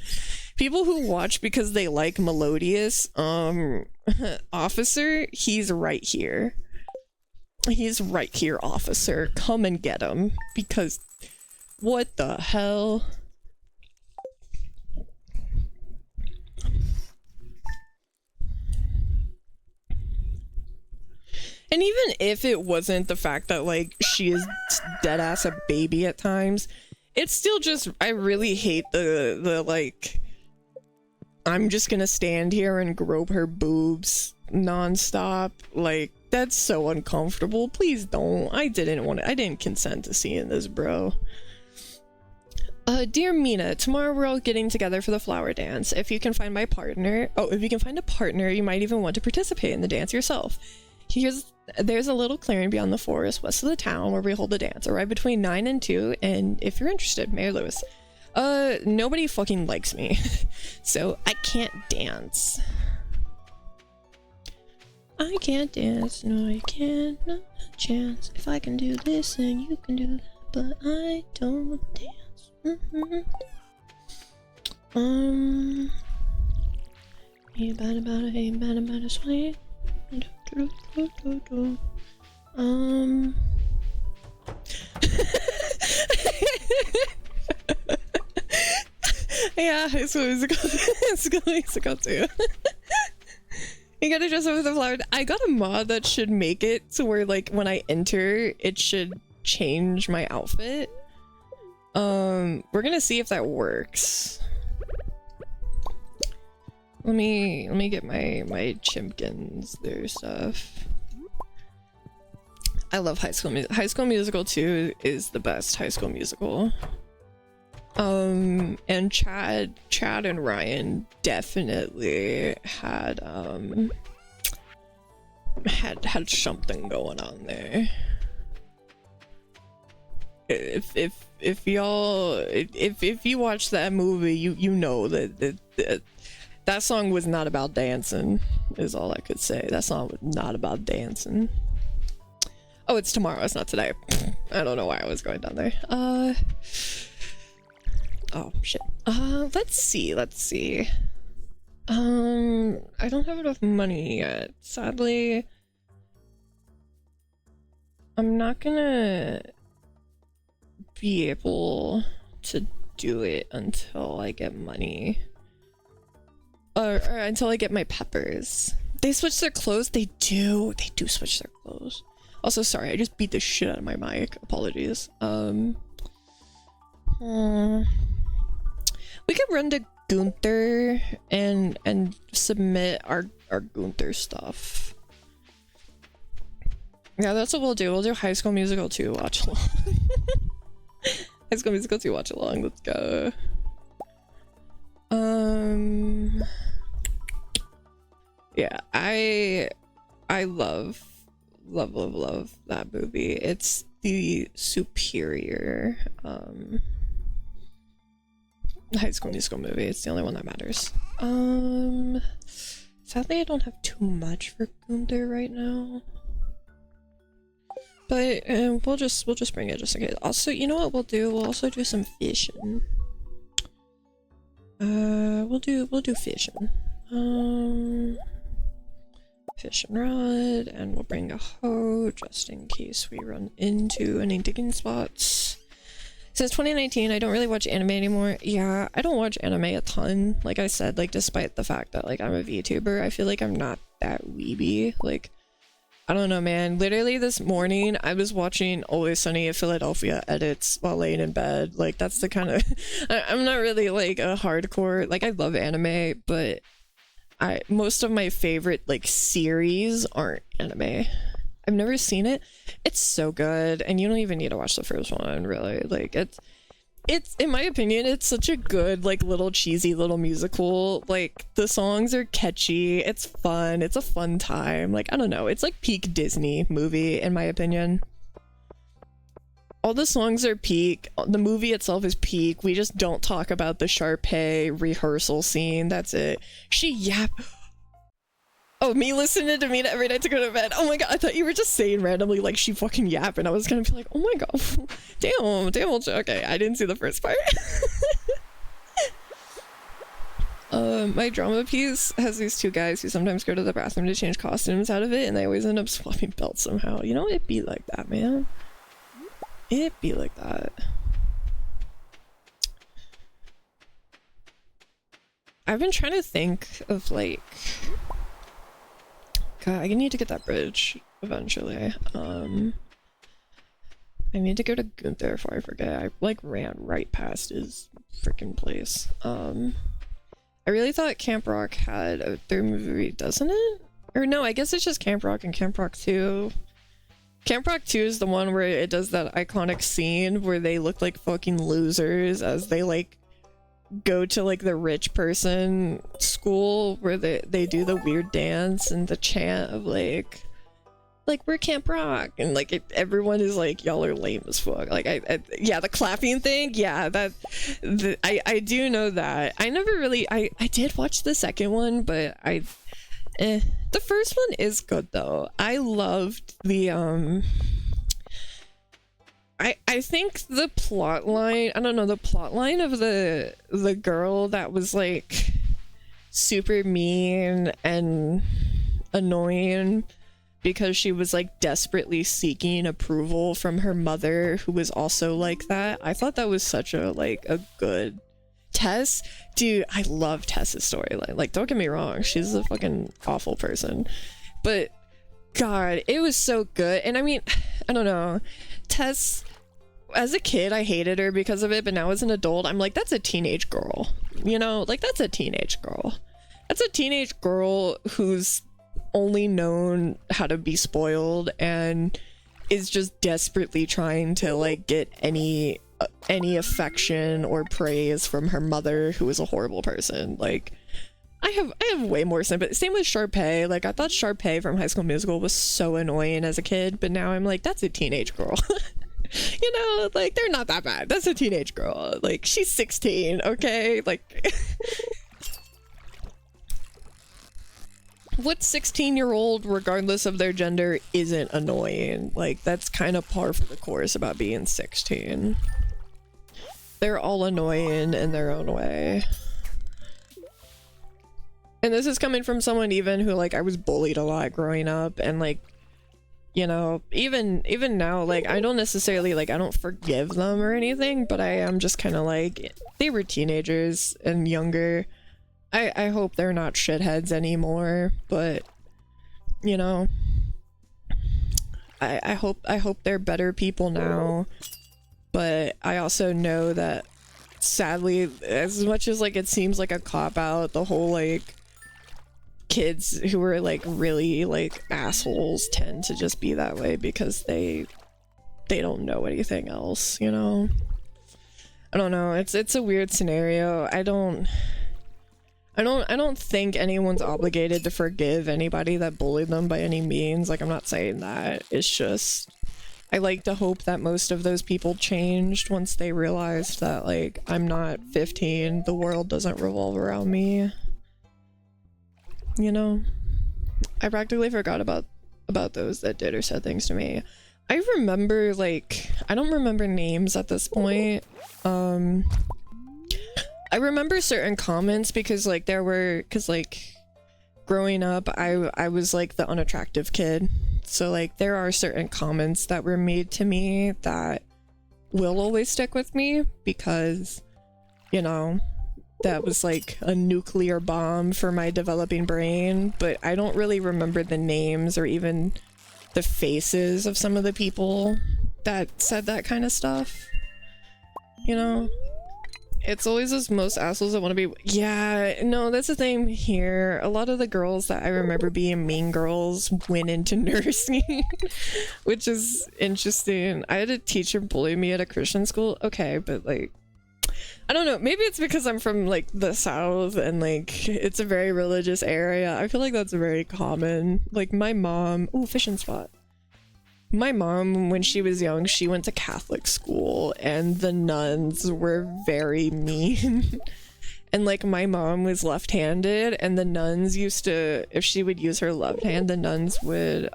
People who watch because they like Melodious Officer, he's right here. He's right here, officer. Come and get him, because what the hell? And even if it wasn't the fact that, like, she is deadass a baby at times, it's still just, I really hate the like, I'm just gonna stand here and grope her boobs nonstop. Like, that's so uncomfortable. Please don't. I didn't consent to seeing this, bro. Dear Mina, tomorrow we're all getting together for the flower dance. If you can find a partner, you might even want to participate in the dance yourself. There's a little clearing beyond the forest west of the town where we hold the dance. Arrive between 9 and 2, and if you're interested, Mayor Lewis. Nobody fucking likes me, so I can't dance. I can't dance, no I can't, not a chance. If I can do this, then you can do that, but I don't dance. Ain't bad about it, sweet. Yeah, it's got to. You gotta dress up with a flower. I got a mod that should make it to where, like, when I enter, it should change my outfit. We're gonna see if that works. Let me get my chimpkins, their stuff. I love High School Musical. High School Musical 2 is the best High School Musical. And Chad and Ryan definitely had had something going on there. If you watch that movie, you know that song was not about dancing, is all I could say. That song was not about dancing. Oh, it's tomorrow, it's not today. I don't know why I was going down there. Oh shit. Let's see. I don't have enough money yet. Sadly, I'm not gonna be able to do it until I get money. Or until I get my peppers. They switch their clothes? They do switch their clothes. Also, sorry, I just beat the shit out of my mic. Apologies. We could run to Gunther and submit our Gunther stuff. Yeah, that's what we'll do. We'll do High School Musical 2 watch along. High School Musical 2 watch along. Let's go. Yeah, I love that movie. It's the superior High School Musical movie. It's the only one that matters. Sadly I don't have too much for Gunther right now. But we'll just bring it just in case. Also, you know what we'll do? We'll also do some fishing. We'll do fishing. Fishing rod, and we'll bring a hoe just in case we run into any digging spots. Since 2019, I don't really watch anime anymore. Yeah, I don't watch anime a ton. Like I said, like despite the fact that like I'm a VTuber, I feel like I'm not that weeby. Like, I don't know, man. Literally this morning, I was watching Always Sunny in Philadelphia edits while laying in bed. Like, that's the kind of... I'm not really, like, a hardcore... Like, I love anime, but most of my favorite, like, series aren't anime. I've never seen it. It's so good, and you don't even need to watch the first one, really. Like, it's in my opinion, it's such a good, like, little cheesy little musical. Like, the songs are catchy, it's fun, it's a fun time. Like, I don't know, it's like peak Disney movie, in my opinion. All the songs are peak, the movie itself is peak, we just don't talk about the Sharpay rehearsal scene, that's it. Oh, me listening to Mina every night to go to bed. Oh my god, I thought you were just saying randomly like she fucking yap, and I was gonna be like, oh my god, damn, okay, I didn't see the first part. My drama piece has these two guys who sometimes go to the bathroom to change costumes out of it, and they always end up swapping belts somehow. You know, it'd be like that, man. It'd be like that. I've been trying to think of like... God, I need to get that bridge eventually. I need to go to Gunther before I forget. I like ran right past his freaking place. I really thought Camp Rock had a third movie, doesn't it? Or no, I guess it's just Camp Rock and Camp Rock 2. Camp Rock 2 is the one where it does that iconic scene where they look like fucking losers as they like go to like the rich person school where they do the weird dance and the chant of like we're Camp Rock, and like everyone is like, y'all are lame as fuck. Like yeah, the clapping thing, yeah, I do know that. I never really I did watch the second one, but the first one is good though. I loved the I think the plot line, I don't know, the plot line of the girl that was like super mean and annoying because she was like desperately seeking approval from her mother who was also like that. I thought that was such a like a good Tess, dude, I love Tess's storyline. Like, don't get me wrong, she's a fucking awful person, but god, it was so good. And I mean, I don't know, Tess, as a kid I hated her because of it, but now as an adult I'm like, that's a teenage girl, you know, like that's a teenage girl who's only known how to be spoiled and is just desperately trying to like get any affection or praise from her mother, who is a horrible person. Like, I have way more sympathy. Same with Sharpay. Like, I thought Sharpay from High School Musical was so annoying as a kid, but now I'm like, that's a teenage girl. You know, like, they're not that bad. That's a teenage girl. Like, she's 16, okay? Like, what 16-year-old, regardless of their gender, isn't annoying? Like, that's kind of par for the course about being 16. They're all annoying in their own way. And this is coming from someone even who, like, I was bullied a lot growing up, and like, you know, even now, like, I don't necessarily, like, I don't forgive them or anything, but I am just kind of like, they were teenagers and younger. I hope they're not shitheads anymore, but, you know, I hope they're better people now. But I also know that, sadly, as much as like it seems like a cop-out, the whole like kids who are like really like assholes tend to just be that way because they don't know anything else, you know? I don't know, it's a weird scenario. I don't think anyone's obligated to forgive anybody that bullied them by any means. Like, I'm not saying that. It's just, I like to hope that most of those people changed once they realized that, like, I'm not 15, the world doesn't revolve around me. You know? I practically forgot about those that did or said things to me. I remember, like, I don't remember names at this point. I remember certain comments because, like, growing up, I was, like, the unattractive kid. So, like, there are certain comments that were made to me that will always stick with me because, you know, that was, like, a nuclear bomb for my developing brain. But I don't really remember the names or even the faces of some of the people that said that kind of stuff. You know? It's always those most assholes that want to be. Yeah, no, that's the thing here. A lot of the girls that I remember being mean girls went into nursing, which is interesting. I had a teacher bully me at a Christian school. Okay, but like, I don't know. Maybe it's because I'm from like the South and like it's a very religious area. I feel like that's very common. Like my mom. Ooh, fishing spot. My mom, when she was young, she went to Catholic school and the nuns were very mean. And like my mom was left-handed and the nuns used to, if she would use her left hand, the nuns would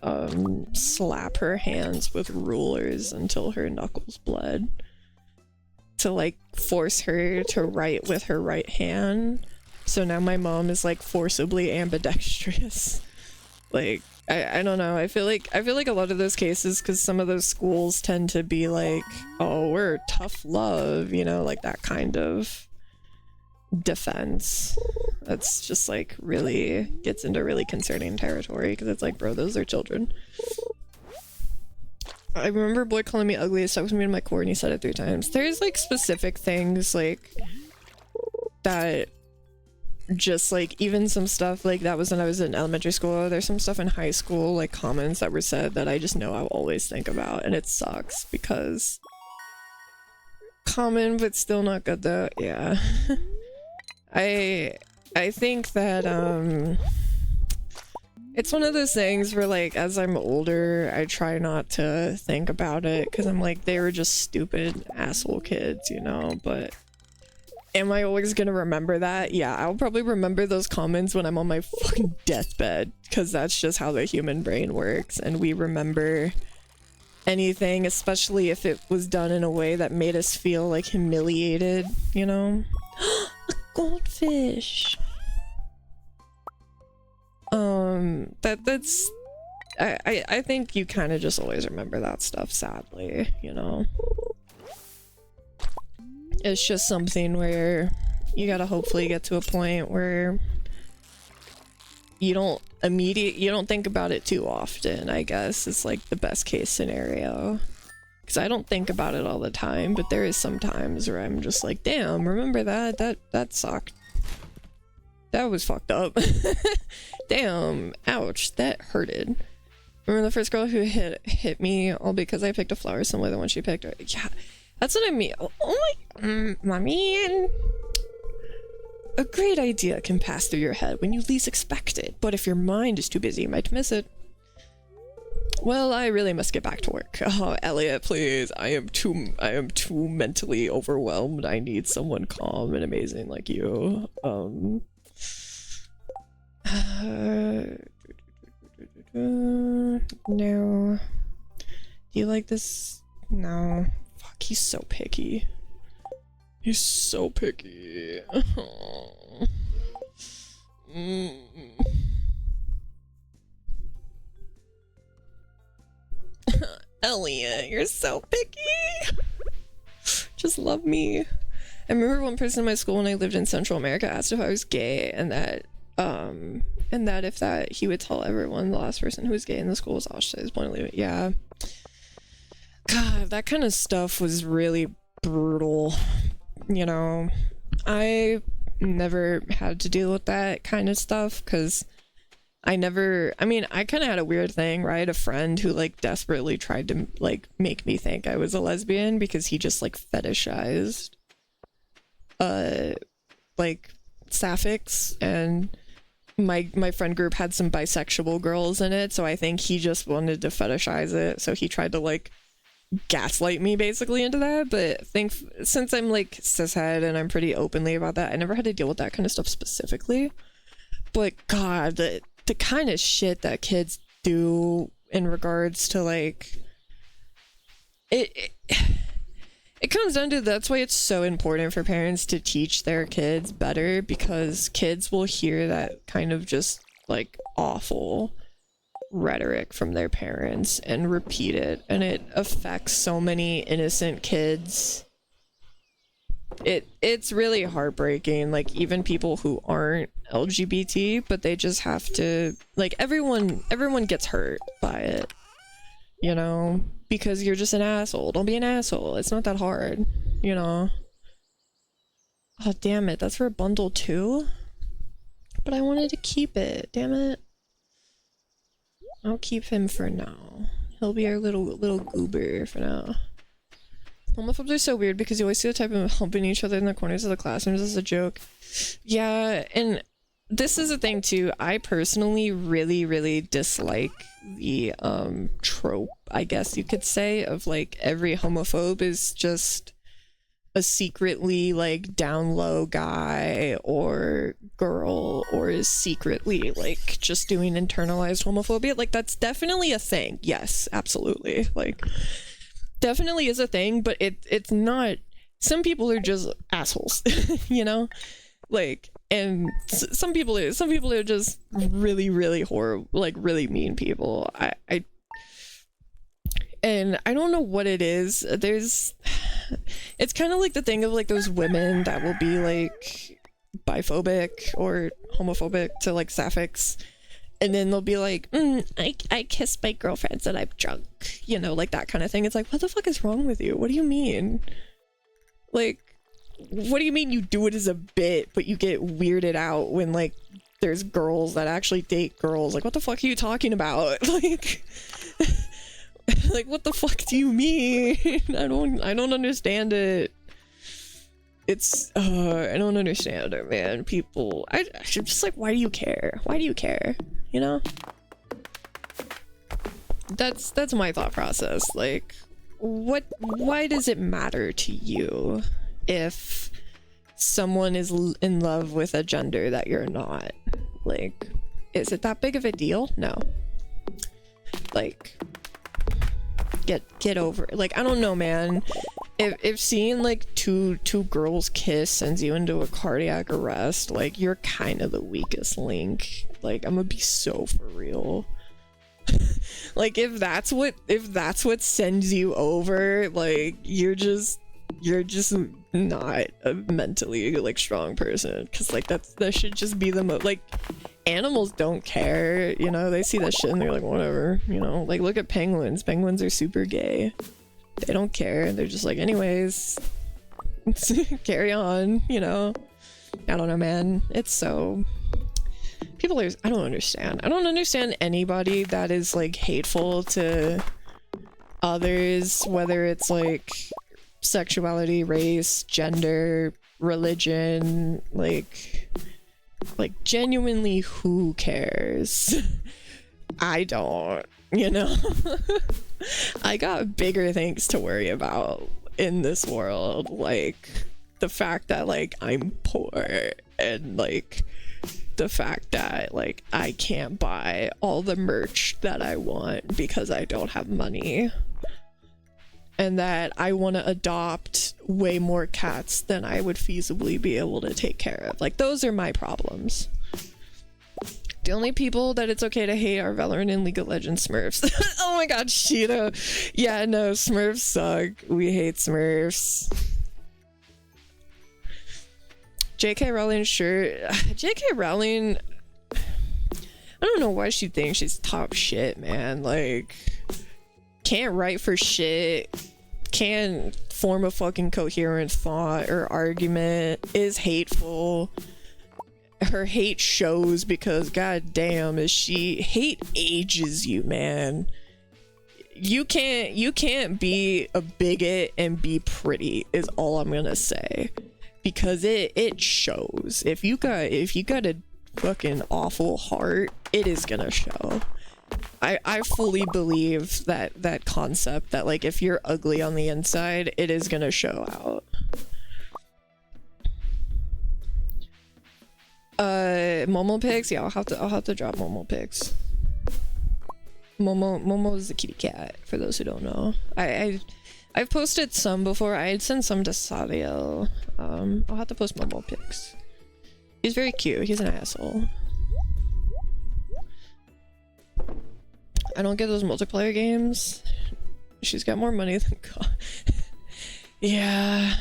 slap her hands with rulers until her knuckles bled to like force her to write with her right hand. So now my mom is like forcibly ambidextrous. Like, I don't know. I feel like a lot of those cases, because some of those schools tend to be like, oh, we're tough love, you know, like that kind of defense. That's just like really gets into really concerning territory because it's like, bro, those are children. I remember a boy calling me ugly, stuck with me in my core, and he said it 3 times. There's like specific things like that. Just like even some stuff like that was when I was in elementary school. There's some stuff in high school, like comments that were said that I just know I'll always think about, and it sucks because common but still not good though. Yeah. I think that it's one of those things where like as I'm older I try not to think about it because I'm like, they were just stupid asshole kids, you know. But am I always gonna remember that? Yeah, I'll probably remember those comments when I'm on my fucking deathbed, because that's just how the human brain works, and we remember anything, especially if it was done in a way that made us feel like humiliated, you know? A goldfish! That's... I think you kind of just always remember that stuff, sadly, you know? It's just something where you gotta hopefully get to a point where you don't think about it too often, I guess. It's like the best case scenario. Because I don't think about it all the time, but there is some times where I'm just like, damn, remember that? That sucked. That was fucked up. Damn, ouch, that hurted. Remember the first girl who hit me all because I picked a flower similar to the one she picked? Yeah, that's what I mean. Oh my, mommy. A great idea can pass through your head when you least expect it, but if your mind is too busy, you might miss it. Well, I really must get back to work. Oh, Elliot, please. I am too mentally overwhelmed. I need someone calm and amazing like you. No. Do you like this? No. Fuck, he's so picky. He's so picky. Elliot, you're so picky. Just love me. I remember one person in my school when I lived in Central America asked if I was gay, and that if that he would tell everyone the last person who was gay in the school was ostracized. Yeah. God, that kind of stuff was really brutal. You know, I never had to deal with that kind of stuff because I mean, I kind of had a weird thing, right? A friend who like desperately tried to like make me think I was a lesbian because he just like fetishized like sapphics, and my friend group had some bisexual girls in it, so I think he just wanted to fetishize it, so he tried to like gaslight me basically into that. But since I'm like cishet and I'm pretty openly about that, I never had to deal with that kind of stuff specifically. But God, the kind of shit that kids do in regards to like it comes down to, that's why it's so important for parents to teach their kids better, because kids will hear that kind of just like awful rhetoric from their parents and repeat it, and it affects so many innocent kids. It's really heartbreaking. Like, even people who aren't LGBT, but they just have to, like, everyone gets hurt by it, you know, because you're just an asshole. Don't be an asshole. It's not that hard, you know. Oh damn it, that's for a bundle too? But I wanted to keep it, damn it. I'll keep him for now. He'll be our little goober for now. Homophobes are so weird because you always see the type of humping each other in the corners of the classrooms as a joke. Yeah, and this is a thing too. I personally really dislike the trope, I guess you could say, of like every homophobe is just a secretly like down low guy or girl, or is secretly like just doing internalized homophobia. Like, that's definitely a thing. Yes, absolutely. Like, definitely is a thing, but it's not. Some people are just assholes, you know, like, and some people are just really horrible, like really mean people. And I don't know what it is. It's kind of like the thing of like those women that will be like biphobic or homophobic to like sapphics, and then they'll be like, I kiss my girlfriends and I'm drunk, you know, like that kind of thing. It's like, what the fuck is wrong with you? What do you mean? Like, what do you mean you do it as a bit, but you get weirded out when like there's girls that actually date girls? Like, what the fuck are you talking about? Like, like, what the fuck do you mean? I don't understand it. It's I don't understand it, man. People, I'm just like, why do you care? Why do you care? You know? That's my thought process. Like, why does it matter to you if someone is in love with a gender that you're not? Like, is it that big of a deal? No. Like, get over it. Like, I don't know, man. If seeing like two girls kiss sends you into a cardiac arrest, like, you're kind of the weakest link. Like, I'm gonna be so for real. Like, if that's what sends you over, like, you're just not a mentally like strong person, because like that should just be the like, animals don't care, you know. They see that shit and they're like, whatever, you know. Like, look at penguins. Penguins are super gay. They don't care. They're just like, anyways, carry on, you know. I don't know, man. It's so People are, I don't understand. I don't understand anybody that is like hateful to others, whether it's like sexuality, race, gender, religion, like genuinely, who cares? I don't, you know? I got bigger things to worry about in this world, like the fact that like I'm poor, and like the fact that like I can't buy all the merch that I want because I don't have money, and that I want to adopt way more cats than I would feasibly be able to take care of. Like, those are my problems. The only people that it's okay to hate are Valorant and League of Legends Smurfs. Oh my god, Shito. Yeah, no, Smurfs suck. We hate Smurfs. JK Rowling, sure. JK Rowling, I don't know why she thinks she's top shit, man. Like, can't write for shit, can't form a fucking coherent thought or argument, is hateful. Her hate shows because goddamn is she, hate ages you, man. You can't be a bigot and be pretty is all I'm gonna say, because it shows. If you got a fucking awful heart, it is gonna show. I fully believe that concept that like if you're ugly on the inside, it is gonna show out. Momo pics? Yeah, I'll have to drop Momo pics. Momo is the kitty cat, for those who don't know. I've posted some before. I had sent some to Savio. I'll have to post Momo pics. He's very cute. He's an asshole. I don't get those multiplayer games. She's got more money than God. Yeah.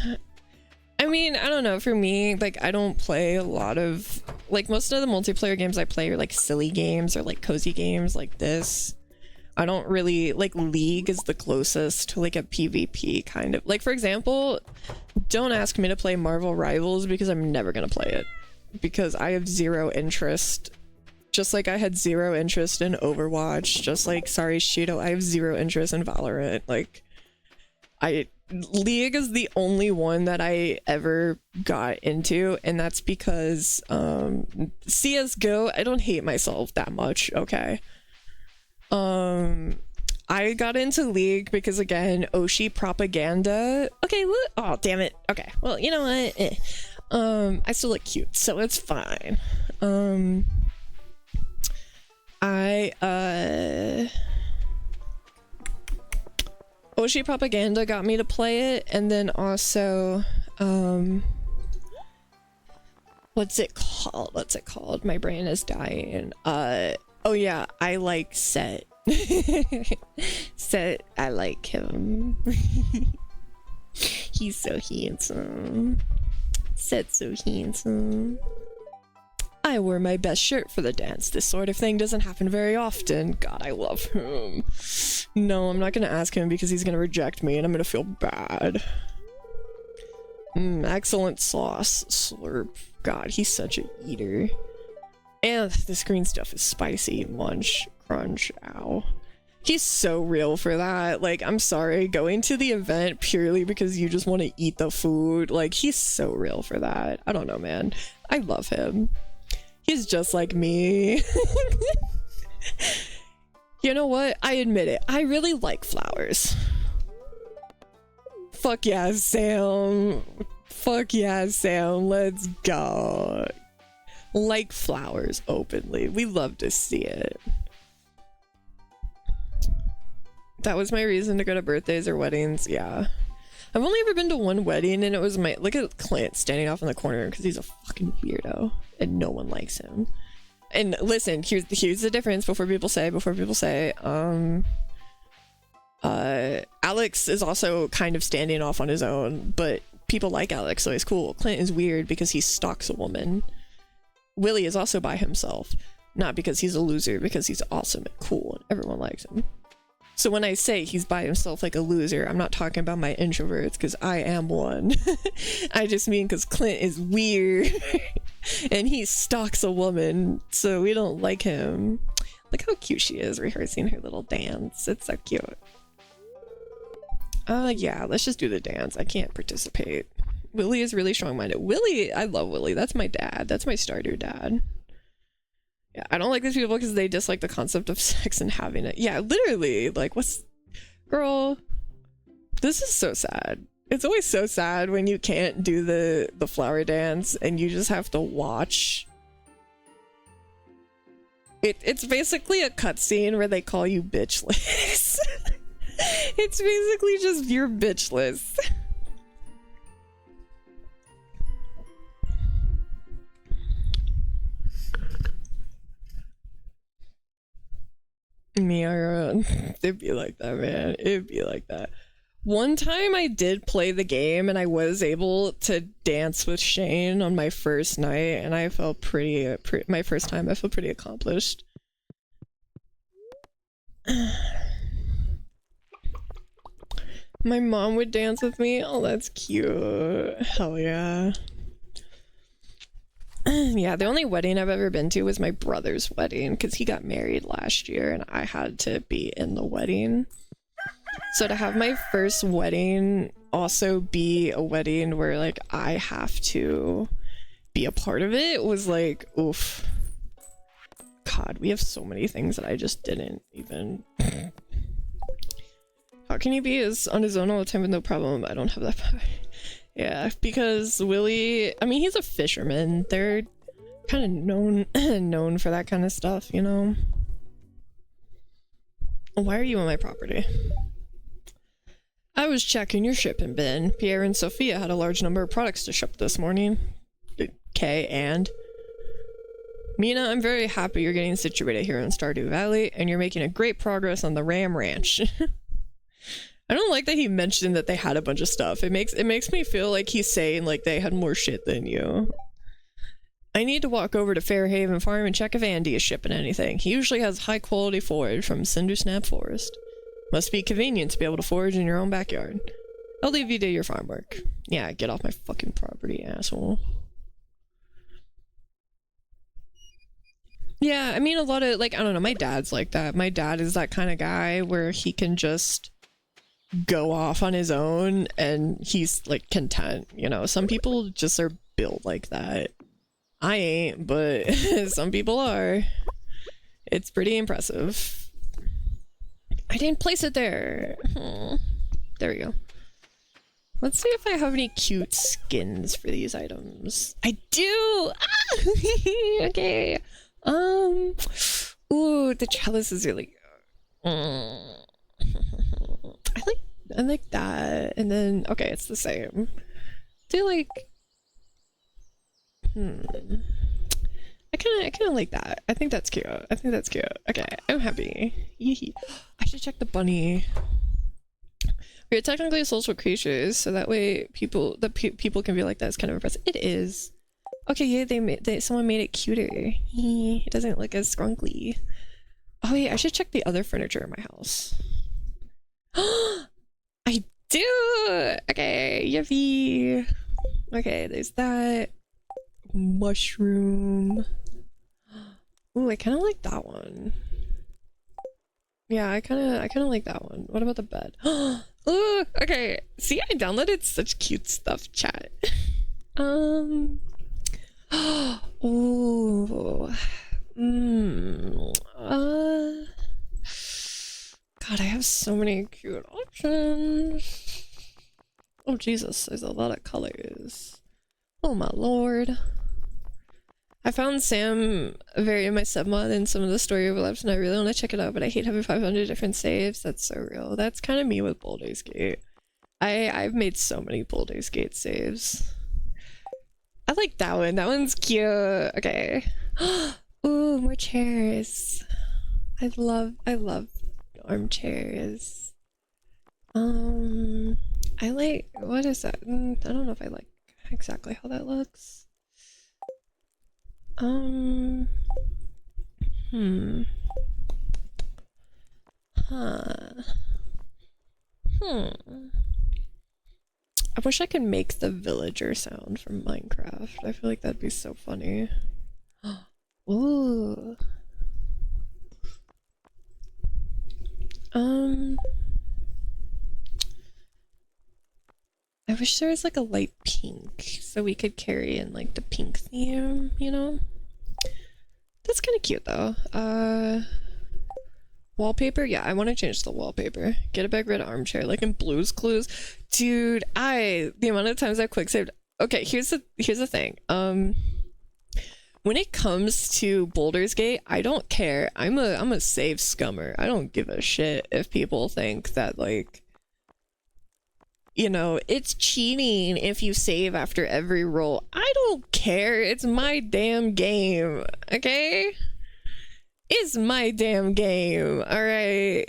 I mean, I don't know. For me, like, I don't play a lot of... Like, most of the multiplayer games I play are, like, silly games or, like, cozy games like this. I don't really... Like, League is the closest to, like, a PvP kind of... Like, for example, don't ask me to play Marvel Rivals because I'm never gonna play it. Because I have zero interest. Just like I had zero interest in Overwatch. Just like, sorry, Shido, I have zero interest in Valorant. Like, League is the only one that I ever got into, and that's because CSGO, I don't hate myself that much, okay? I got into League because, again, Oshi propaganda. Okay, oh, damn it. Okay, well, you know what? I still look cute, so it's fine. Oshi propaganda got me to play it, and then also, what's it called? My brain is dying. Oh yeah, I like Set. Set, I like him. He's so handsome. Set's so handsome. I wore my best shirt for the dance. This sort of thing doesn't happen very often. God, I love him. No, I'm not gonna ask him because he's gonna reject me and I'm gonna feel bad. Excellent sauce. Slurp. God, he's such a eater. And this green stuff is spicy. Munch. Crunch. Ow. He's so real for that. Like, I'm sorry, going to the event purely because you just want to eat the food. Like, he's so real for that. I don't know, man. I love him. He's just like me. You know what? I admit it. I really like flowers. Fuck yeah, Sam. Fuck yeah, Sam. Let's go. Like flowers openly. We love to see it. That was my reason to go to birthdays or weddings. Yeah. I've only ever been to one wedding, and it was my... Look at Clint standing off in the corner because he's a fucking weirdo and no one likes him. And listen, here's the difference before people say, Alex is also kind of standing off on his own, but people like Alex, so he's cool. Clint is weird because he stalks a woman. Willie is also by himself, not because he's a loser, because he's awesome and cool and everyone likes him. So when I say he's by himself like a loser, I'm not talking about my introverts, because I am one. I just mean because Clint is weird and he stalks a woman, so we don't like him. Look how cute she is rehearsing her little dance. It's so cute. Yeah, let's just do the dance. I can't participate. Willie is really strong-minded. Willie, I love Willie. That's my dad. That's my Stardew dad. Yeah, I don't like these people because they dislike the concept of sex and having it. Yeah, literally, like, what's... Girl, this is so sad. It's always so sad when you can't do the flower dance and you just have to watch. It's basically a cutscene where they call you bitchless. It's basically just you're bitchless. Mira, it'd be like that, man. It'd be like that. One time I did play the game and I was able to dance with Shane on my first night, and I felt my first time, I felt pretty accomplished. My mom would dance with me. Oh, that's cute. Hell yeah. Yeah, the only wedding I've ever been to was my brother's wedding, because he got married last year and I had to be in the wedding. So to have my first wedding also be a wedding where like I have to be a part of it was like, oof. God, we have so many things that I just didn't even... How can he be on his own all the time with no problem? I don't have that power. Yeah, because Willie, I mean, he's a fisherman. They're kind of known for that kind of stuff, you know? Why are you on my property? I was checking your shipping bin. Pierre and Sophia had a large number of products to ship this morning. Okay, and? Mina, I'm very happy you're getting situated here in Stardew Valley, and you're making a great progress on the Ram Ranch. I don't like that he mentioned that they had a bunch of stuff. It makes me feel like he's saying like they had more shit than you. I need to walk over to Fairhaven Farm and check if Andy is shipping anything. He usually has high quality forage from Cindersnap Forest. Must be convenient to be able to forage in your own backyard. I'll leave you to your farm work. Yeah, get off my fucking property, asshole. Yeah, I mean a lot of, like, I don't know, my dad's like that. My dad is that kind of guy where he can just go off on his own and he's like content, you know? Some people just are built like that. I ain't, but some people are. It's pretty impressive. I didn't place it there. Oh, there we go. Let's see if I have any cute skins for these items. I do! Ah! Okay. Ooh, the chalice is really good. I like that. And then, okay, it's the same. Do like... I kind of like that. I think that's cute. I think that's cute. Okay, I'm happy. I should check the bunny. We are technically social creatures, so that way people can be like, that's kind of impressive. It is. Okay, yeah, someone made it cuter. It doesn't look as scrunkly. Oh yeah, I should check the other furniture in my house. I do! Okay, yippee! Okay, there's that. Mushroom. Ooh, I kind of like that one. Yeah, I kind of like that one. What about the bed? Ooh, okay. See, I downloaded such cute stuff, chat. Ooh. God, I have so many cute options. Oh Jesus, there's a lot of colors. Oh my lord. I found Sam in my submod and some of the story overlaps and I really want to check it out, but I hate having 500 different saves. That's so real. That's kind of me with Baldur's Gate. I've made so many Baldur's Gate saves. I like that one. That one's cute. Okay. Ooh, more chairs. I love armchairs. I like, what is that? I don't know if I like exactly how that looks. Huh. Hmm. I wish I could make the villager sound from Minecraft. I feel like that'd be so funny. Ooh. I wish there was like a light pink so we could carry in like the pink theme, you know? That's kind of cute though. Wallpaper? Yeah, I want to change the wallpaper. Get a big red armchair like in Blue's Clues. Dude, the amount of times I quick saved. Okay, here's the thing. When it comes to Baldur's Gate, I don't care. I'm a save scummer. I don't give a shit if people think that like, you know, it's cheating if you save after every roll. I don't care. It's my damn game. Okay? It's my damn game. All right.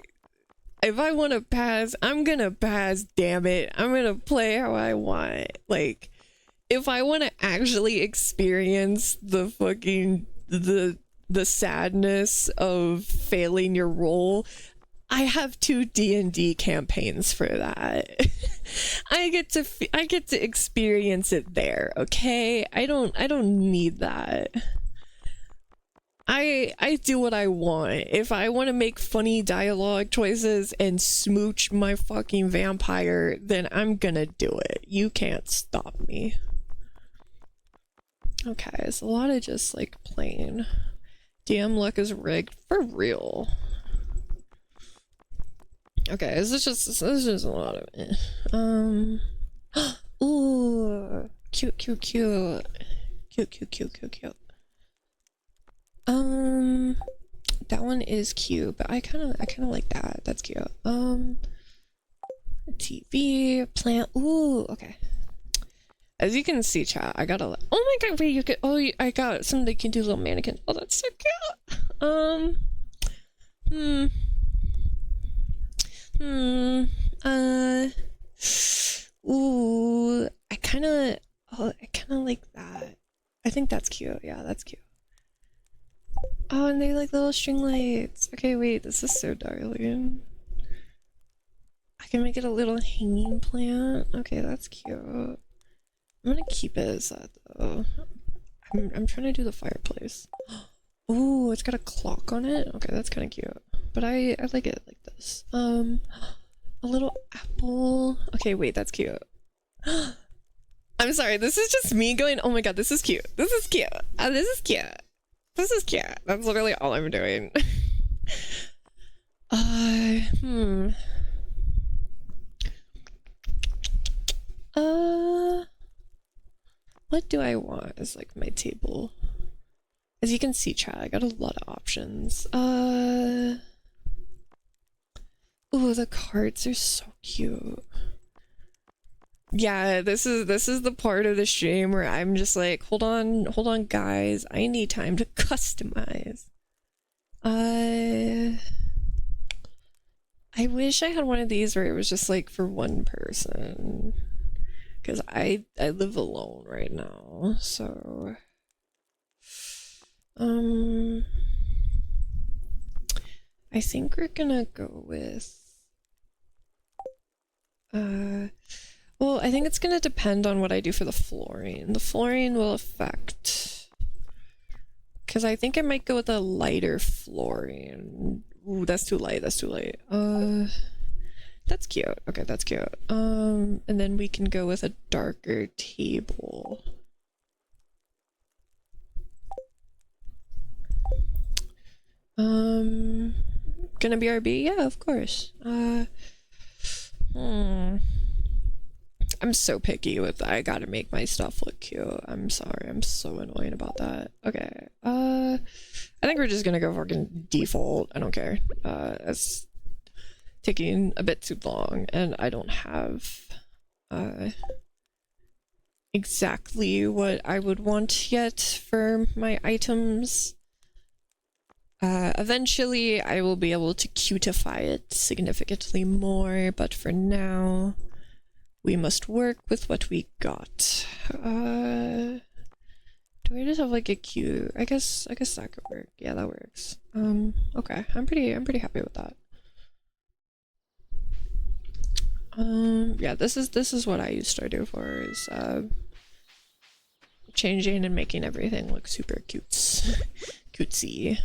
If I want to pass, I'm gonna pass, damn it. I'm gonna play how I want. Like, if I want to actually experience the fucking the sadness of failing your role, I have 2 D&D campaigns for that. I get to experience it there, okay? I don't need that. I do what I want. If I want to make funny dialogue choices and smooch my fucking vampire, then I'm gonna do it. You can't stop me. Okay, it's a lot of just like plain. DM luck is rigged for real. Okay, this is just a lot of it. Ooh, cute. That one is cute, but I kind of like that. That's cute. TV, plant. Ooh, okay. As you can see, chat, I got a. Oh my god, wait, you could. Oh, I got something that can do little mannequin. Oh, that's so cute. Ooh, I kind of like that. I think that's cute. Yeah, that's cute. Oh, and they like little string lights. Okay, wait, this is so darling. I can make it a little hanging plant. Okay, that's cute. I'm gonna keep it as that though. I'm trying to do the fireplace. Ooh, it's got a clock on it. Okay, that's kind of cute. But I like it like this. A little apple. Okay, wait, that's cute. I'm sorry, this is just me going, oh my god, this is cute. This is cute. This is cute. This is cute. That's literally all I'm doing. What do I want as like my table? As you can see, chat, I got a lot of options. Ooh, the cards are so cute. Yeah, this is the part of the stream where I'm just like, hold on, guys. I need time to customize. I wish I had one of these where it was just like for one person. Because I live alone right now, so I think we're gonna go with well, I think it's gonna depend on what I do for the flooring. The flooring will affect, because I think I might go with a lighter flooring. Ooh, that's too light, that's too light. That's cute. Okay, that's cute. And then we can go with a darker table. Gonna be RB? Yeah, of course. I'm so picky with I gotta make my stuff look cute. I'm sorry, I'm so annoying about that. Okay, I think we're just gonna go fucking default. I don't care. It's taking a bit too long, and I don't have exactly what I would want yet for my items. Eventually, I will be able to cutify it significantly more, but for now, we must work with what we got. Do I just have like a cute? I guess that could work. Yeah, that works. Okay, I'm pretty happy with that. Yeah, this is what I use Stardew for, is changing and making everything look super cutesy.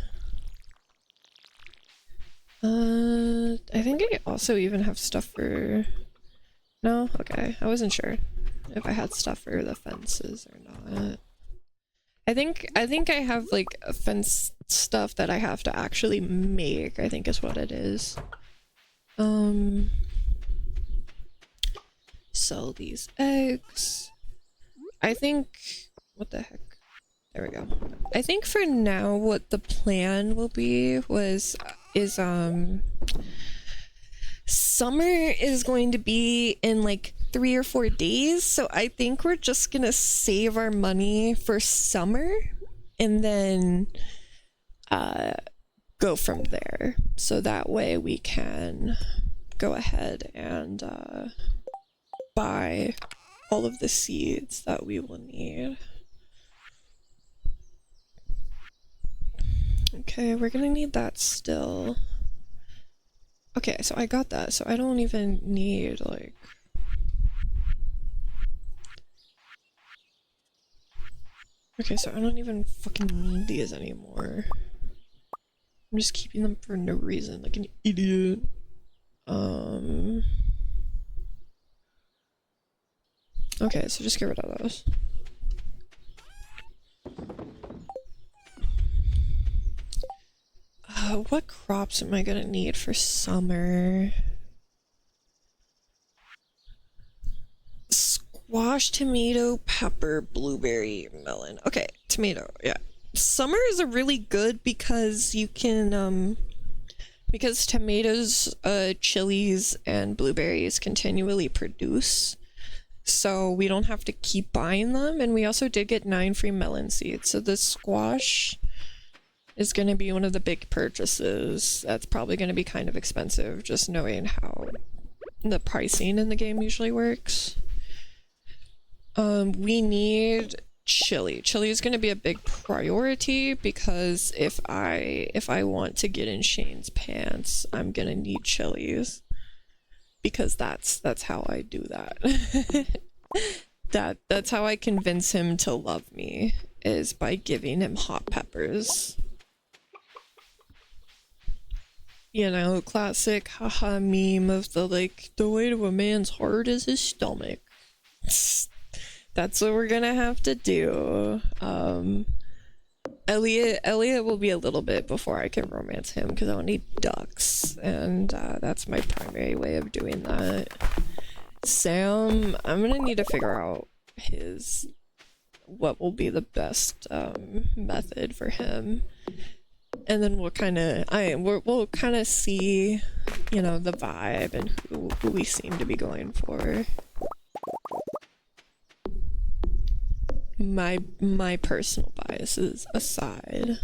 I think I also even have stuff for... No? Okay, I wasn't sure if I had stuff for the fences or not. I think I have like a fence stuff that I have to actually make, I think is what it is. Sell these eggs. I think, what the heck? There we go. I think for now what the plan will be is summer is going to be in like 3 or 4 days, so I think we're just gonna save our money for summer and then go from there, so that way we can go ahead and buy all of the seeds that we will need. Okay, we're gonna need that still. Okay, so I got that, so I don't even need, like... Okay, so I don't even fucking need these anymore. I'm just keeping them for no reason, like an idiot. Okay, so just get rid of those. What crops am I gonna need for summer? Squash, tomato, pepper, blueberry, melon. Okay, tomato, yeah. Summer is a really good because you can, because tomatoes, chilies, and blueberries continually produce. So we don't have to keep buying them, and we also did get 9 free melon seeds. So the squash is going to be one of the big purchases. That's probably going to be kind of expensive, just knowing how the pricing in the game usually works. We need chili. Chili is going to be a big priority because if I want to get in Shane's pants, I'm going to need chilies. Because that's how I do that. That's how I convince him to love me, is by giving him hot peppers. You know, classic haha meme of the like, the way to a man's heart is his stomach. That's what we're gonna have to do. Elliot will be a little bit before I can romance him because I don't need ducks, and that's my primary way of doing that. Sam, I'm gonna need to figure out what will be the best method for him, and then we'll kind of see, you know, the vibe and who we seem to be going for. My personal biases aside.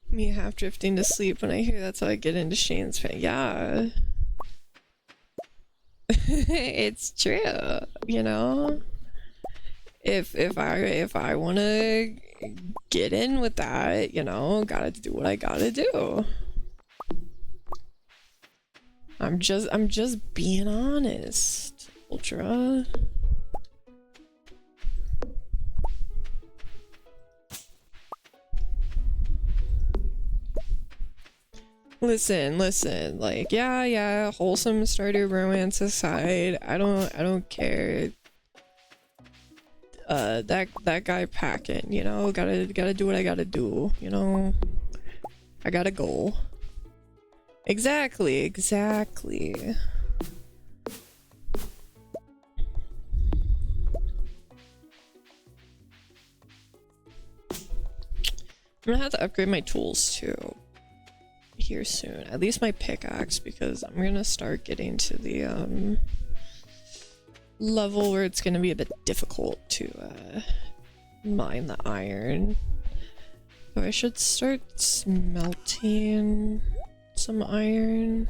Me half drifting to sleep when I hear that's how I get into Shane's fan. Yeah. It's true, you know? If I wanna get in with that, you know, gotta do what I gotta do. I'm just being honest, Ultra. Listen, like, yeah, wholesome Stardew romance aside, I don't care. That guy packing, you know, gotta do what I gotta do, you know? I got a goal. Exactly. I'm gonna have to upgrade my tools too here soon. At least my pickaxe, because I'm gonna start getting to the level where it's gonna be a bit difficult to mine the iron. So I should start smelting some iron.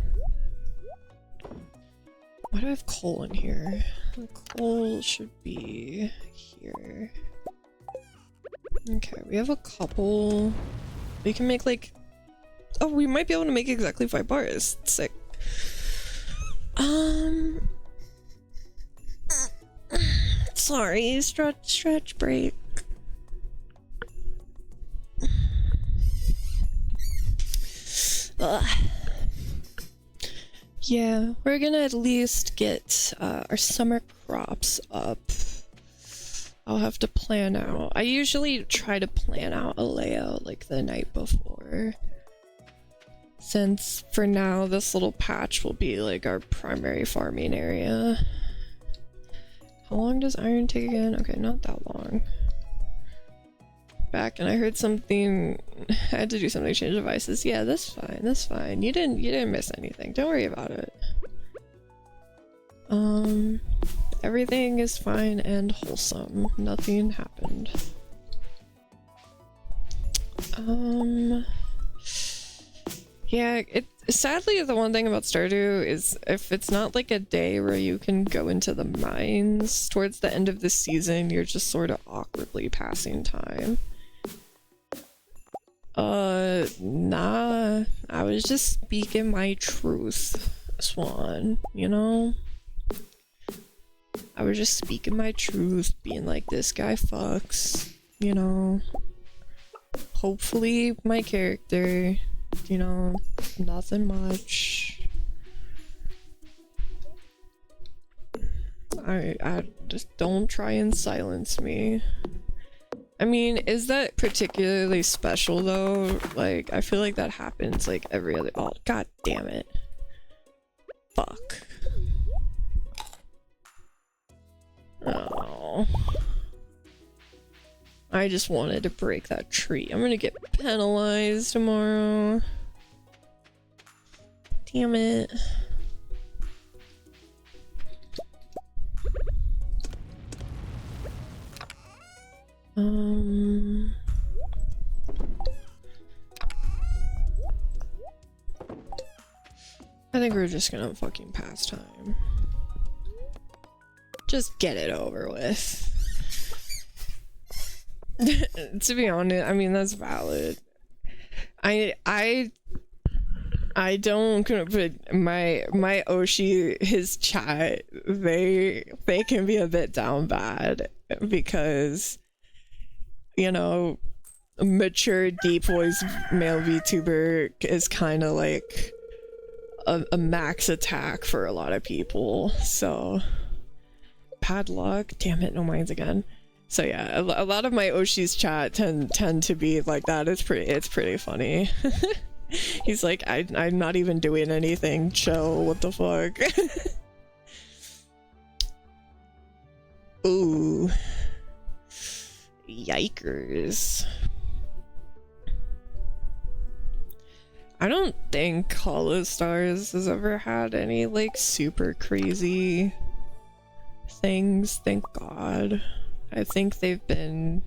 Why do I have coal in here? The coal should be here. Okay, we have a couple. We can make like, oh, we might be able to make exactly 5 bars. Sick. Sorry, stretch break. Ugh. Yeah, we're gonna at least get our summer crops up. I'll have to plan out. I usually try to plan out a layout like the night before. Since for now this little patch will be like our primary farming area. How long does iron take again? Okay, not that long. Back and I heard something. I had to do something to change devices. Yeah, that's fine. That's fine. You didn't miss anything. Don't worry about it. Everything is fine and wholesome. Nothing happened. Yeah, sadly the one thing about Stardew is if it's not like a day where you can go into the mines towards the end of the season, you're just sort of awkwardly passing time. Nah, I was just speaking my truth, Swan, you know? I was just speaking my truth, being like, this guy fucks, you know? Hopefully my character, you know, nothing much. I just don't try and silence me. I mean, is that particularly special though? Like, I feel like that happens like every other— oh, god damn it. Fuck. Oh. I just wanted to break that tree. I'm gonna get penalized tomorrow. Damn it. I think we're just gonna fucking pass time. Just get it over with. To be honest, I mean, that's valid. I don't, but my Oshi, his chat, they can be a bit down bad because, you know, mature deep voice male VTuber is kind of like a max attack for a lot of people. So padlock, damn it, no mines again. So yeah, a lot of my Oshi's chat tend to be like that. It's pretty funny. He's like, I'm not even doing anything, chill, what the fuck. Ooh. Yikers. I don't think Hollow Stars has ever had any like super crazy things, thank god. I think they've been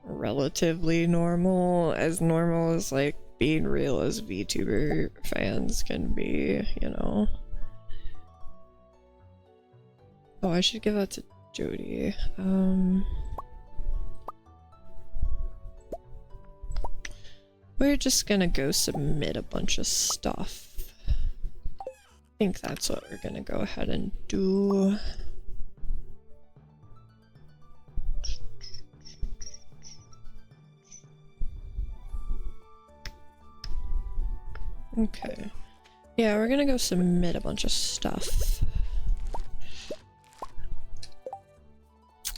relatively normal as like being real as VTuber fans can be, you know. Oh, I should give that to Jody. We're just gonna go submit a bunch of stuff. I think that's what we're gonna go ahead and do. Okay. Yeah, we're gonna go submit a bunch of stuff.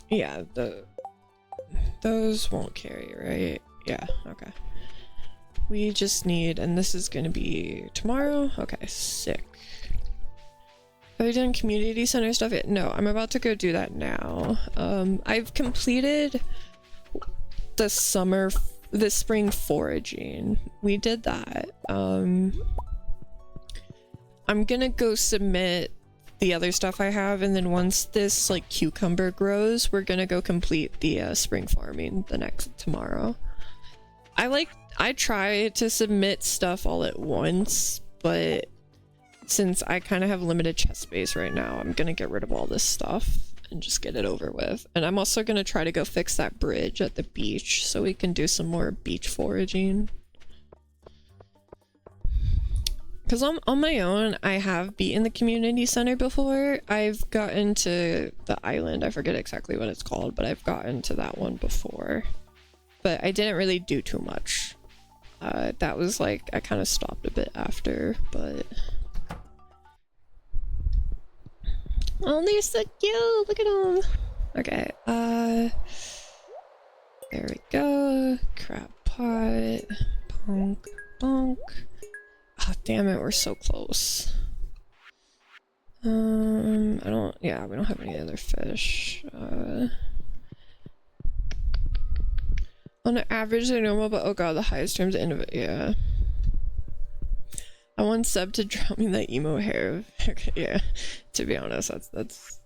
Yeah, those won't carry, right? Yeah, okay. We just need, and this is gonna be tomorrow? Okay, sick. Have I done community center stuff yet? No, I'm about to go do that now. I've completed the spring foraging. We did that. I'm gonna go submit the other stuff I have, and then once this like cucumber grows, we're gonna go complete the spring farming tomorrow. I try to submit stuff all at once, but since I kind of have limited chest space right now, I'm gonna get rid of all this stuff and just get it over with. And I'm also gonna try to go fix that bridge at the beach so we can do some more beach foraging. Because on my own, I have beaten the community center before. I've gotten to the island. I forget exactly what it's called, but I've gotten to that one before. But I didn't really do too much. That was like, I kind of stopped a bit after, but... Oh, they're so cute! Look at them! Okay, there we go. Crab pot. Bonk, bonk. Oh, damn it, we're so close. I don't, yeah, we don't have any other fish. On average, they're normal, but oh god, the highest terms of it, yeah. I want Seb to draw me that emo hair. Okay, yeah, to be honest, that's...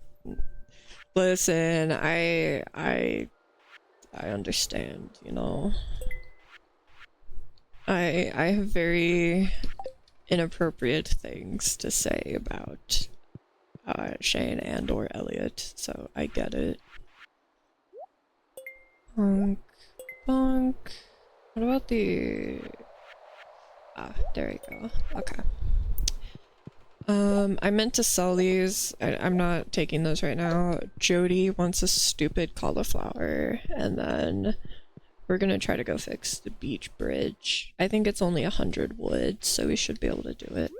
Listen, I understand, you know. I have very inappropriate things to say about Shane and or Elliot, so I get it. Bonk, bonk. What about the... Ah, there we go. Okay. I meant to sell these. I'm not taking those right now. Jody wants a stupid cauliflower, and then we're gonna try to go fix the beach bridge. I think it's only 100 wood, so we should be able to do it.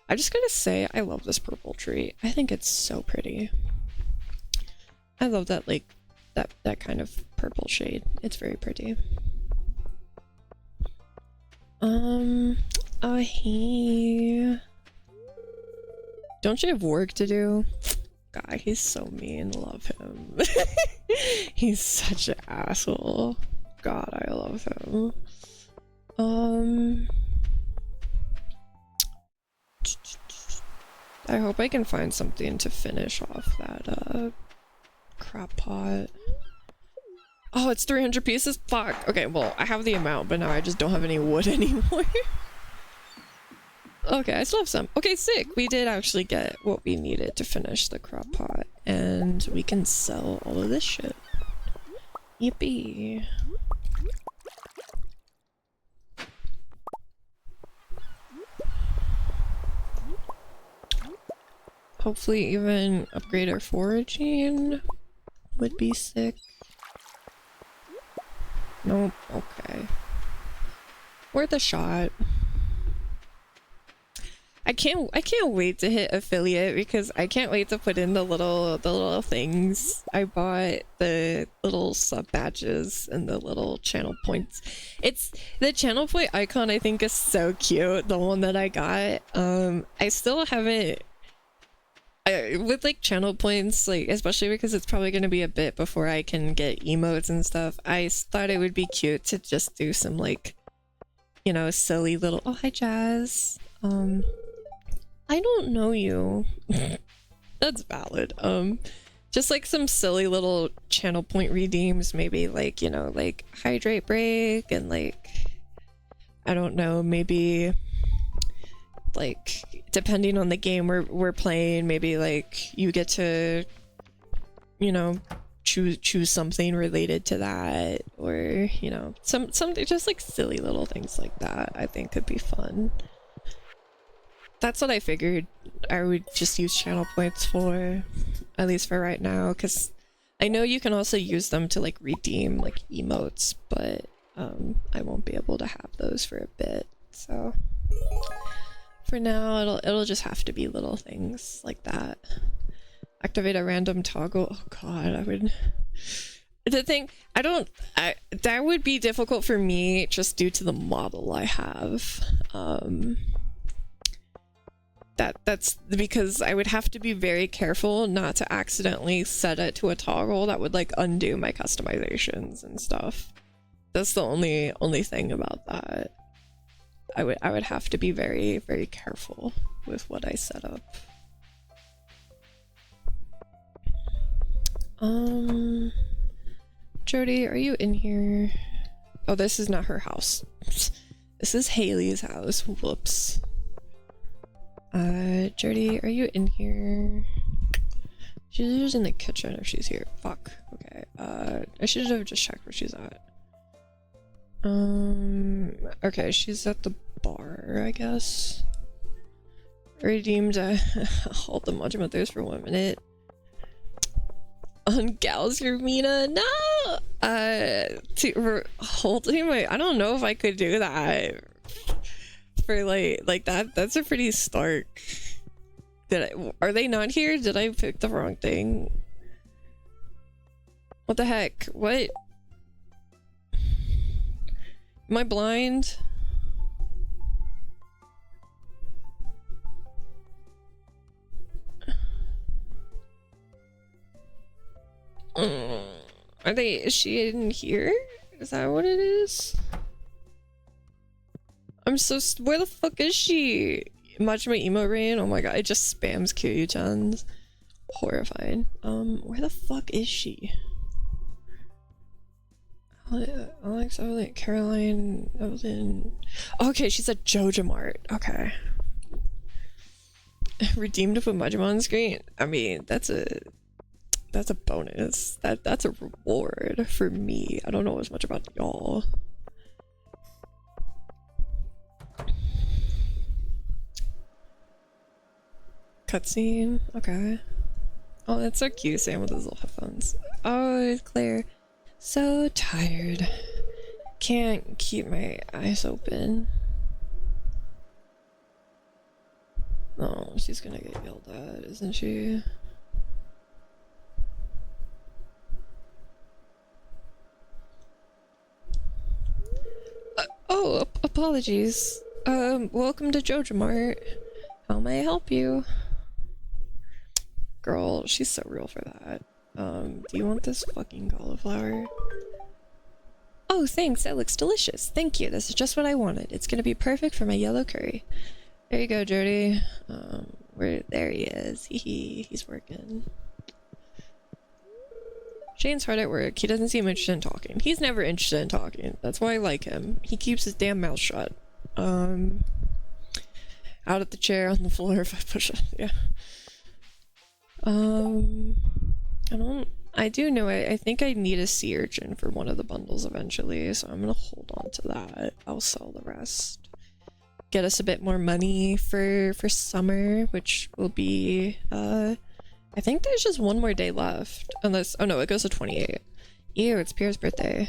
I just gotta say, I love this purple tree. I think it's so pretty. I love that, like, that kind of purple shade. It's very pretty. Oh, hey. Don't you have work to do? God, he's so mean. Love him. He's such an asshole. God, I love him. I hope I can find something to finish off that, crab pot. Oh, it's 300 pieces? Fuck. Okay, well, I have the amount, but now I just don't have any wood anymore. Okay, I still have some. Okay, sick. We did actually get what we needed to finish the crab pot, and we can sell all of this shit. Yippee. Hopefully even upgrade our foraging would be sick. Nope, okay. Worth a shot. I can't wait to hit affiliate because I can't wait to put in the little things. I bought the little sub badges and the little channel points. It's the channel point icon I think is so cute, the one that I got. I still haven't with like channel points, like especially because it's probably going to be a bit before I can get emotes and stuff. I thought it would be cute to just do some like, you know, silly little, oh hi Jazz. I don't know you. That's valid. Just like some silly little channel point redeems, maybe like, you know, like hydrate break and like, I don't know, maybe like depending on the game we're playing, maybe like you get to, you know, choose something related to that, or you know, something just like silly little things like that. I think could be fun. That's what I figured I would just use channel points for, at least for right now, because I know you can also use them to like redeem like emotes, but I won't be able to have those for a bit, so for now it'll just have to be little things like that. Activate a random toggle. Oh god, I would... The thing, that would be difficult for me just due to the model I have. That's because I would have to be very careful not to accidentally set it to a toggle that would like undo my customizations and stuff. That's the only thing about that. I would have to be very, very careful with what I set up. Jody, are you in here? Oh, this is not her house. This is Haley's house. Whoops. Jody, are you in here? She's just in the kitchen if she's here. Fuck. Okay. I should have just checked where she's at. Okay, she's at the bar, I guess. Redeemed hold the monument there for 1 minute. Ungauze your Mina? No! Holding my, I don't know if I could do that. For like that's a pretty stark. Are they not here? Did I pick the wrong thing? What the heck? What? Am I blind? Are they, is she in here? Is that what it is? I'm so, where the fuck is she? Much my emo rain? Oh my god, it just spams Kiryu-chan's. Horrifying. Where the fuck is she? Alex, Evelyn, Caroline, Evelyn. Okay, she's at Joja Mart. Okay. Redeemed to put Majima on the screen? I mean, that's a bonus. That's a reward for me. I don't know as much about y'all. Cutscene? Okay. Oh, that's so cute, Sam with his little headphones. Oh, Claire. So tired. Can't keep my eyes open. Oh, she's gonna get yelled at, isn't she? Oh, apologies. Welcome to Joja Mart. How may I help you? Girl, she's so real for that. Do you want this fucking cauliflower? Oh, thanks. That looks delicious. Thank you. This is just what I wanted. It's gonna be perfect for my yellow curry. There you go, Jody. There he is. He's working. Shane's hard at work. He doesn't seem interested in talking. He's never interested in talking. That's why I like him. He keeps his damn mouth shut. Out at the chair on the floor if I push it. Yeah. I do know I think I need a sea urchin for one of the bundles eventually, so I'm gonna hold on to that. I'll sell the rest. Get us a bit more money for summer, which will be, I think there's just one more day left. Unless, oh no, it goes to 28. Ew, it's Pierre's birthday.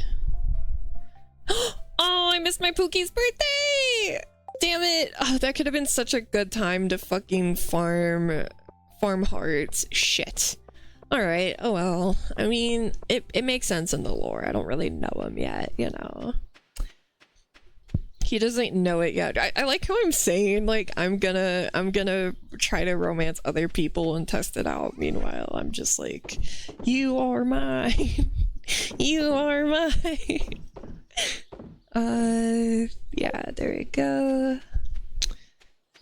Oh, I missed my Pookie's birthday! Damn it! Oh, that could have been such a good time to fucking farm hearts. Shit. Alright, oh well. I mean, it makes sense in the lore. I don't really know him yet, you know. He doesn't know it yet. I like how I'm saying, like, I'm gonna try to romance other people and test it out. Meanwhile, I'm just like, you are mine. You are mine. Yeah, there we go.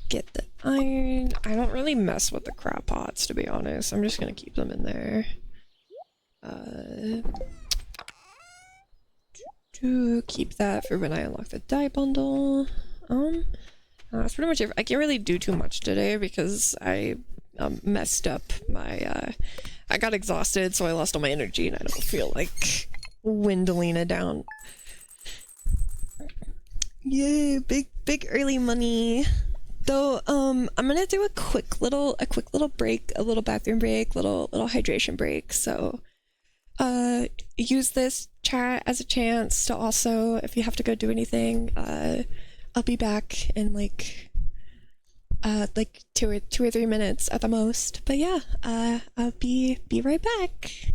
Get the iron. I don't really mess with the crab pots, to be honest. I'm just gonna keep them in there. To keep that for when I unlock the dye bundle. That's pretty much it. I can't really do too much today because I messed up my I got exhausted, so I lost all my energy and I don't feel like dwindling it down. Yay, big early money. Though I'm gonna do a quick little break, a little bathroom break, little hydration break. So use this chat as a chance to also, if you have to go do anything, I'll be back in like 2 or 3 minutes at the most. But yeah, I'll be right back.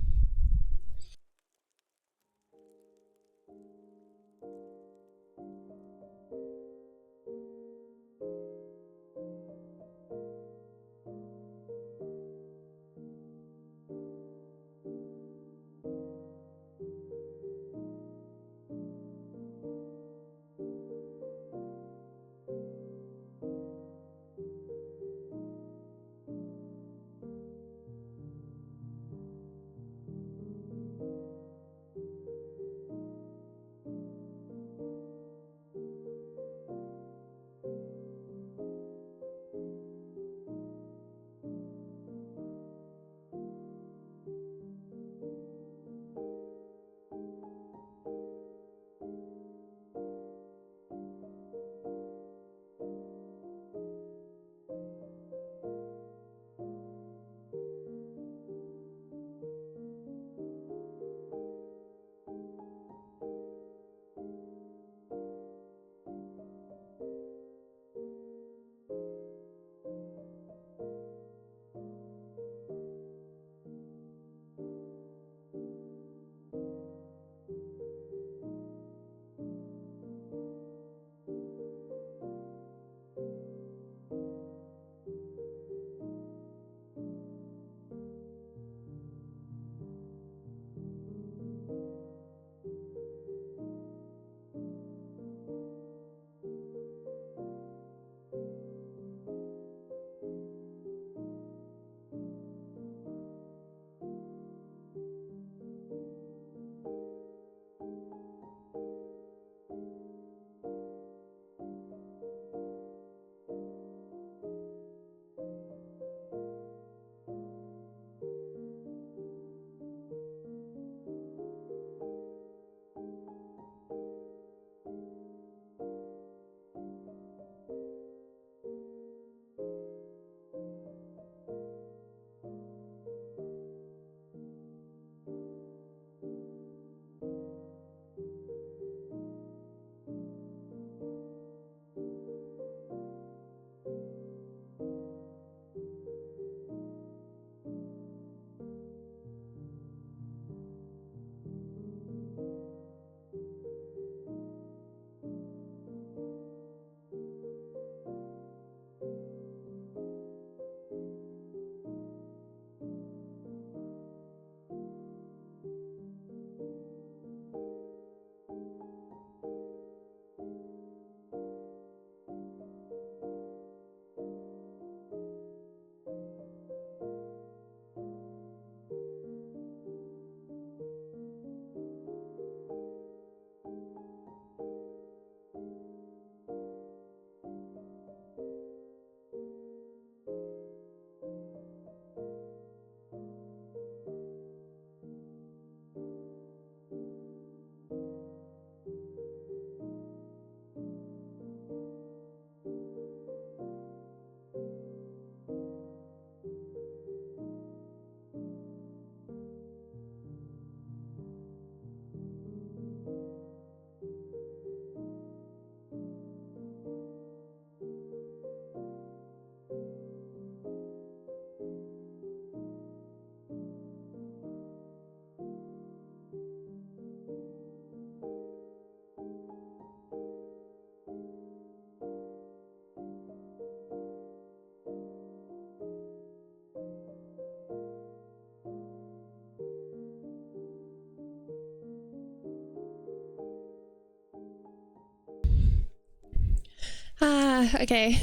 Okay.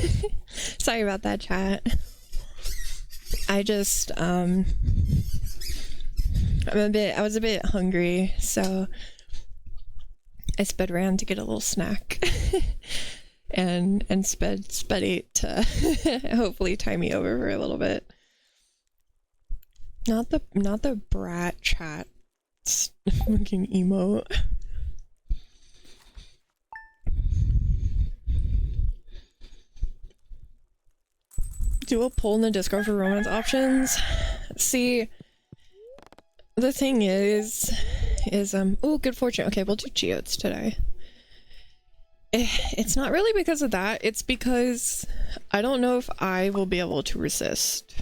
Sorry about that, chat. I just, I was a bit hungry, so I sped around to get a little snack. and sped ate to hopefully tie me over for a little bit. Not the brat chat fucking emote. Do a poll in the Discord for romance options. See, the thing is oh, good fortune. Okay, we'll do geodes today. It's not really because of that. It's because I don't know if I will be able to resist.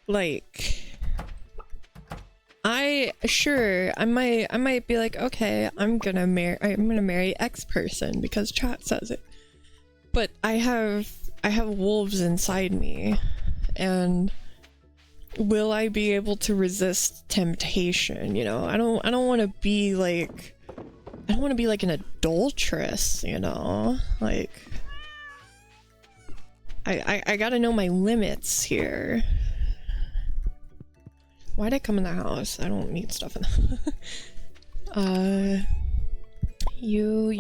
Like, I might be like, okay, I'm gonna marry X person because chat says it. But I have wolves inside me, and will I be able to resist temptation? You know, I don't want to be like, I don't want to be like an adulteress, you know? Like, I gotta know my limits here. Why'd I come in the house? I don't need stuff in the you.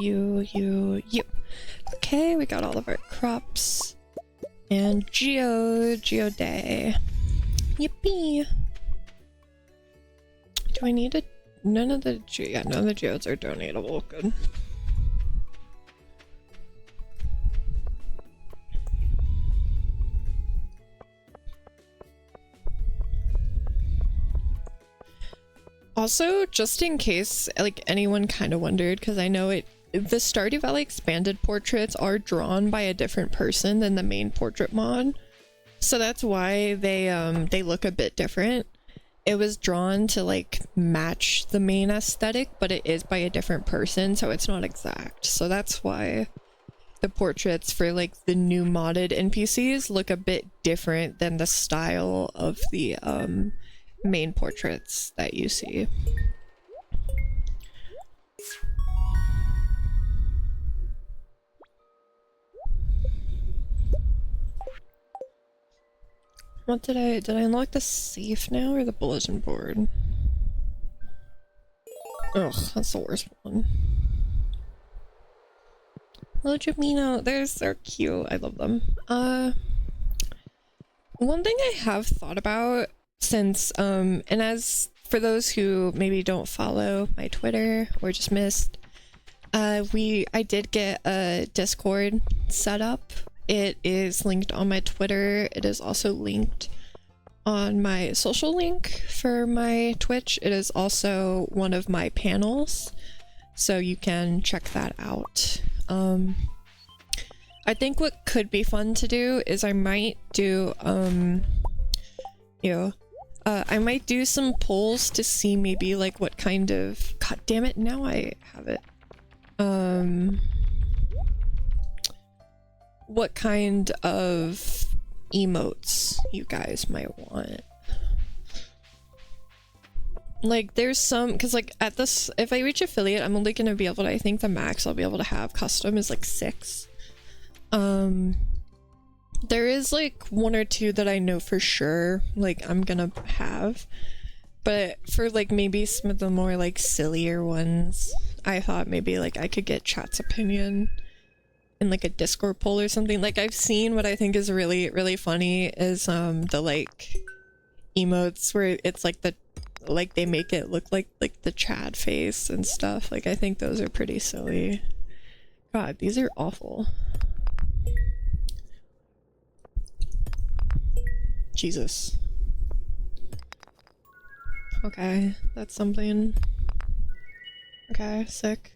Okay, we got all of our crops. And Geo Day. Yippee! Do I need a... None of the geodes are donatable. Good. Also, just in case, like, anyone kind of wondered, because I know the Stardew Valley expanded portraits are drawn by a different person than the main portrait mod. So that's why they look a bit different. It was drawn to like match the main aesthetic, but it is by a different person, so it's not exact. So that's why the portraits for like the new modded NPCs look a bit different than the style of the main portraits that you see. What did I unlock the safe now or the bulletin board? Ugh, that's the worst one. Hello, Jamino. They're so cute. I love them. One thing I have thought about since, and as for those who maybe don't follow my Twitter or just missed, I did get a Discord set up. It is linked on my Twitter. It is also linked on my social link for my Twitch. It is also one of my panels, so you can check that out. I think what could be fun to do is I might do, I might do some polls to see maybe like what kind of, god damn it, now I have it. What kind of emotes you guys might want. Like there's some, because like at this, if I reach affiliate, I'm only gonna be able to, I think the max I'll be able to have custom is like 6. There is like 1 or 2 that I know for sure like I'm gonna have, but for like maybe some of the more like sillier ones, I thought maybe like I could get chat's opinion in like a Discord poll or something. Like I've seen what I think is really, really funny is the like emotes where it's like the, like they make it look like the Chad face and stuff. Like I think those are pretty silly. God, these are awful. Jesus. Okay, that's something. Okay, sick.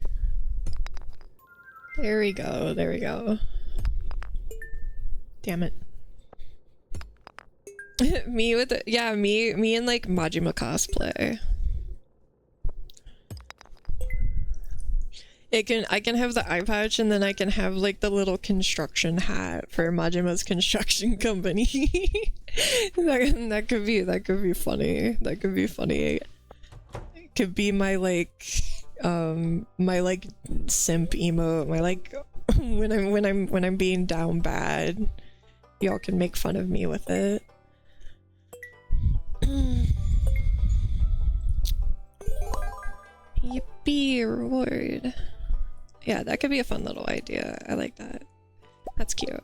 There we go, there we go. Damn it. Me with the, yeah, me and like Majima cosplay. I can have the eye patch and then I can have like the little construction hat for Majima's construction company. that could be funny. That could be funny. It could be my like my like simp emote, my like when I'm being down bad, y'all can make fun of me with it. Yippee, reward. Yeah, that could be a fun little idea. I like that. That's cute.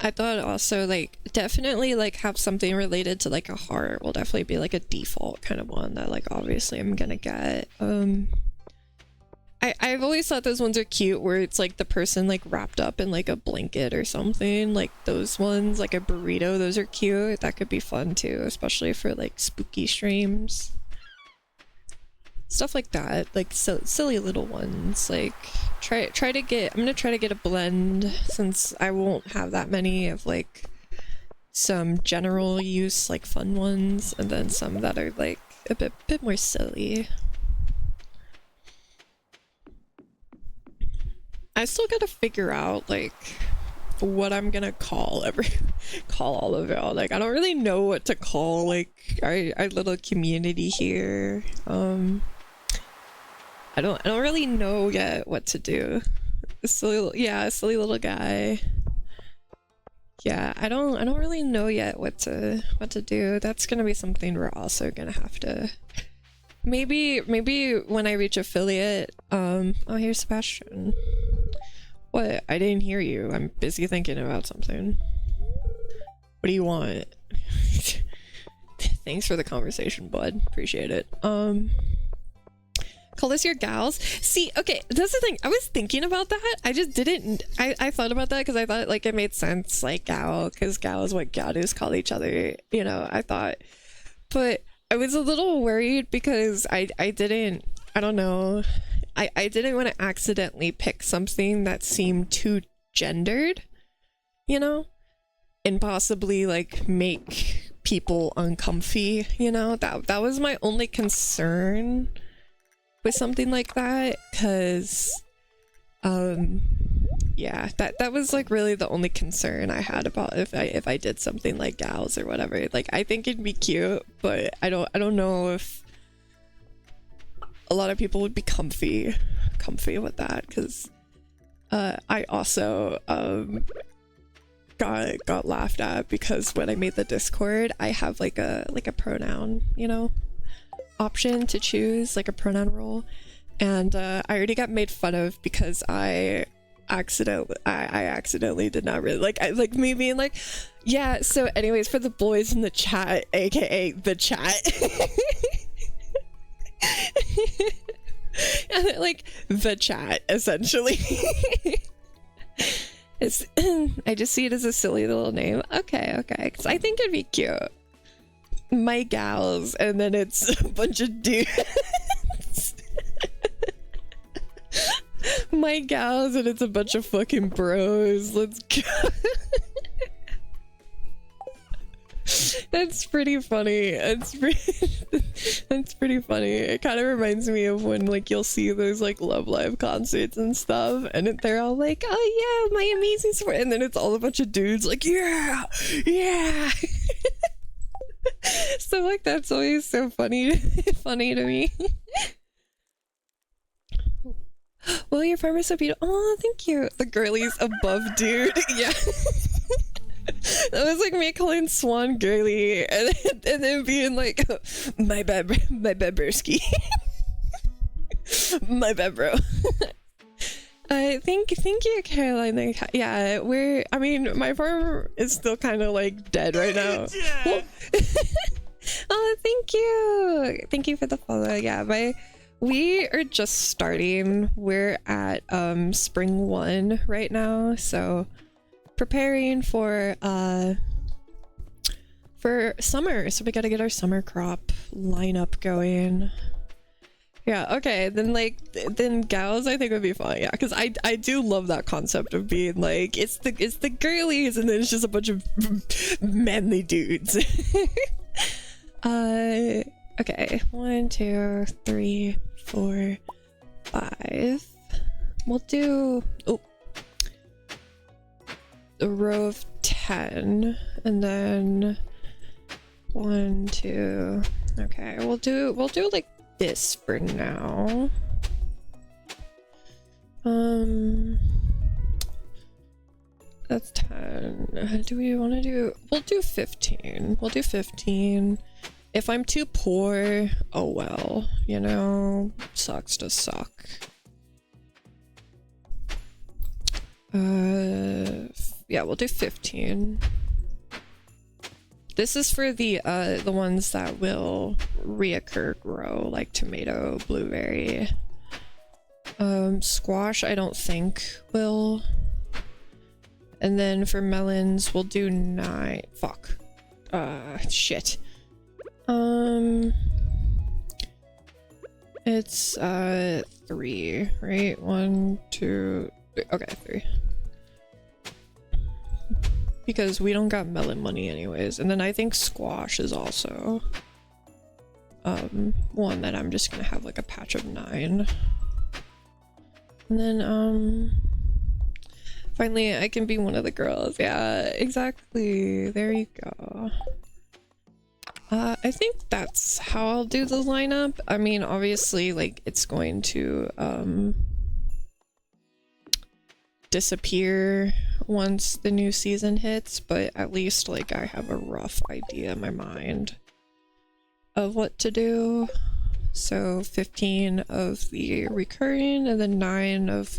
I thought also, like, definitely, like, have something related to, like, a heart will definitely be, like, a default kind of one that, like, obviously I'm gonna get. I've always thought those ones are cute where it's, like, the person, like, wrapped up in, like, a blanket or something. Like, those ones, like a burrito, those are cute. That could be fun, too, especially for, like, spooky streams. Stuff like that, like, silly little ones, like, I'm gonna try to get a blend, since I won't have that many of, like, some general use, like, fun ones, and then some that are, like, a bit more silly. I still gotta figure out, like, what I'm gonna call all of y'all. Like, I don't really know what to call, like, our little community here. I don't really know yet what to do. A silly little guy. Yeah, I don't really know yet what to do. That's gonna be something we're also gonna have to maybe when I reach affiliate. Oh, here's Sebastian. What? I didn't hear you. I'm busy thinking about something. What do you want? Thanks for the conversation, bud. Appreciate it. Call this your gals? See, okay, that's the thing. I was thinking about that. I just didn't. I thought about that because I thought, like, it made sense, like, gal, because gal is what gadus call each other, you know, I thought. But I was a little worried because I don't know. I didn't want to accidentally pick something that seemed too gendered, you know? And possibly, like, make people uncomfy, you know? That was my only concern with something like that, because yeah, that was, like, really the only concern I had about if I did something like gals or whatever. Like, I think it'd be cute, but I don't know if a lot of people would be comfy with that, because I also got laughed at because when I made the Discord, I have like a pronoun, you know, option to choose, like a pronoun role, and I already got made fun of because I accidentally did not really like me being like, yeah, so anyways, for the boys in the chat, aka the chat. Like the chat, essentially. It's I just see it as a silly little name. Okay, because I think it'd be cute. My gals, and then it's a bunch of dudes. My gals, and it's a bunch of fucking bros. Let's go. That's pretty funny. That's pretty funny. It kind of reminds me of when, like, you'll see those, like, Love Live concerts and stuff, and they're all like, oh yeah, my amazing support, and then it's all a bunch of dudes like, yeah. So, like, that's always so funny to me. Well, your farm is so beautiful. Oh, thank you. The girlies above, dude. Yeah. That was like me calling Swan girly, and then being like, my bad broski. My bad, bro. Thank you, Caroline. Yeah, I mean, my farm is still kind of like dead right now. Oh, thank you for the follow. Yeah, we are just starting. We're at spring 1 right now, so preparing for summer, so we gotta get our summer crop lineup going. Yeah, okay, then gals I think would be fun. Yeah, because I do love that concept of being like, it's the girlies, and then it's just a bunch of manly dudes. Okay, 1 2 3 4 5. We'll do a row of 10, and then 1 2. Okay, we'll do like this for now. That's 10. Do we want to do... We'll do 15. We'll do 15. If I'm too poor, oh well. You know, sucks to suck. Yeah, we'll do 15. This is for the ones that will reoccur grow, like tomato, blueberry. Squash, I don't think will. And then for melons, we'll do 9. Fuck. Shit. It's 3, right? 1, 2, 3. Okay, 3. Because we don't got melon money anyways. And then I think squash is also one that I'm just gonna have like a patch of 9. And then finally I can be one of the girls. Yeah, exactly. There you go. I think that's how I'll do the lineup. I mean, obviously, like, it's going to disappear once the new season hits, but at least, like, I have a rough idea in my mind of what to do. So 15 of the recurring, and then 9 of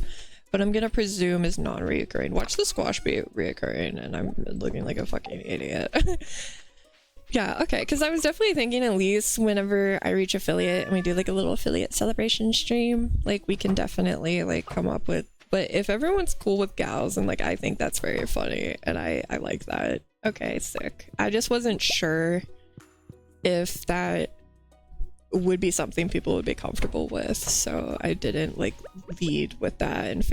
what I'm gonna presume is non-reoccurring. Watch the squash be reoccurring, and I'm looking like a fucking idiot. Yeah, okay, because I was definitely thinking at least whenever I reach affiliate and we do like a little affiliate celebration stream, like we can definitely like come up with, but if everyone's cool with gals, and like I think that's very funny and I like that. Okay, sick. I just wasn't sure if that would be something people would be comfortable with, so I didn't like lead with that and I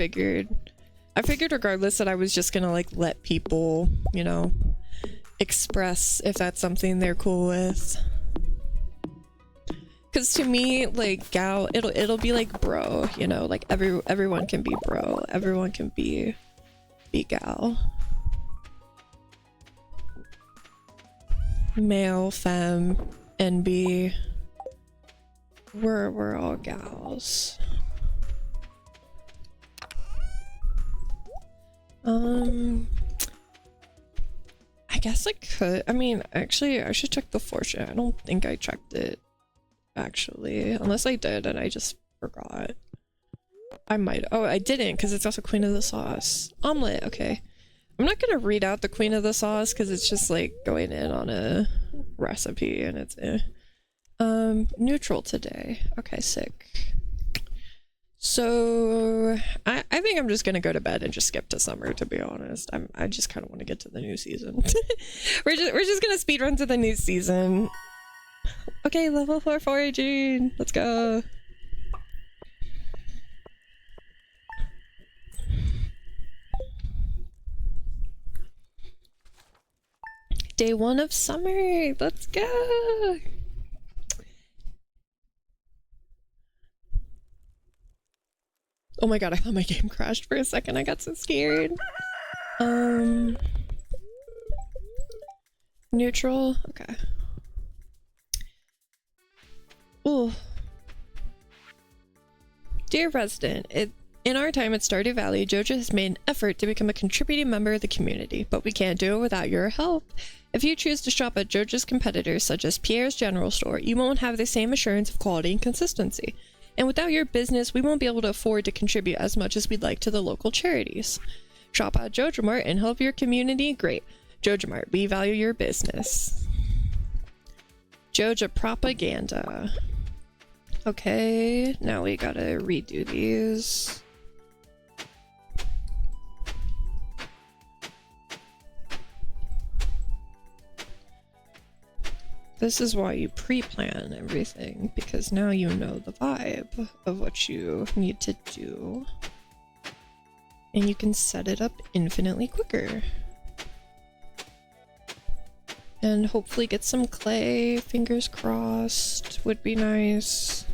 figured regardless that I was just gonna like let people, you know, express if that's something they're cool with. Because to me, like, gal, it'll be like bro, you know, like everyone can be bro, everyone can be gal. Male, femme, NB. We're all gals. I guess I could. I mean, actually, I should check the fortune. I don't think I checked it, actually. Unless I did and I just forgot. I might. Oh, I didn't, because it's also Queen of the Sauce. Omelet, okay. I'm not gonna read out the Queen of the Sauce, because it's just, like, going in on a recipe, and it's neutral today. Okay, sick. So I think I'm just gonna go to bed and just skip to summer, to be honest. I just kind of want to get to the new season. we're just gonna speed run to the new season. Okay, level 4 foraging. Let's go. Day 1 of summer. Let's go. Oh my god, I thought my game crashed for a second. I got so scared. Neutral? Okay. Ooh. Dear resident, in our time at Stardew Valley, Jojo has made an effort to become a contributing member of the community, but we can't do it without your help. If you choose to shop at Jojo's competitors, such as Pierre's General Store, you won't have the same assurance of quality and consistency. And without your business, we won't be able to afford to contribute as much as we'd like to the local charities. Shop at Jojo Mart and help your community. Great. Jojo Mart, we value your business. Jojo propaganda. Okay, now we gotta redo these. This is why you pre-plan everything, because now you know the vibe of what you need to do. And you can set it up infinitely quicker. And hopefully get some clay, fingers crossed, would be nice.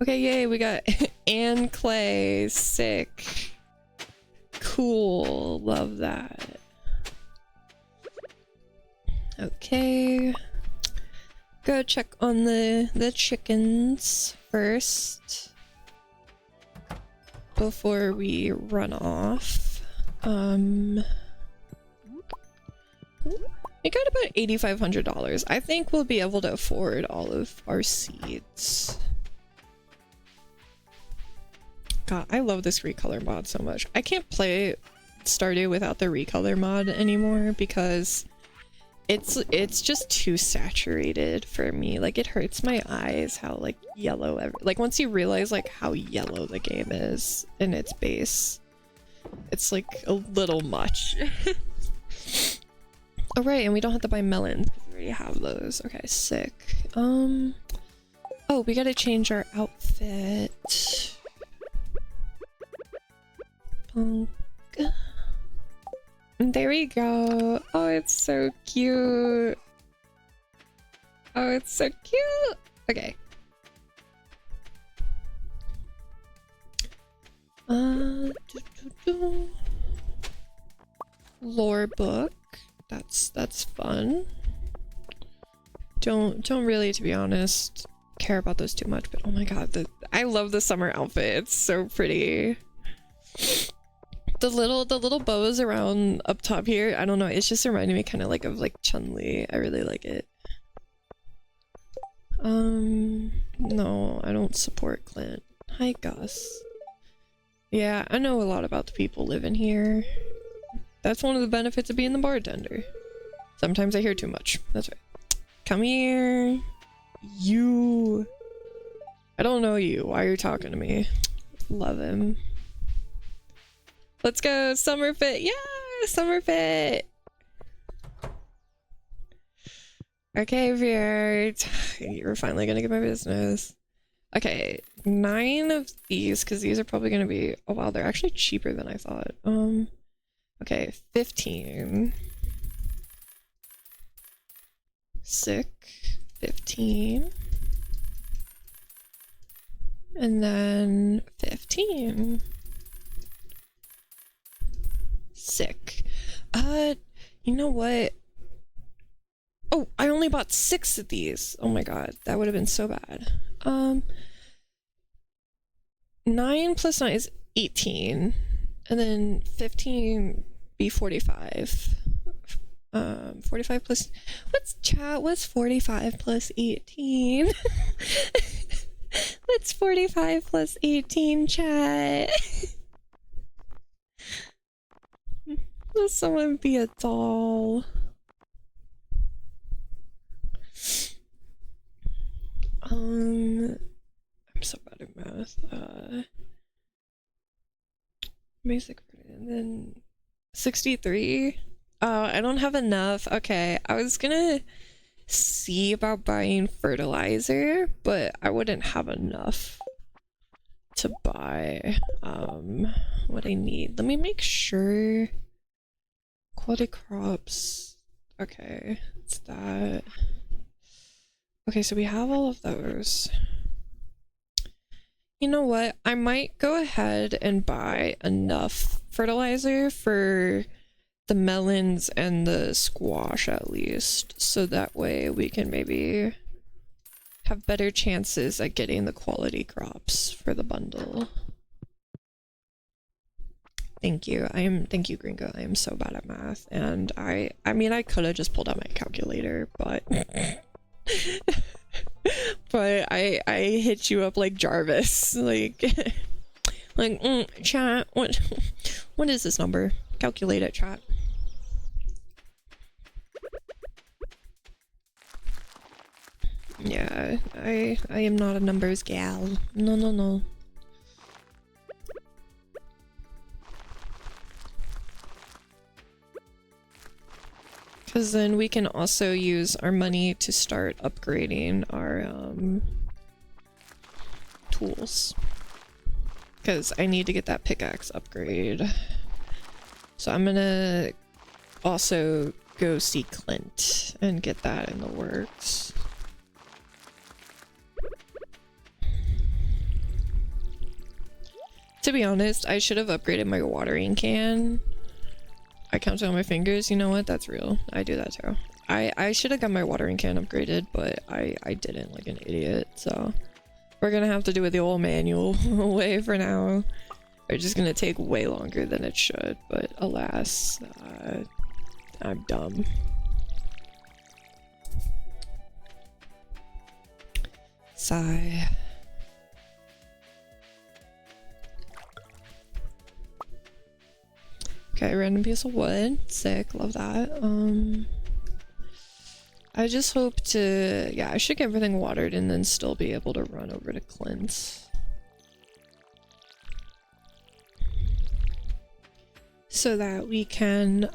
Okay, yay, we got and clay, sick. Cool, love that. Okay, go check on the chickens first, before we run off, we got about $8,500. I think we'll be able to afford all of our seeds. God, I love this recolor mod so much. I can't play Stardew without the recolor mod anymore because it's just too saturated for me. Like, it hurts my eyes how like yellow like once you realize like how yellow the game is in its base, it's like a little much. Oh right, and we don't have to buy melons because we already have those. Okay, sick. Oh, we gotta change our outfit. There we go. Oh, it's so cute. Oh, it's so cute. Okay. Lore book. That's fun. Don't really, to be honest, care about those too much, but oh my god, I love the summer outfit. It's so pretty. The little bows around up top here, I don't know, it's just reminding me kind of like of like Chun-Li. I really like it. No, I don't support Clint. Hi, Gus. Yeah, I know a lot about the people living here. That's one of the benefits of being the bartender. Sometimes I hear too much. That's right. Come here. You. I don't know you. Why are you talking to me? Love him. Let's go, summer fit. Yeah, summer fit. Okay, Viert. You're finally gonna get my business. Okay, 9 of these, because these are probably gonna be, oh wow, they're actually cheaper than I thought. Okay, 15. Sick. 15. And then 15. Sick. You know what? Oh, I only bought 6 of these. Oh my god, that would have been so bad. 9 plus 9 is 18. And then 15 be 45. 45 plus... What's 45 plus 18? What's 45 plus 18, chat? Will someone be a doll? I'm so bad at math. Basic, and then 63. Oh, I don't have enough. Okay, I was gonna see about buying fertilizer, but I wouldn't have enough to buy what I need. Let me make sure. Quality crops. Okay, it's that. Okay, so we have all of those. You know what? I might go ahead and buy enough fertilizer for the melons and the squash at least, so that way we can maybe have better chances at getting the quality crops for the bundle. Thank you. Thank you, Gringo. I am so bad at math, and I mean, I could have just pulled out my calculator, but but I hit you up like Jarvis, like chat. What is this number? Calculate it, chat. Yeah, I am not a numbers gal. No. Because then we can also use our money to start upgrading our tools. Because I need to get that pickaxe upgrade. So I'm gonna also go see Clint and get that in the works. To be honest, I should have upgraded my watering can. I counted on my fingers. You know what? That's real. I do that too. I should have got my watering can upgraded, but I didn't, like an idiot. So We're gonna have to do it the old manual way for now. It's just gonna take way longer than it should, but alas, I'm dumb. Sigh. Okay, random piece of wood. Sick, love that. I just hope to, yeah, I should get everything watered and then still be able to run over to Clint's. So that we can,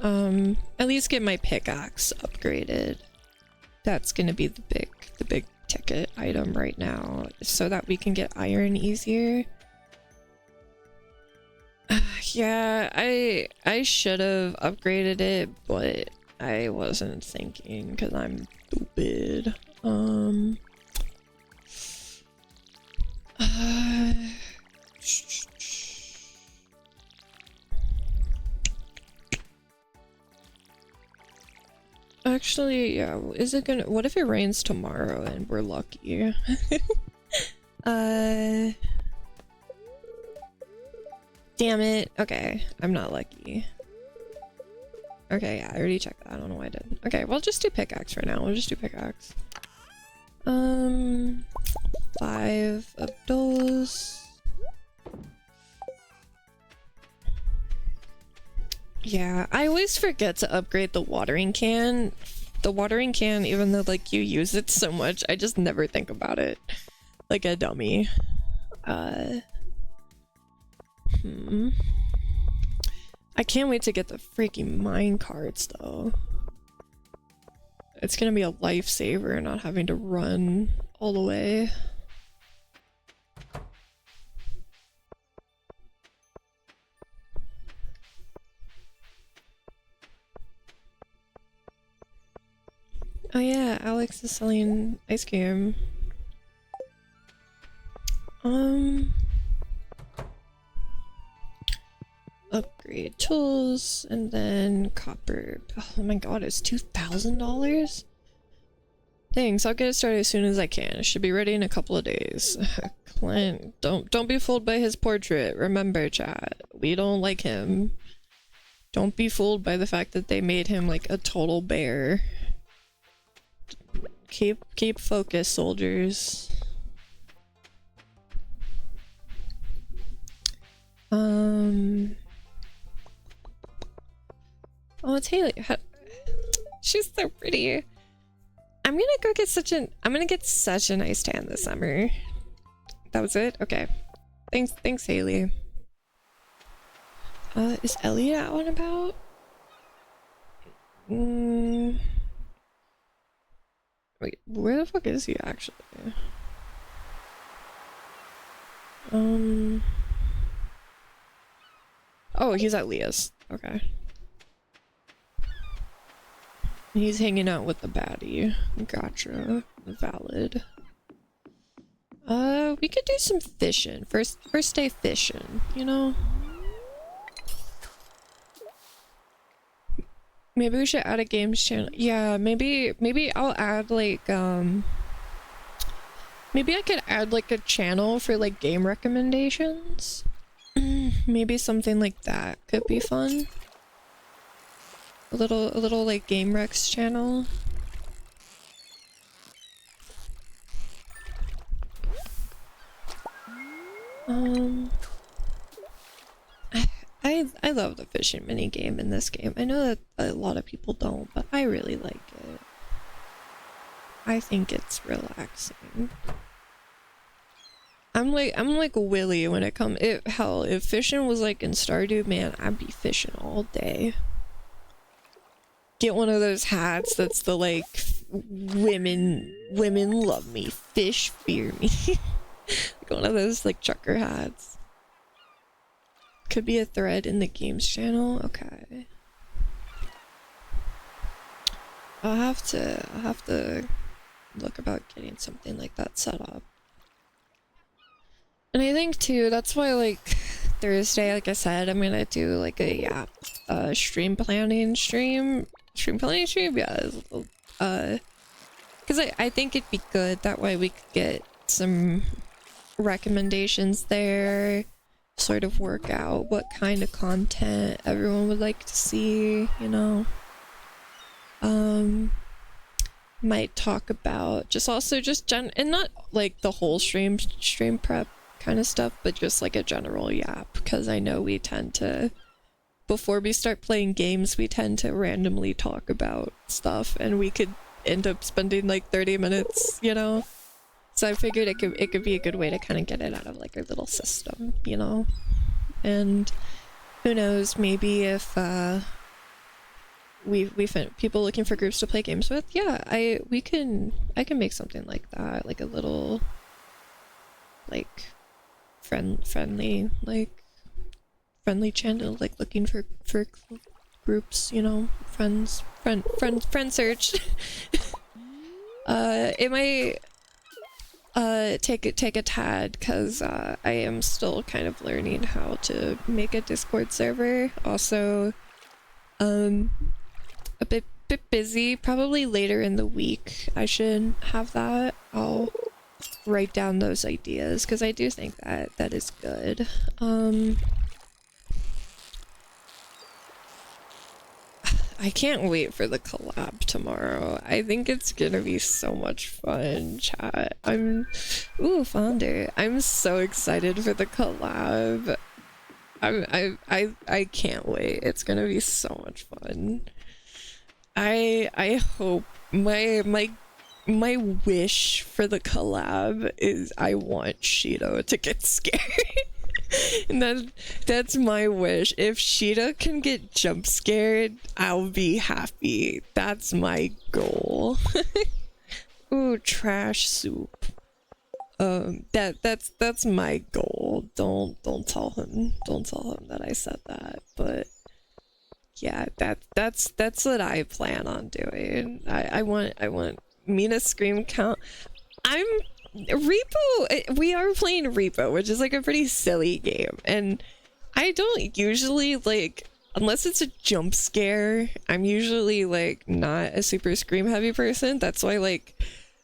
at least get my pickaxe upgraded. That's gonna be the big ticket item right now, so that we can get iron easier. Yeah, I should have upgraded it, but I wasn't thinking because I'm stupid. Actually, yeah, is it gonna, what if it rains tomorrow and we're lucky? Damn it. Okay, I'm not lucky. Okay, yeah, I already checked that. I don't know why I did. Okay, we'll just do pickaxe for now. We'll just do pickaxe. 5 of those. Yeah, I always forget to upgrade the watering can. The watering can, even though like you use it so much, I just never think about it. Like a dummy. I can't wait to get the freaking mine carts though. It's gonna be a lifesaver not having to run all the way. Oh yeah, Alex is selling ice cream. Upgrade tools and then copper. Oh my god, it's $2,000? Thanks, I'll get it started as soon as I can. It should be ready in a couple of days. Clint, don't be fooled by his portrait. Remember, chat, we don't like him. Don't be fooled by the fact that they made him like a total bear. Keep focused, soldiers. Oh, it's Haley. She's so pretty. I'm gonna get such a nice tan this summer. That was it? Okay. Thanks, Haley. Is Elliot out and about? Wait, where the fuck is he actually? Oh, he's at Leah's. Okay. He's hanging out with the baddie. Gotcha. Valid. We could do some fishing. First day fishing, you know? Maybe we should add a games channel. Yeah, maybe I'll add like, maybe I could add like a channel for like game recommendations. Maybe something like that could be fun. A little like game recs channel. I love the fishing mini game in this game. I know that a lot of people don't, but I really like it. I think it's relaxing. I'm like Willy when it comes. Hell, if fishing was like in Stardew, man, I'd be fishing all day. Get one of those hats that's the like women love me, fish fear me. Like one of those like trucker hats. Could be a thread in the games channel. Okay. I'll have to look about getting something like that set up. And I think too, that's why like Thursday, like I said, I'm gonna do like a stream planning stream. Yeah. Because I think it'd be good. That way we could get some recommendations there, sort of work out what kind of content everyone would like to see, you know. Might talk about just and not like the whole stream prep kind of stuff, but just like a general yap, because I know we tend to, before we start playing games, we tend to randomly talk about stuff, and we could end up spending like 30 minutes, you know. So I figured it could be a good way to kind of get it out of like our little system, you know. And who knows, maybe if we find people looking for groups to play games with, yeah, I can make something like that, like a little like friendly channel, like looking for groups, you know, friend search. It might take a tad, because I am still kind of learning how to make a Discord server. Also, a bit busy. Probably later in the week I should have that. I'll write down those ideas, because I do think that is good. I can't wait for the collab tomorrow. I think it's gonna be so much fun, chat. Founder. I'm so excited for the collab. I can't wait. It's gonna be so much fun. I hope my wish for the collab is I want Shido to get scared. And that's my wish. If Sheeta can get jump scared, I'll be happy. That's my goal. Ooh, trash soup. That's my goal. Don't tell him. Don't tell him that I said that. But yeah, that's what I plan on doing. I want Mina Scream count. Repo, we are playing Repo, which is like a pretty silly game, and I don't usually, like, unless it's a jump scare, I'm usually like not a super scream heavy person. That's why like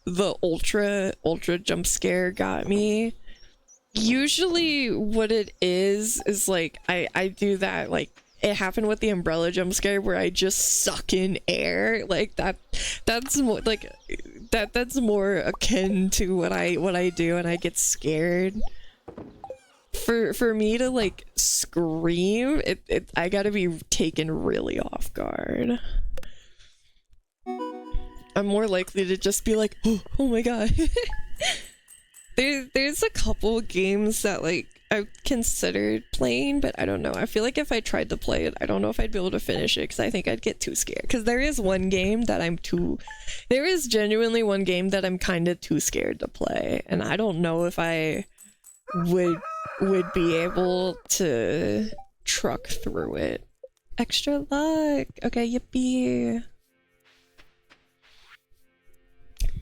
the ultra jump scare got me. Usually what it is like I do that, like it happened with the umbrella jump scare where I just suck in air, like that's more like that's more akin to what I do, and I get scared. For me to like scream, I gotta be taken really off guard. I'm more likely to just be like, oh my god. There's a couple games that like I've considered playing, but I don't know. I feel like if I tried to play it, I don't know if I'd be able to finish it, because I think I'd get too scared. Because there is one game that there is genuinely one game that I'm kind of too scared to play, and I don't know if I would be able to truck through it. Extra luck. Okay, yippee.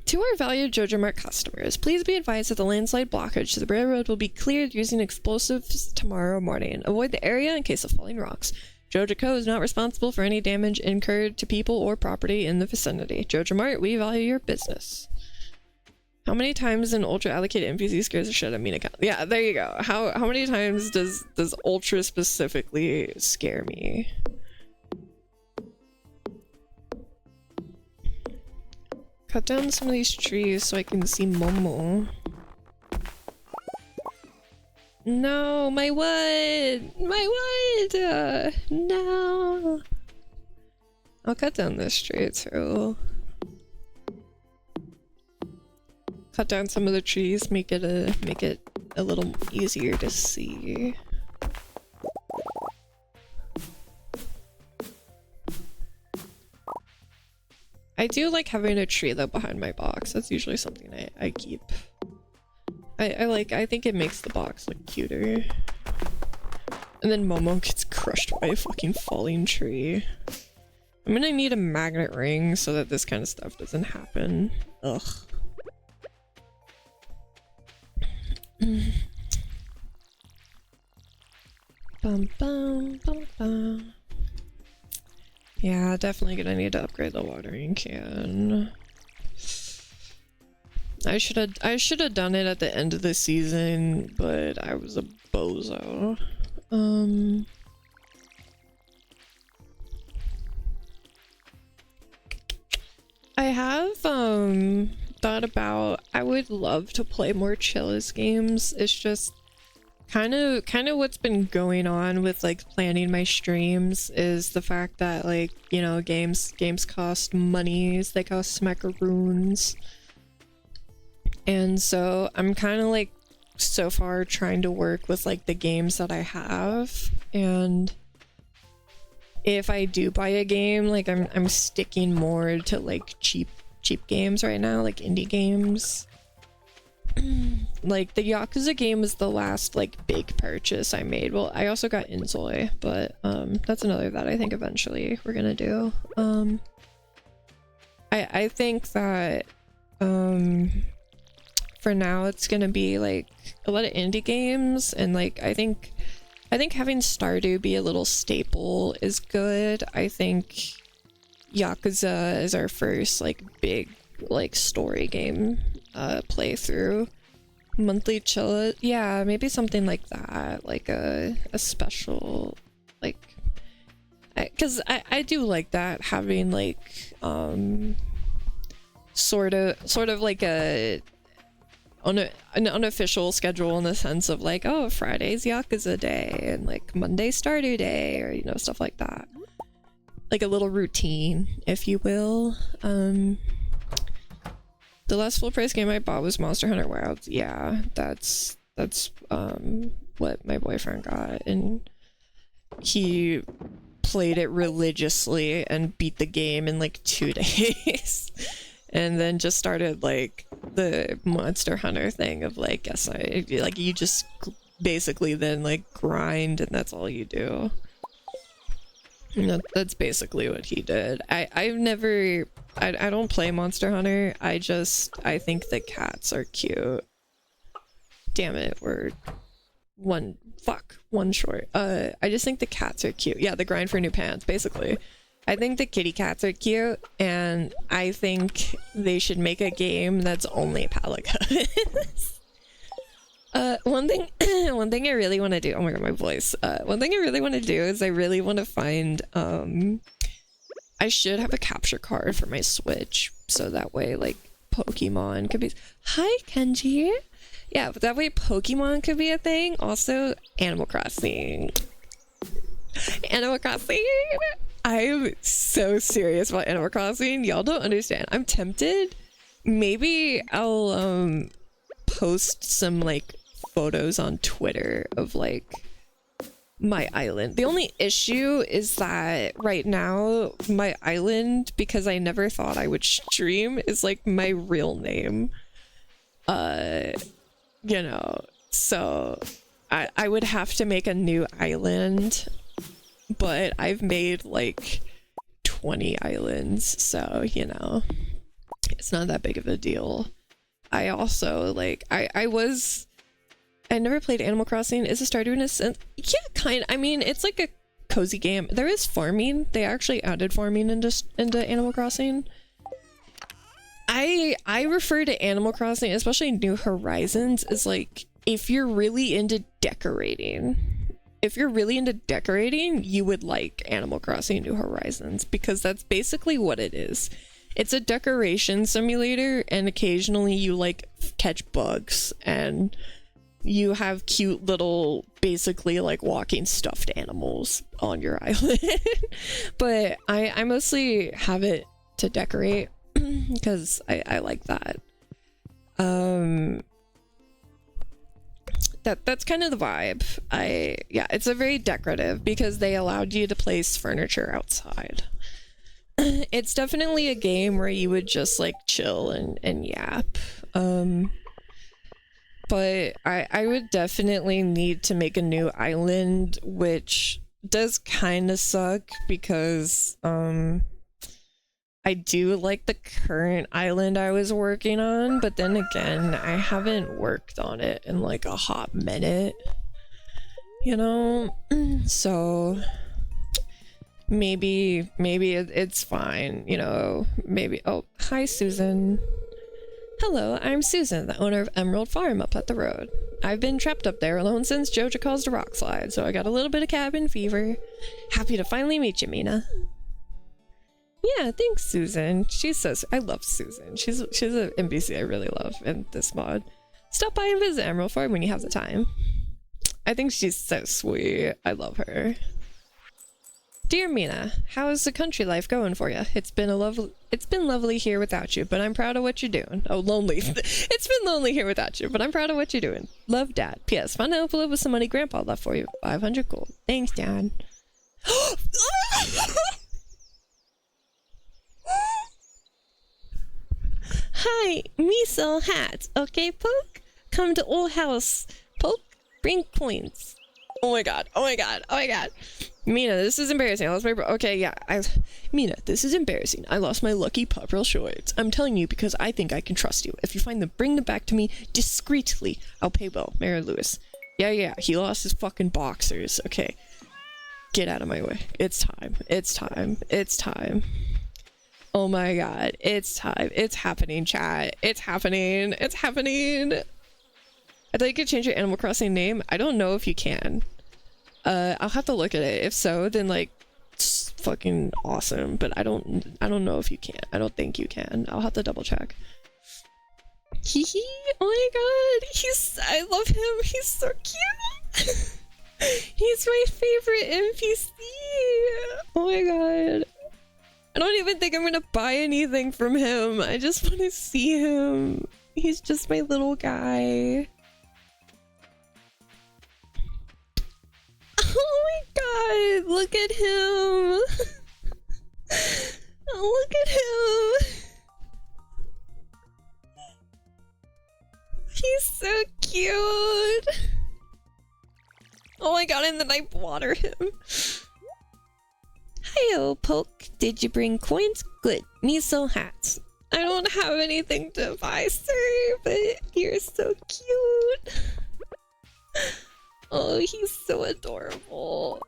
To our valued Jojo Mart customers, please be advised that the landslide blockage to the railroad will be cleared using explosives tomorrow morning. Avoid the area in case of falling rocks. Jojo Co. is not responsible for any damage incurred to people or property in the vicinity. Jojo Mart, we value your business. How many times an ultra allocated NPC scares the shit out of Mina? Yeah, there you go. How many times does ultra specifically scare me? Cut down some of these trees so I can see Momo. No, my wood! My wood! No! I'll cut down this tree too. Cut down some of the trees, make it a little easier to see. I do like having a tree though behind my box. That's usually something I keep. I think it makes the box look cuter. And then Momo gets crushed by a fucking falling tree. I'm gonna need a magnet ring so that this kind of stuff doesn't happen. Ugh. Bum bum bum bum. Yeah, definitely gonna need to upgrade the watering can. I should have done it at the end of the season, but I was a bozo. I have thought about, I would love to play more Chillis games. It's just kind of what's been going on with like planning my streams is the fact that, like, you know, games cost monies, they cost smackaroons. And so I'm kind of like so far trying to work with like the games that I have, and if I do buy a game, like I'm sticking more to like cheap games right now, like indie games. Like the Yakuza game is the last like big purchase I made. Well, I also got Inzoi, but that's another that I think eventually we're gonna do. I think that for now it's gonna be like a lot of indie games, and like I think having Stardew be a little staple is good. I think Yakuza is our first like big like story game playthrough. Monthly chill, yeah, maybe something like that, like a special, like, because I do like that, having like sort of like an unofficial schedule, in the sense of like, oh, Friday's Yakuza day and like Monday Stardew day, or you know, stuff like that, like a little routine, if you will. The last full price game I bought was Monster Hunter Wilds. Yeah, that's what my boyfriend got, and he played it religiously and beat the game in like 2 days. And then just started like the Monster Hunter thing of like, yes, like you just basically then like grind, and that's all you do. And that's basically what he did. I don't play Monster Hunter. I think the cats are cute. Damn it, we're one short. I just think the cats are cute. Yeah, the grind for new pants, basically. I think the kitty cats are cute, and I think they should make a game that's only Palikas. One thing I really want to do, oh my god, my voice. One thing I really want to do is I really want to find, I should have a capture card for my Switch, so that way, like, Pokemon could be, hi, Kenji! Yeah, but that way Pokemon could be a thing. Also, Animal Crossing. Animal Crossing! I'm so serious about Animal Crossing. Y'all don't understand. I'm tempted. Maybe I'll, post some, like, photos on Twitter of, like, my island. The only issue is that right now, my island, because I never thought I would stream, is, like, my real name. You know, so I would have to make a new island, but I've made, like, 20 islands, so, you know, it's not that big of a deal. I also, like, I never played Animal Crossing. Is it Stardew in a sense? Yeah, kind of. I mean, it's like a cozy game. There is farming. They actually added farming into Animal Crossing. I refer to Animal Crossing, especially New Horizons, as like, if you're really into decorating. If you're really into decorating, you would like Animal Crossing New Horizons, because that's basically what it is. It's a decoration simulator, and occasionally you like catch bugs, and you have cute little, basically like walking stuffed animals on your island. But I mostly have it to decorate because I like that. That's kind of the vibe. Yeah, it's a very decorative, because they allowed you to place furniture outside. It's definitely a game where you would just like chill and yap. But I would definitely need to make a new island, which does kind of suck, because I do like the current island I was working on, but then again, I haven't worked on it in like a hot minute, you know? So maybe it's fine, you know? Maybe, oh, hi Susan. Hello, I'm Susan, the owner of Emerald Farm up at the road. I've been trapped up there alone since Joja caused a rock slide, so I got a little bit of cabin fever. Happy to finally meet you, Mina. Yeah, thanks, Susan. I love Susan. She's an NPC I really love in this mod. Stop by and visit Emerald Farm when you have the time. I think she's so sweet. I love her. Dear Mina, how is the country life going for you? It's been lovely here without you, but I'm proud of what you're doing. Oh, lonely. It's been lonely here without you, but I'm proud of what you're doing. Love, Dad. P.S. Find out if with some money Grandpa left for you. 500 gold. Thanks, Dad. Hi, me sell hats. Okay, Poke? Come to old house. Poke, bring coins. Oh my god. Oh my god. Oh my god. Mina, this is embarrassing. I lost my okay, yeah. Mina, this is embarrassing. I lost my lucky purple shorts. I'm telling you because I think I can trust you. If you find them, bring them back to me discreetly. I'll pay well. Mary Lewis. Yeah. He lost his fucking boxers. Okay. Get out of my way. It's time. It's time. It's time. Oh my god. It's time. It's happening, chat. It's happening. It's happening. I thought you could change your Animal Crossing name. I don't know if you can. I'll have to look at it. If so, then like it's fucking awesome. But I don't know if you can. I don't think you can. I'll have to double check. Hee hee. Oh my god. I love him. He's so cute. He's my favorite NPC. Oh my god. I don't even think I'm gonna buy anything from him. I just want to see him. He's just my little guy. Oh my god, look at him. Oh, look at him. He's so cute. Oh my god, and then I water him. Hi-yo, Poke. Did you bring coins? Good. Me sell hats. I don't have anything to buy, sir, but you're so cute. Oh, he's so adorable.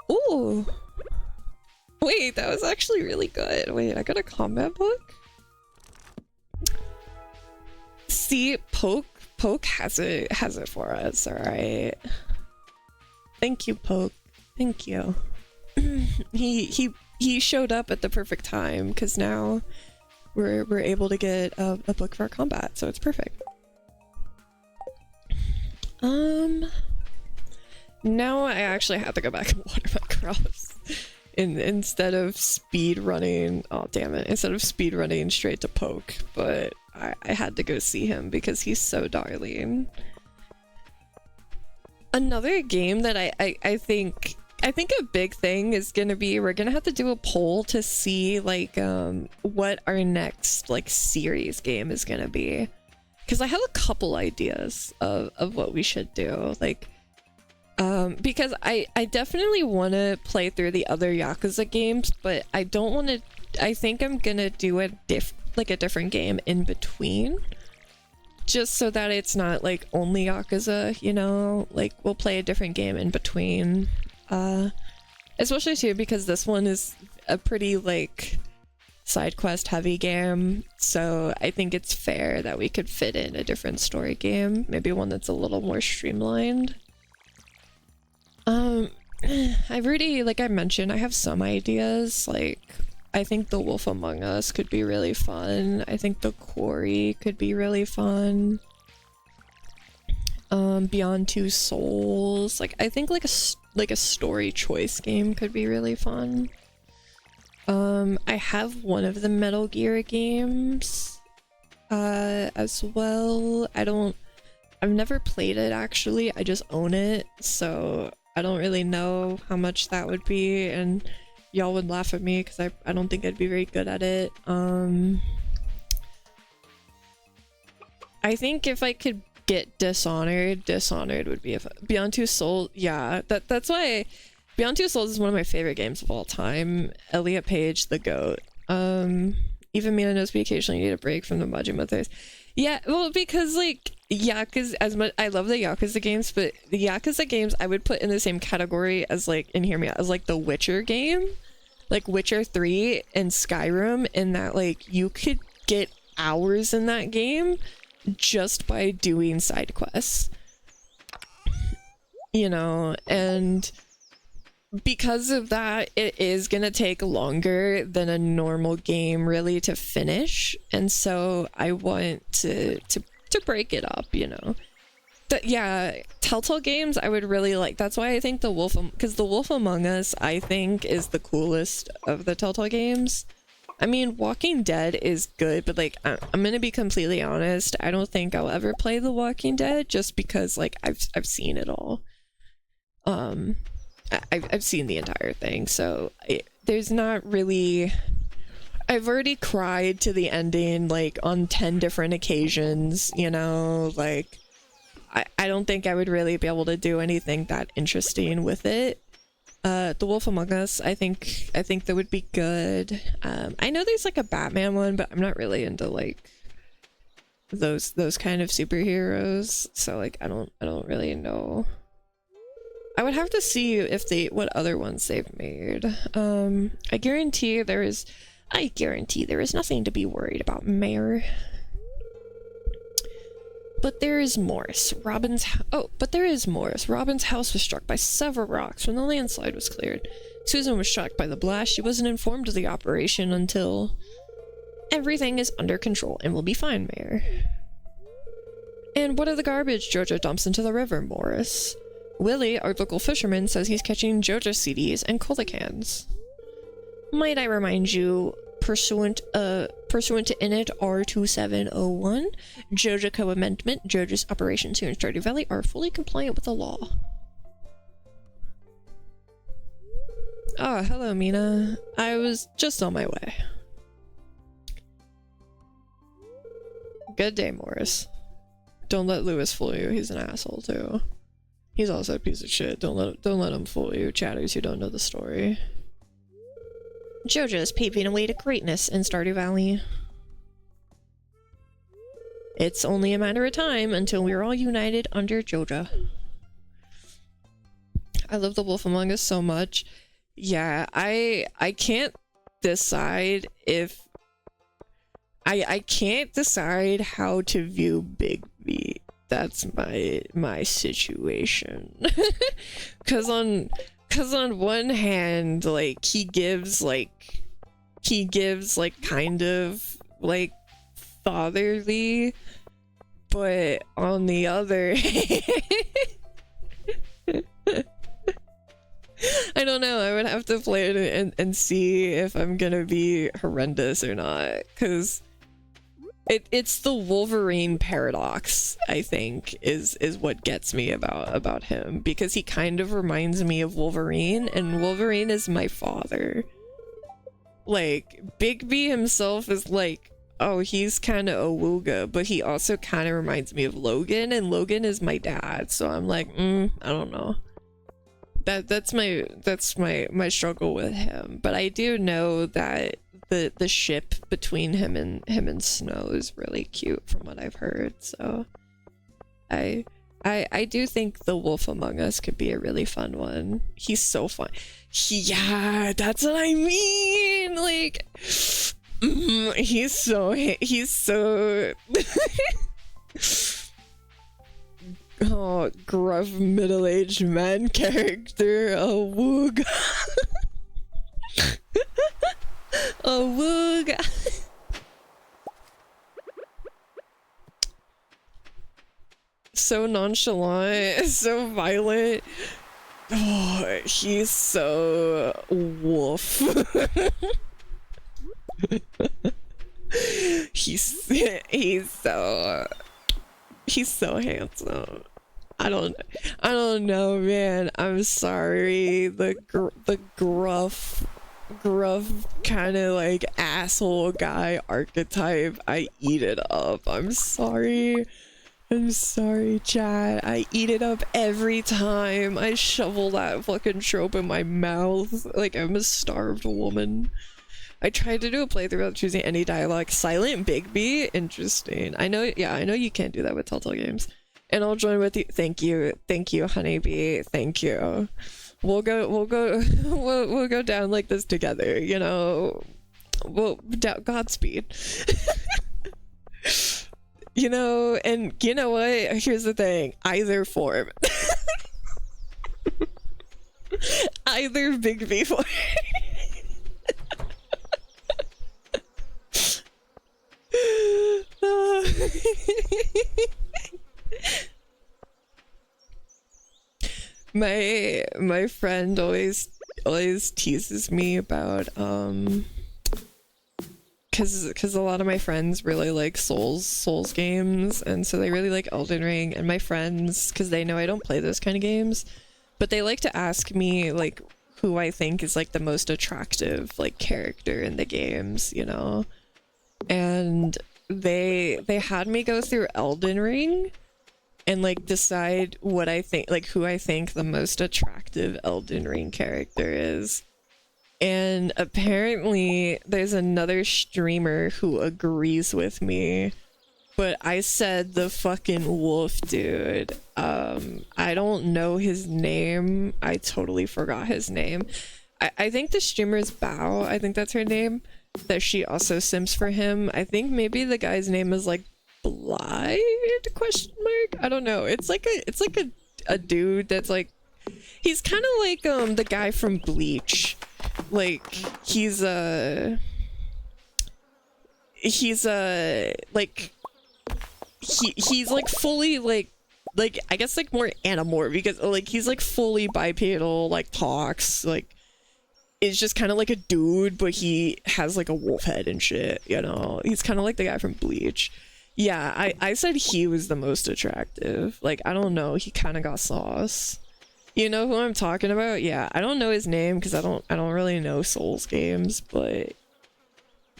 Oh! Wait, that was actually really good. Wait, I got a combat book? See, Poke has it for us, alright? Thank you, Poke. Thank you. He showed up at the perfect time, because now we're able to get a book for our combat, so it's perfect. Now I actually have to go back and water my crops instead of speed running. Oh damn it! Instead of speed running straight to Poke, but I had to go see him because he's so darling. Another game that I think a big thing is gonna be we're gonna have to do a poll to see like what our next like series game is gonna be, because I have a couple ideas of what we should do, like because I definitely want to play through the other Yakuza games, but I don't want to. I think I'm gonna do a different game in between, just so that it's not like only Yakuza, you know, like we'll play a different game in between, especially too because this one is a pretty like side quest heavy game, so I think it's fair that we could fit in a different story game, maybe one that's a little more streamlined. I've already, like I mentioned, I have some ideas. Like I think The Wolf Among Us could be really fun. I think The Quarry could be really fun. Beyond Two Souls, like I think like a story choice game could be really fun. I have one of the Metal Gear games as well. I've never played it actually, I just own it, so I don't really know how much that would be, and y'all would laugh at me because I don't think I'd be very good at it. I think if I could get Dishonored would be Beyond Two Souls. Yeah, that's why Beyond Two Souls is one of my favorite games of all time. Elliot Page, the GOAT. Even Mina knows we occasionally need a break from the Majima things. Yeah, well, because like Yakuza, as much I love the Yakuza games, but the Yakuza games I would put in the same category as like, and hear me out, as like the Witcher game, like Witcher 3 and Skyrim, in that like you could get hours in that game just by doing side quests, you know, and because of that, it is gonna take longer than a normal game really to finish, and so I want to break it up, you know. But yeah, Telltale games I would really like. That's why I think because the Wolf Among Us I think is the coolest of the Telltale games. I mean, Walking Dead is good, but like I'm gonna be completely honest, I don't think I'll ever play The Walking Dead just because like I've seen it all. I've seen the entire thing, so there's not really. I've already cried to the ending like on 10 different occasions, you know, like I don't think I would really be able to do anything that interesting with it. The Wolf Among Us, I think that would be good. I know there's like a Batman one, but I'm not really into like those kind of superheroes, so like I don't really know. I would have to see if what other ones they've made. I guarantee there is nothing to be worried about, Mayor. But there is Morris. Robin's house was struck by several rocks when the landslide was cleared. Susan was shocked by the blast. She wasn't informed of the operation until... Everything is under control and will be fine, Mayor. And what of the garbage Jojo dumps into the river, Morris? Willie, our local fisherman, says he's catching Jojo CDs and cola cans. Might I remind you, pursuant to Init R2701, Jojo Co-Amendment, Jojo's operations here in Stardew Valley are fully compliant with the law. Oh, hello, Mina. I was just on my way. Good day, Morris. Don't let Lewis fool you. He's an asshole, too. He's also a piece of shit. Don't let him fool you, chatters who don't know the story. Jojo is paving a way to greatness in Stardew Valley. It's only a matter of time until we're all united under Jojo. I love The Wolf Among Us so much. Yeah, I can't decide if... I can't decide how to view Big B. That's my situation. Cause on one hand, like he gives kind of like fatherly, but on the other I don't know, I would have to play it and see if I'm gonna be horrendous or not, because it's the Wolverine paradox, I think, is what gets me about him, because he kind of reminds me of Wolverine, and Wolverine is my father. Like, Big B himself is like, oh, he's kind of a wooga, but he also kind of reminds me of Logan, and Logan is my dad, so I'm like, I don't know. That's my struggle with him, but I do know that the ship between him and Snow is really cute from what I've heard, so I do think The Wolf Among Us could be a really fun one. He's so fun. Yeah, that's what I mean. Like, he's so oh, gruff middle-aged man character, a woog. A woog. So nonchalant, so violent. Oh, he's so wolf. he's so handsome. I don't know, man. I'm sorry. The gruff kind of like asshole guy archetype, I eat it up. I'm sorry, chat. I eat it up every time. I shovel that fucking trope in my mouth like I'm a starved woman. I tried to do a playthrough without choosing any dialogue. Silent Bigby? Interesting. I know you can't do that with Telltale games. And I'll join with you. Thank you, honeybee. Thank you. We'll go down like this together, you know. Godspeed. You know, and you know what? Here's the thing. Either form. Either big V form. My friend always teases me about because a lot of my friends really like Souls games, and so they really like Elden Ring, and my friends, because they know I don't play those kind of games, but they like to ask me like who I think is like the most attractive like character in the games, you know? And they had me go through Elden Ring and like decide what I think, like who I think the most attractive Elden Ring character is. And apparently there's another streamer who agrees with me, but I said the fucking wolf dude. I don't know his name. I totally forgot his name. I think the streamer's Bao. I think that's her name. That she also sims for him. I think maybe the guy's name is like Blide ? I don't know. It's like a dude that's like, he's kind of like the guy from Bleach. Like he's like he's like fully like I guess like more animorph, because like he's like fully bipedal, like talks, like is just kind of like a dude, but he has like a wolf head and shit, you know? He's kind of like the guy from Bleach. Yeah, I said he was the most attractive. Like, I don't know, he kind of got sauce. You know who I'm talking about? Yeah, I don't know his name because I don't really know Souls games, but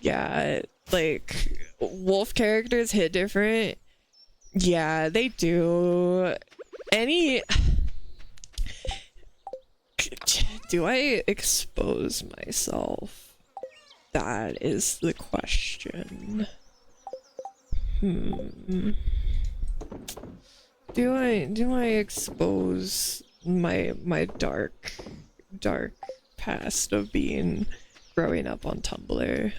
yeah, like wolf characters hit different. Yeah, they do. Do I expose myself? That is the question. Do I expose my dark past of being growing up on Tumblr?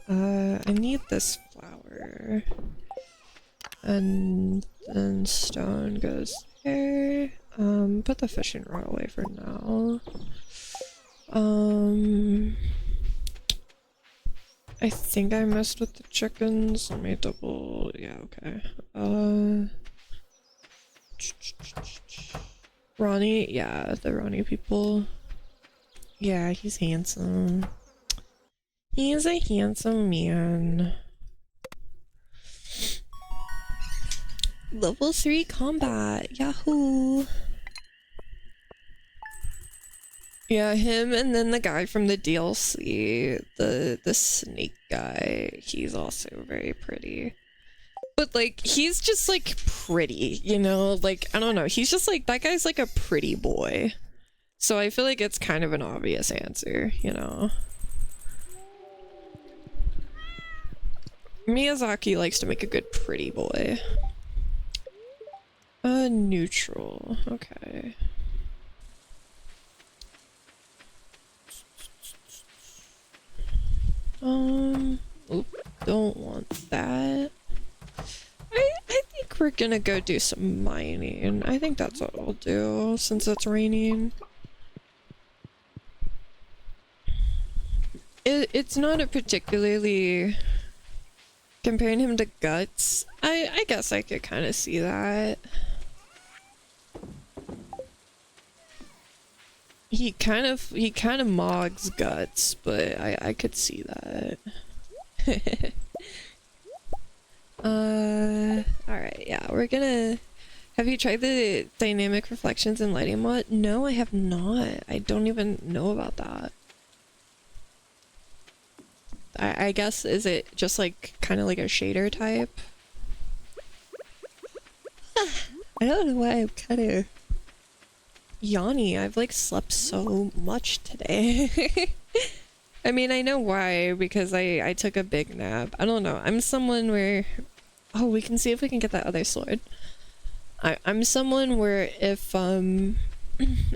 I need this flower. And then stone goes there. Put the fishing rod away for now. I think I messed with the chickens. Let me double. Yeah, okay. Ronnie, yeah, the Ronnie people. Yeah, he's handsome. He is a handsome man. Level 3 combat. Yahoo! Yeah, him, and then the guy from the DLC, the snake guy, he's also very pretty. But like, he's just like pretty, you know? Like, I don't know, he's just like, that guy's like a pretty boy. So I feel like it's kind of an obvious answer, you know? Miyazaki likes to make a good pretty boy. Neutral, okay. Oop, don't want that. I think we're gonna go do some mining. I think that's what we'll do since it's raining. It's not a particularly... Comparing him to Guts, I guess I could kind of see that. He kind of mogs Guts, but I could see that. Alright, yeah, we're gonna... Have you tried the dynamic reflections and lighting mod? No, I have not. I don't even know about that. I guess, is it just like kind of like a shader type? I don't know why I'm kind of yawny. I've like slept so much today. I mean, I know why, because I took a big nap. I don't know. I'm someone where... Oh, we can see if we can get that other sword. I'm someone where if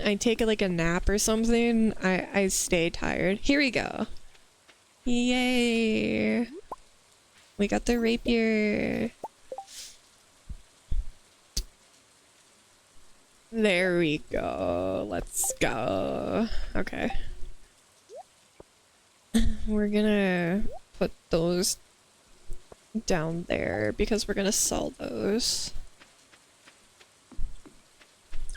I take like a nap or something, I stay tired. Here we go. Yay! We got the rapier. There we go. Let's go. Okay. We're gonna put those down there because we're gonna sell those.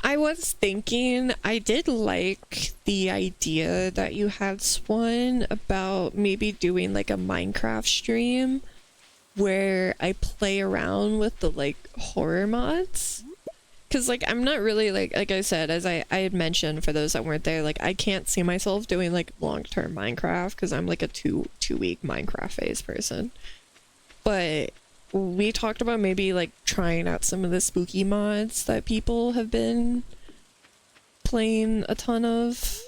I was thinking, I did like the idea that you had, Swan, about maybe doing like a Minecraft stream where I play around with the like horror mods. Cause like I'm not really like I said, as I had mentioned for those that weren't there, like I can't see myself doing like long-term Minecraft because I'm like a two-week Minecraft phase person. But we talked about maybe like trying out some of the spooky mods that people have been playing a ton of.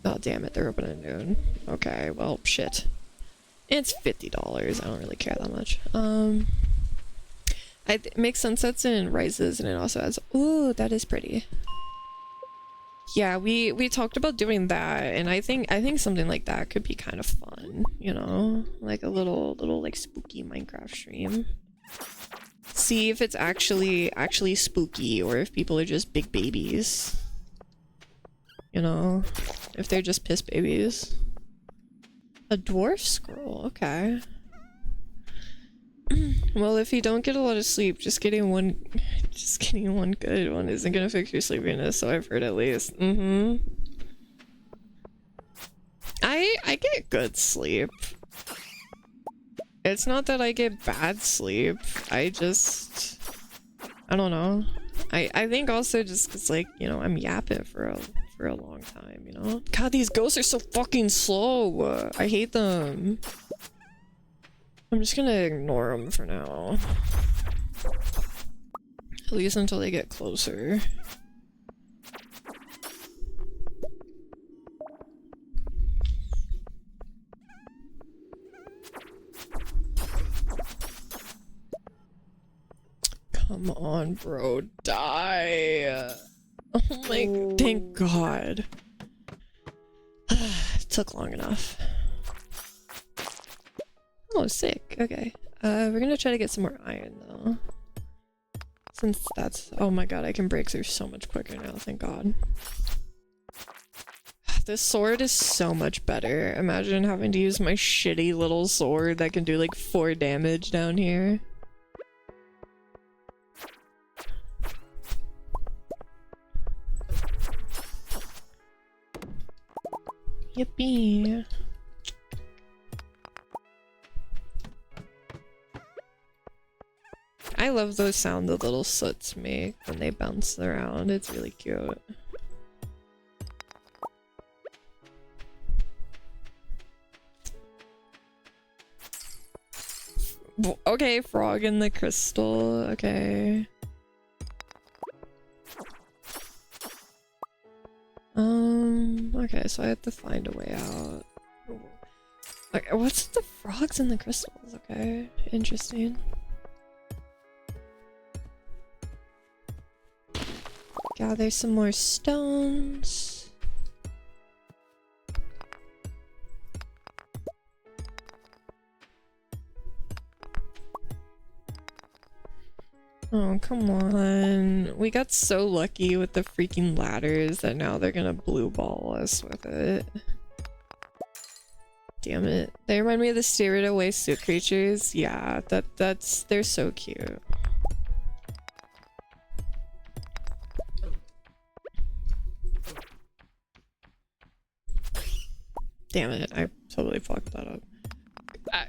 Oh damn it, they're open at noon. Okay, well shit. It's $50. I don't really care that much. It makes sunsets and rises, and it also has. Ooh, that is pretty. Yeah, we talked about doing that, and I think something like that could be kind of fun, you know, like a little like spooky Minecraft stream. See if it's actually spooky, or if people are just big babies. You know, if they're just piss babies. A dwarf scroll, okay. Well, if you don't get a lot of sleep, just getting one good one isn't gonna fix your sleepiness, so I've heard at least. I get good sleep. It's not that I get bad sleep. I don't know. I think also just cause like, you know, I'm yapping for a long time, you know? God, these ghosts are so fucking slow. I hate them. I'm just gonna ignore them for now. At least until they get closer. Come on, bro. Die. Oh my... Thank God. It took long enough. Oh, sick. Okay. We're gonna try to get some more iron, though. Since that's... Oh my god, I can break through so much quicker now, thank God. This sword is so much better. Imagine having to use my shitty little sword that can do like 4 damage down here. Yippee. I love those sounds the little soots make when they bounce around. It's really cute. Okay, frog in the crystal. Okay. Okay, so I have to find a way out. Okay, what's the frogs in the crystals? Okay, interesting. Gather some more stones. Oh, come on. We got so lucky with the freaking ladders that now they're gonna blue ball us with it. Damn it. They remind me of the Spirited Away suit creatures. Yeah, they're so cute. Damn it, I totally fucked that up.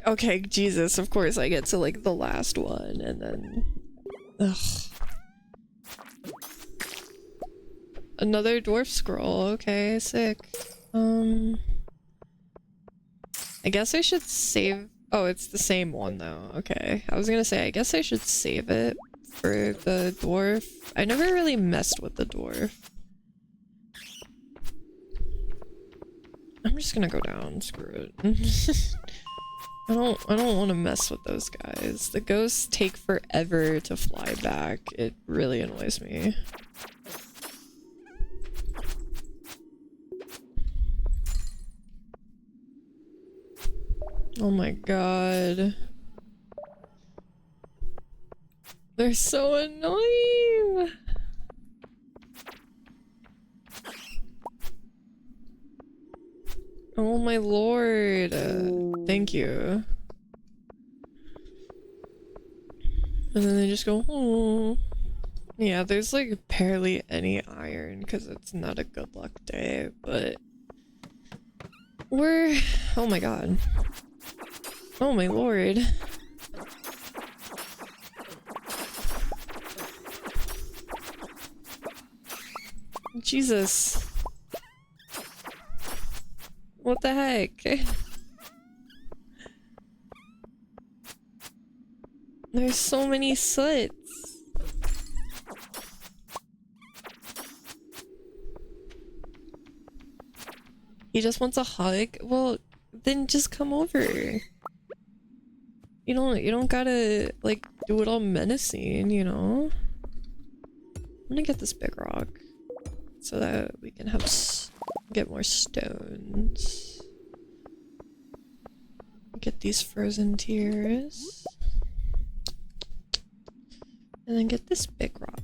Okay, Jesus, of course I get to like the last one and then... Ugh. Another dwarf scroll, okay, sick. I guess I should save... Oh, it's the same one though, okay. I was gonna say, I guess I should save it for the dwarf. I never really messed with the dwarf. I'm just gonna go down, screw it. I don't want to mess with those guys. The ghosts take forever to fly back. It really annoys me. Oh my god. They're so annoying! Oh my lord. Thank you. And then they just go, oh. Yeah, there's like barely any iron because it's not a good luck day, but we're... Oh my god. Oh my lord. Jesus. What the heck? There's so many soots. He just wants a hug? Well, then just come over. You don't gotta, like, do it all menacing, you know? I'm gonna get this big rock so that we can have get more stones. Get these frozen tears. And then get this big rock.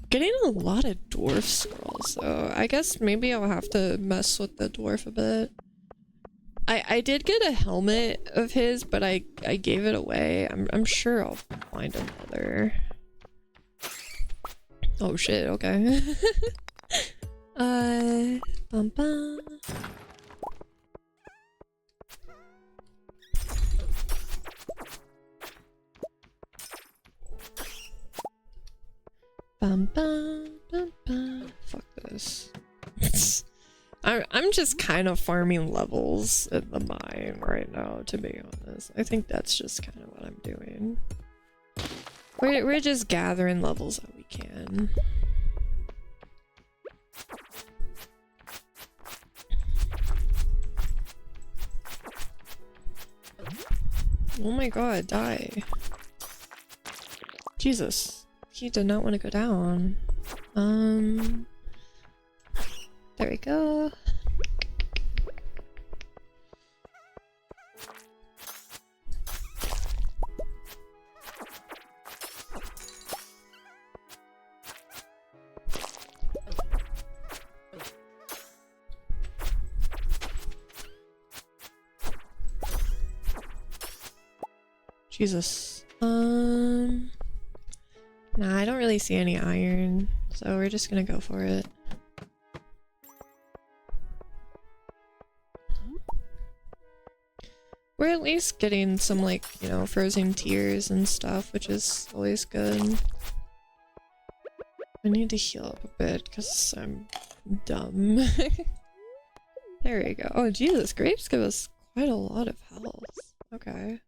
Getting a lot of dwarf scrolls, so I guess maybe I'll have to mess with the dwarf a bit. I did get a helmet of his, but I gave it away. I'm sure I'll find another. Oh shit, okay. Bum bum. Bum bum bum bum. Fuck this. I'm just kind of farming levels in the mine right now, to be honest. I think that's just kind of what I'm doing. We're just gathering levels that we can. Oh my god, die. Jesus. He did not want to go down. There we go. Jesus. Nah, I don't really see any iron, so we're just gonna go for it. We're at least getting some, like, you know, frozen tears and stuff, which is always good. I need to heal up a bit because I'm dumb. There we go. Oh, Jesus, grapes give us quite a lot of health. Okay.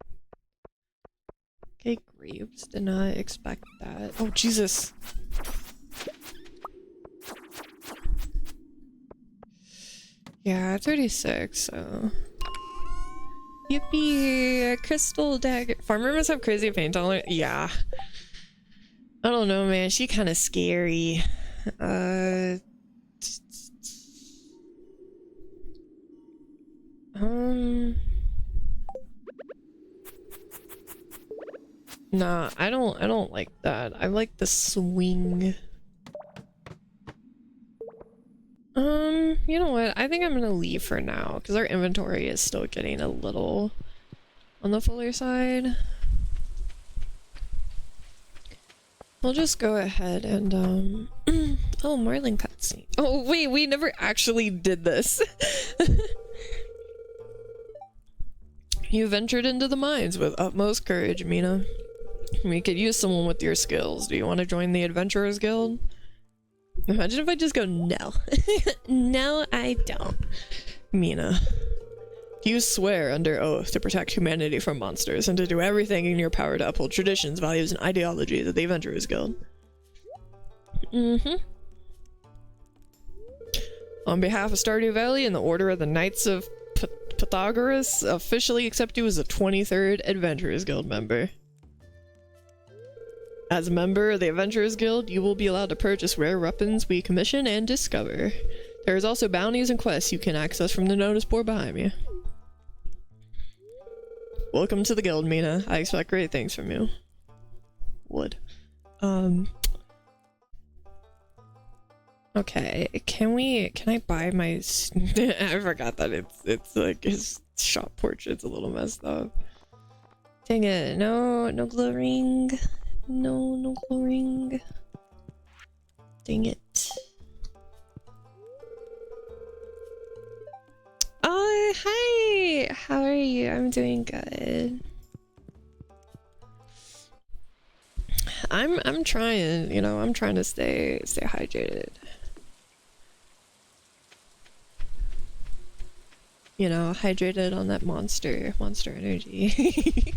Okay, grapes. Did not expect that. Oh, Jesus. Yeah, 36, so... Yippee! A crystal dagger. Farmer must have crazy pain tolerance. Yeah. I don't know, man. She kind of scary. Nah, I don't like that. I like the swing. You know what? I think I'm gonna leave for now because our inventory is still getting a little on the fuller side. We'll just go ahead and oh, Marlin cutscene. Oh wait, we never actually did this. You ventured into the mines with utmost courage, Mina. We could use someone with your skills. Do you want to join the Adventurers Guild? Imagine if I just go, no. No, I don't. Mina. You swear under oath to protect humanity from monsters and to do everything in your power to uphold traditions, values, and ideologies of the Adventurers Guild. On behalf of Stardew Valley and the Order of the Knights of Pythagoras, officially accept you as a 23rd Adventurers Guild member. As a member of the Adventurers Guild, you will be allowed to purchase rare weapons we commission and discover. There is also bounties and quests you can access from the notice board behind me. Welcome to the guild, Mina. I expect great things from you. Would. Okay, can I buy my I forgot that it's like his shop portrait's a little messed up. Dang it, no glow ring. No glow ring. Dang it. Oh, hi! How are you? I'm doing good. I'm trying, you know, I'm trying to stay hydrated. You know, hydrated on that monster energy.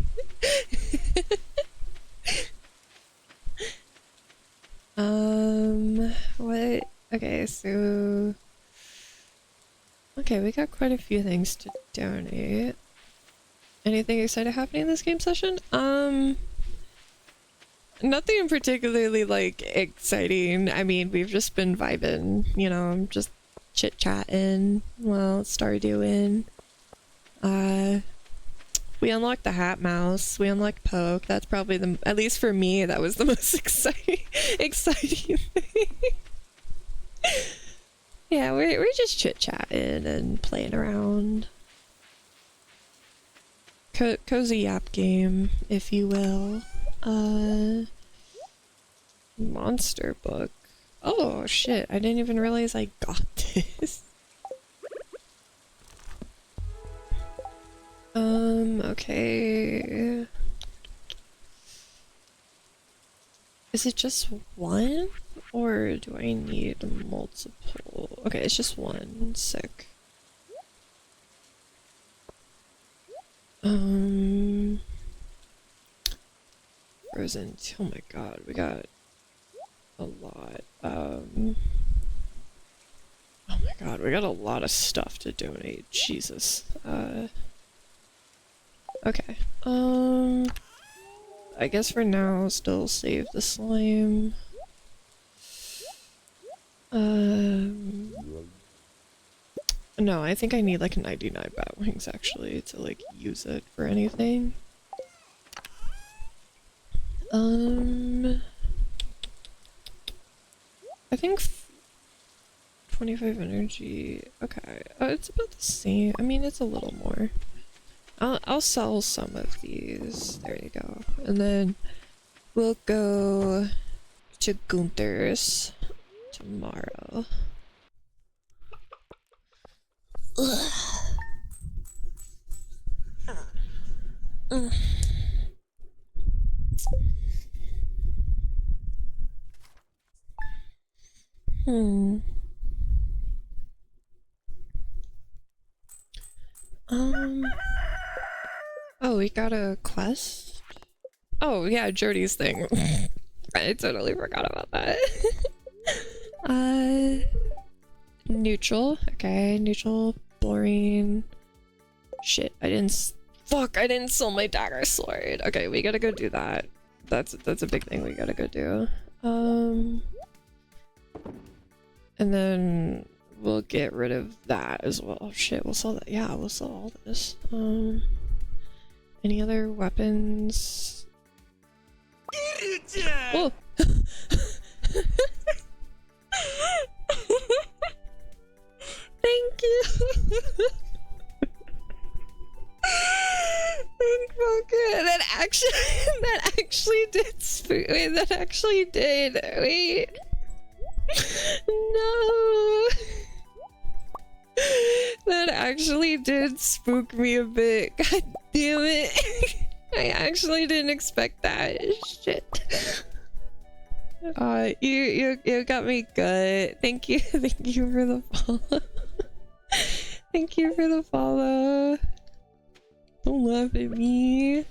What? Okay, so okay, we got quite a few things to donate. Anything exciting happening in this game session? Nothing particularly like exciting. I mean, we've just been vibing, you know, just chit-chatting while Stardewing. We unlocked the Hat Mouse, we unlocked Poke. That's probably the, at least for me, that was the most exciting thing. Yeah, we're just chit-chatting and playing around. Cozy yap game, if you will. Monster book. Oh shit, I didn't even realize I got this. Okay. Is it just one? Or do I need multiple? Okay, it's just one. Sick. Frozen. Oh my god, we got a lot. Oh my god, we got a lot of stuff to donate. Jesus. Okay. I guess for now, still save the slime. No, I think I need like 99 bat wings actually to like use it for anything. I think 25 energy. Okay, it's about the same. I mean, it's a little more. I'll sell some of these. There you go. And then we'll go to Gunther's tomorrow. Ugh. Oh, we got a quest? Oh, yeah, Jody's thing. I totally forgot about that. Neutral. Okay, neutral, boring. Shit, I didn't sell my dagger sword. Okay, we gotta go do that. That's a big thing we gotta go do. And then we'll get rid of that as well. Oh, shit, we'll sell that. Yeah, we'll sell all this. Any other weapons? Whoa! Thank you. That actually did spook. Wait, that actually did. Wait. No. That actually did spook me a bit. God damn it. I actually didn't expect that. Shit. You got me good. Thank you. Thank you for the follow. Thank you for the follow. Don't laugh at me.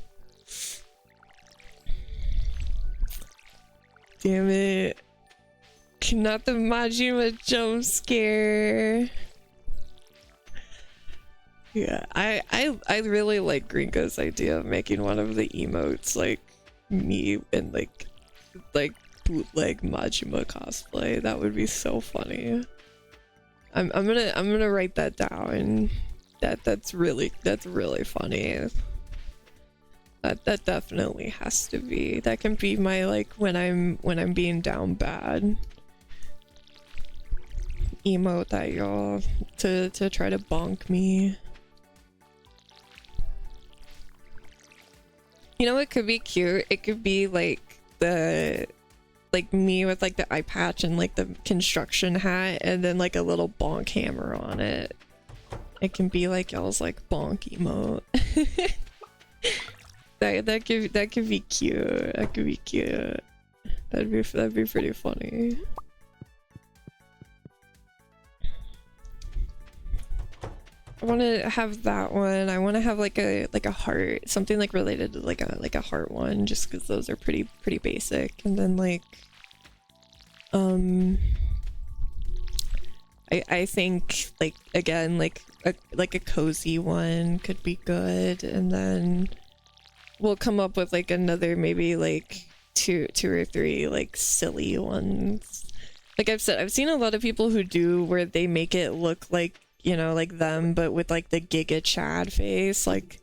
Damn it. Not the Majima jump scare. Yeah, I really like Gringo's idea of making one of the emotes like me and like bootleg Majima cosplay. That would be so funny. I'm gonna write that down. That's really funny. That definitely has to be. That can be my like when I'm being down bad emote that y'all to try to bonk me. You know, it could be cute. It could be like the like me with like the eye patch and like the construction hat and then like a little bonk hammer on it. It can be like y'all's like bonk emote. that could be cute. That could be cute. That'd be pretty funny. I want to have that one. I want to have like a heart, something like related to like a heart one, just because those are pretty basic. And then like I think like again like a cozy one could be good, and then we'll come up with like another maybe like two or three like silly ones. Like I've said, I've seen a lot of people who do where they make it look like, you know, like them but with like the Giga Chad face. Like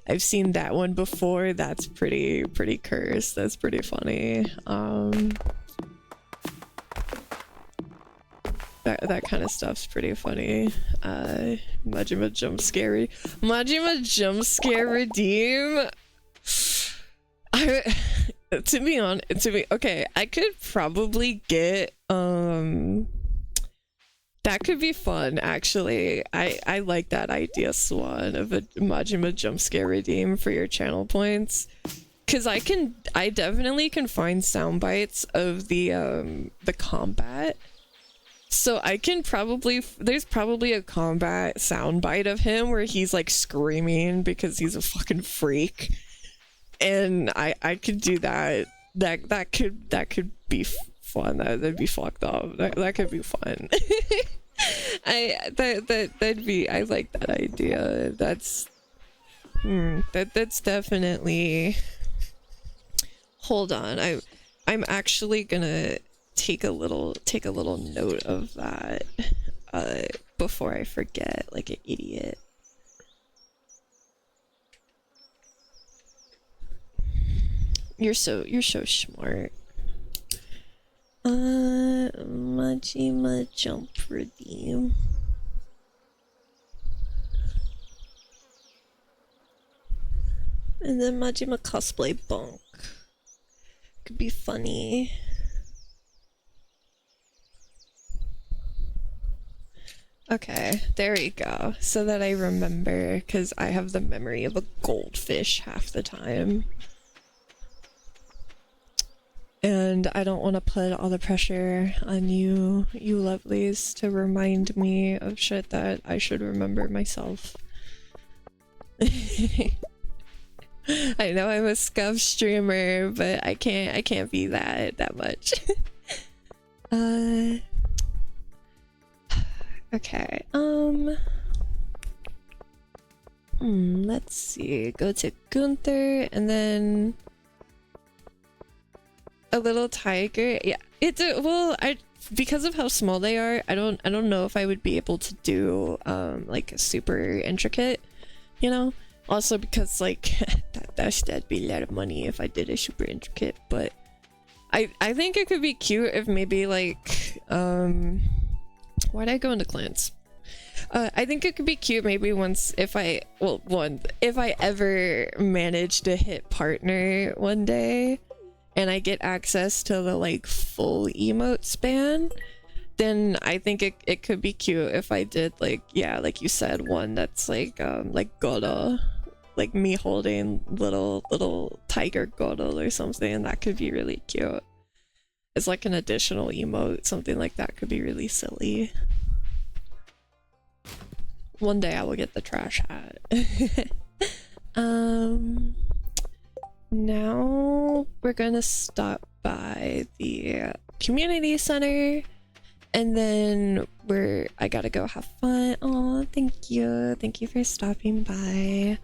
I've seen that one before. That's pretty cursed. That's pretty funny. That kind of stuff's pretty funny. Majima jump scare. Majima jump scare redeem. To be honest, okay, I could probably get that could be fun actually. I like that idea, Swan, of a Majima jump scare redeem for your channel points. Cause I definitely can find sound bites of the combat. So I can probably, there's probably a combat soundbite of him where he's like screaming because he's a fucking freak, and I could do that. That could be fun. That'd be fucked up. That could be fun. That'd be. I like that idea. That's definitely. Hold on. I'm actually gonna take a little note of that before I forget like an idiot. You're so smart. Majima jump redeem. And then Majima cosplay bonk. Could be funny. Okay, there we go. So that I remember, because I have the memory of a goldfish half the time. And I don't want to put all the pressure on you lovelies to remind me of shit that I should remember myself. I know I'm a scuff streamer, but I can't be that much. Okay, let's see, go to Gunther, and then a little tiger. Yeah, it's well, because of how small they are, I don't know if I would be able to do like a super intricate, you know, also because like that'd be a lot of money if I did a super intricate, but I think it could be cute if maybe like why'd I go into clans? I think it could be cute maybe once if I ever manage to hit partner one day and I get access to the like full emote span, then I think it could be cute if I did like, yeah, like you said, one that's like Godo, like me holding little tiger Godo or something. That could be really cute. It's like an additional emote, something like that could be really silly. One day I will get the trash hat. Now we're gonna stop by the community center, and then I gotta go have fun. Oh, thank you for stopping by.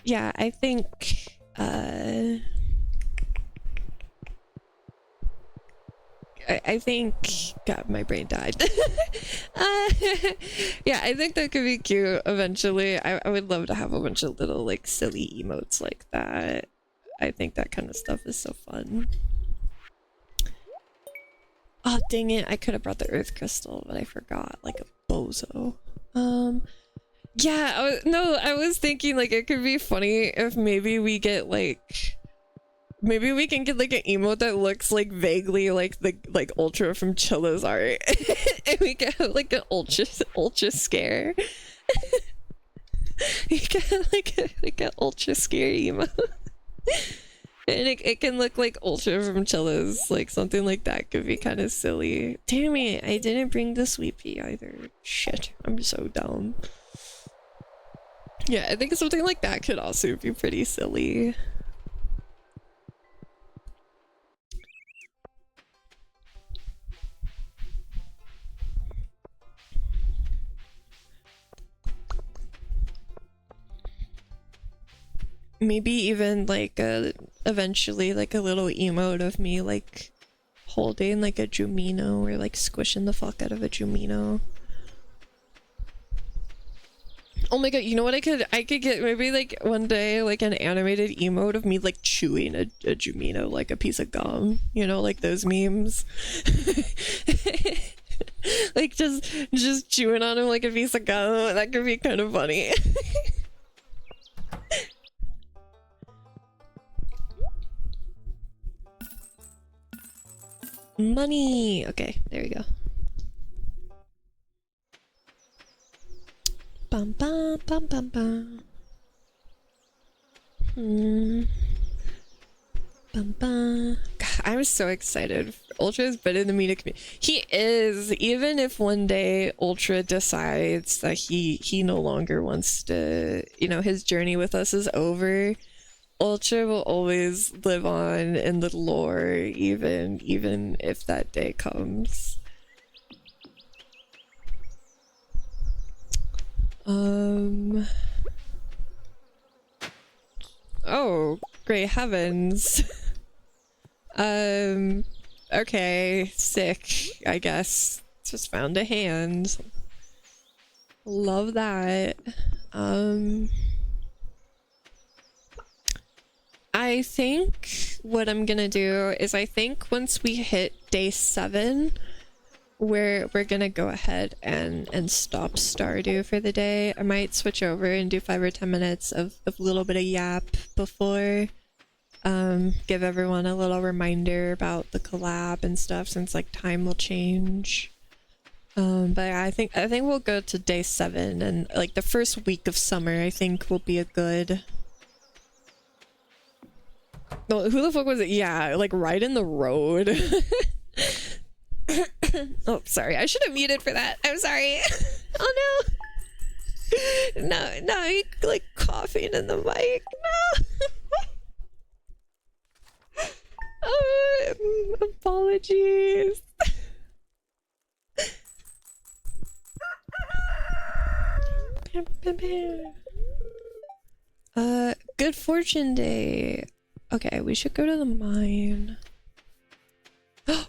Yeah, I think I think, God, my brain died. Yeah, I think that could be cute eventually. I would love to have a bunch of little like silly emotes like that. I think that kind of stuff is so fun. Oh, dang it. I could have brought the earth crystal, but I forgot, like a bozo. Yeah, I was thinking like it could be funny if maybe we get like, maybe we can get like an emote that looks like vaguely like the Ultra from Chilla's art. And we get like an ultra scare. We get like an ultra scare emote. And it can look like Ultra from Chilla's, like something like that could be kind of silly. Damn it, I didn't bring the sweet pea either. Shit, I'm so dumb. Yeah, I think something like that could also be pretty silly. Maybe even like eventually like a little emote of me like holding like a Jumino or like squishing the fuck out of a Jumino. Oh my god, you know what I could get maybe like one day like an animated emote of me like chewing a Jumino like a piece of gum, you know, like those memes. Like just chewing on him like a piece of gum. That could be kind of funny. Money. Okay, there we go. Bum bum bum bum bum. Bum bum. God, I'm so excited. Ultra is better than me to community. He is, even if one day Ultra decides that he no longer wants to, you know, his journey with us is over. Ultra will always live on in the lore, even if that day comes. Oh, great heavens. Okay, sick, I guess. Just found a hand. Love that. I think what I'm gonna do is I think once we hit day 7, we're gonna go ahead and stop Stardew for the day. I might switch over and do 5 or 10 minutes of a little bit of yap before. Give everyone a little reminder about the collab and stuff, since like time will change. But I think we'll go to day 7, and like the first week of summer I think will be a good. No, who the fuck was it? Yeah, like right in the road. Oh, sorry. I should have muted for that. I'm sorry. Oh no. No, you like coughing in the mic. No. Oh, apologies. Good fortune day. Okay, we should go to the mine. Pepper?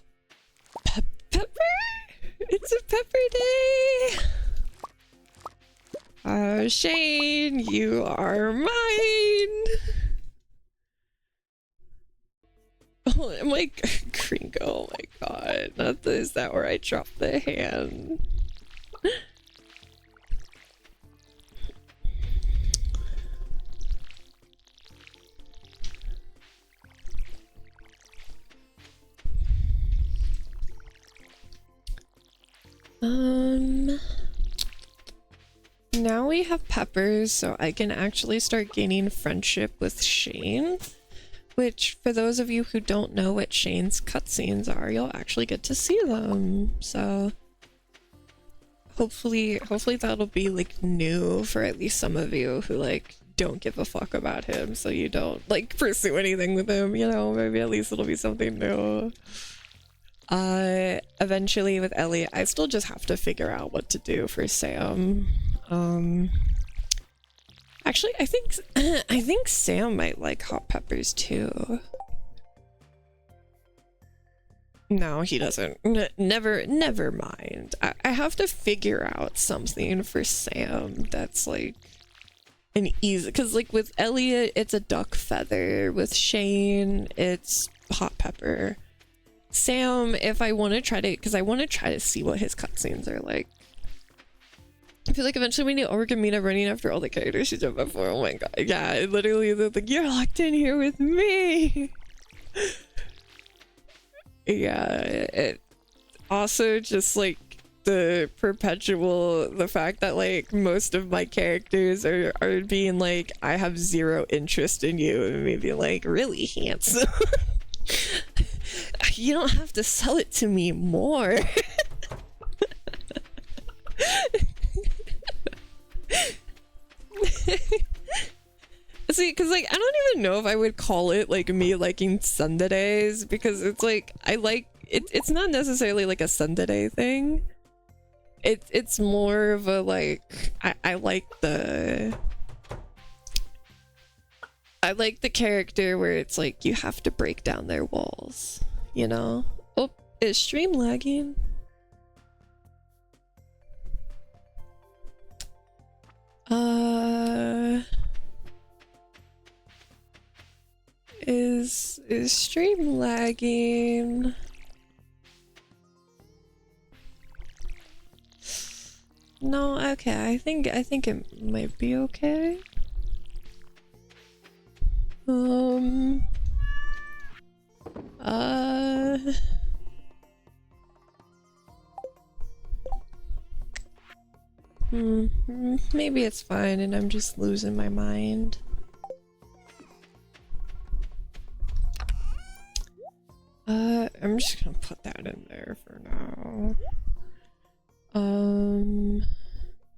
It's a pepper day! Shane, you are mine! Oh, I'm like, Gringo, oh my god. Not the, is that where I dropped the hand? Now we have peppers, so I can actually start gaining friendship with Shane. Which, for those of you who don't know what Shane's cutscenes are, you'll actually get to see them. So hopefully that'll be like new for at least some of you who like don't give a fuck about him, so you don't like pursue anything with him, you know, maybe at least it'll be something new. Eventually with Ellie, I still just have to figure out what to do for Sam. Actually, I think Sam might like hot peppers too. No, he doesn't. Never mind. I have to figure out something for Sam that's like an easy, because like with Elliot it's a duck feather, with Shane it's hot pepper. Sam, if I want to try to, because I want to try to see what his cutscenes are like. I feel like eventually we need Orgamina running after all the characters she's done before. Oh my god, yeah, literally they're like, you're locked in here with me. Yeah, it also just like the fact that like most of my characters are being like, I have zero interest in you, and maybe like, really handsome. You don't have to sell it to me more. See, because like I don't even know if I would call it like me liking sundaes, because it's like I like it, it's not necessarily like a sundae thing. It's more of a like I like the character where it's like you have to break down their walls, you know? Oh, is stream lagging? Is stream lagging? No, okay. I think it might be okay. Maybe it's fine and I'm just losing my mind. I'm just gonna put that in there for now.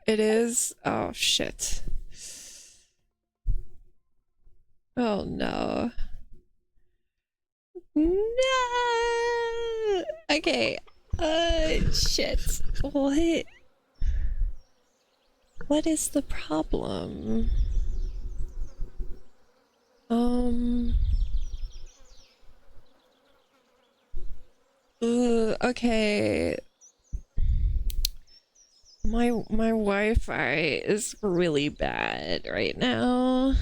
It is, oh shit. Oh no. No! Okay, shit. What is the problem? Okay. My Wi-Fi is really bad right now.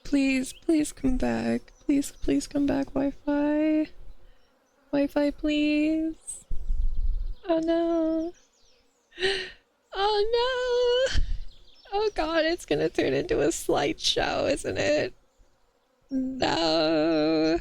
Please come back. Please come back, Wi-Fi. Wi-Fi, please. Oh no. Oh no. Oh god, it's gonna turn into a slideshow, isn't it? No.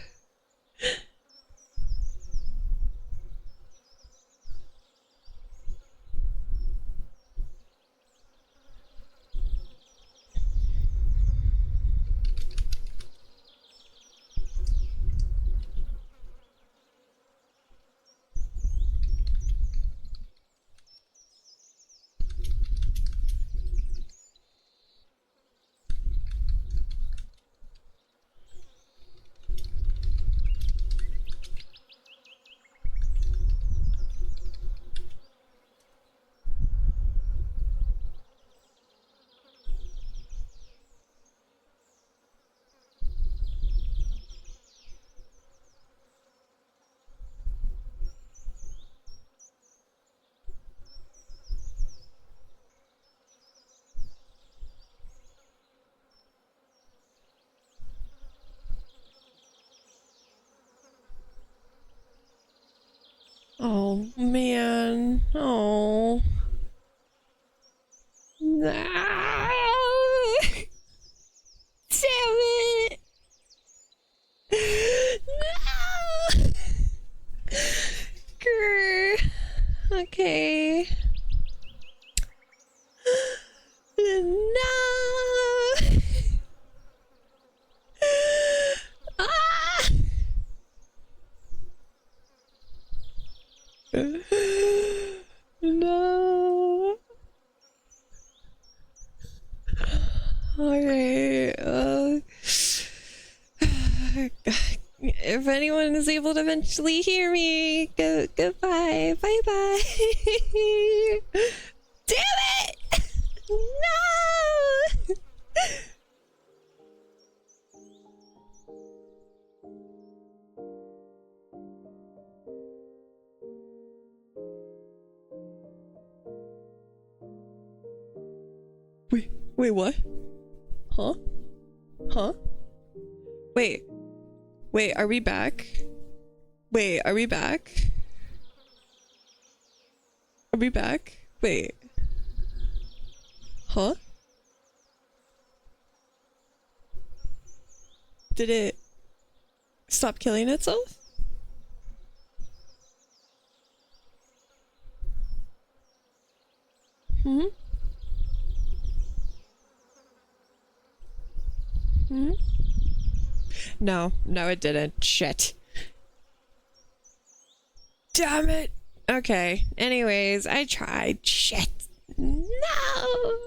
Oh man. Oh. No. Damn it. No. Grr. Okay. No. Ah. No. Alright. If anyone is able to eventually hear me, goodbye. Bye bye. Damn it! No! Wait, what? Huh? Huh? Wait. Wait, are we back? Wait, are we back? Are we back? Wait. Huh? Did it stop killing itself? Hmm? Hmm? No, no it didn't. Shit. Damn it. Okay. Anyways, I tried. Shit. No.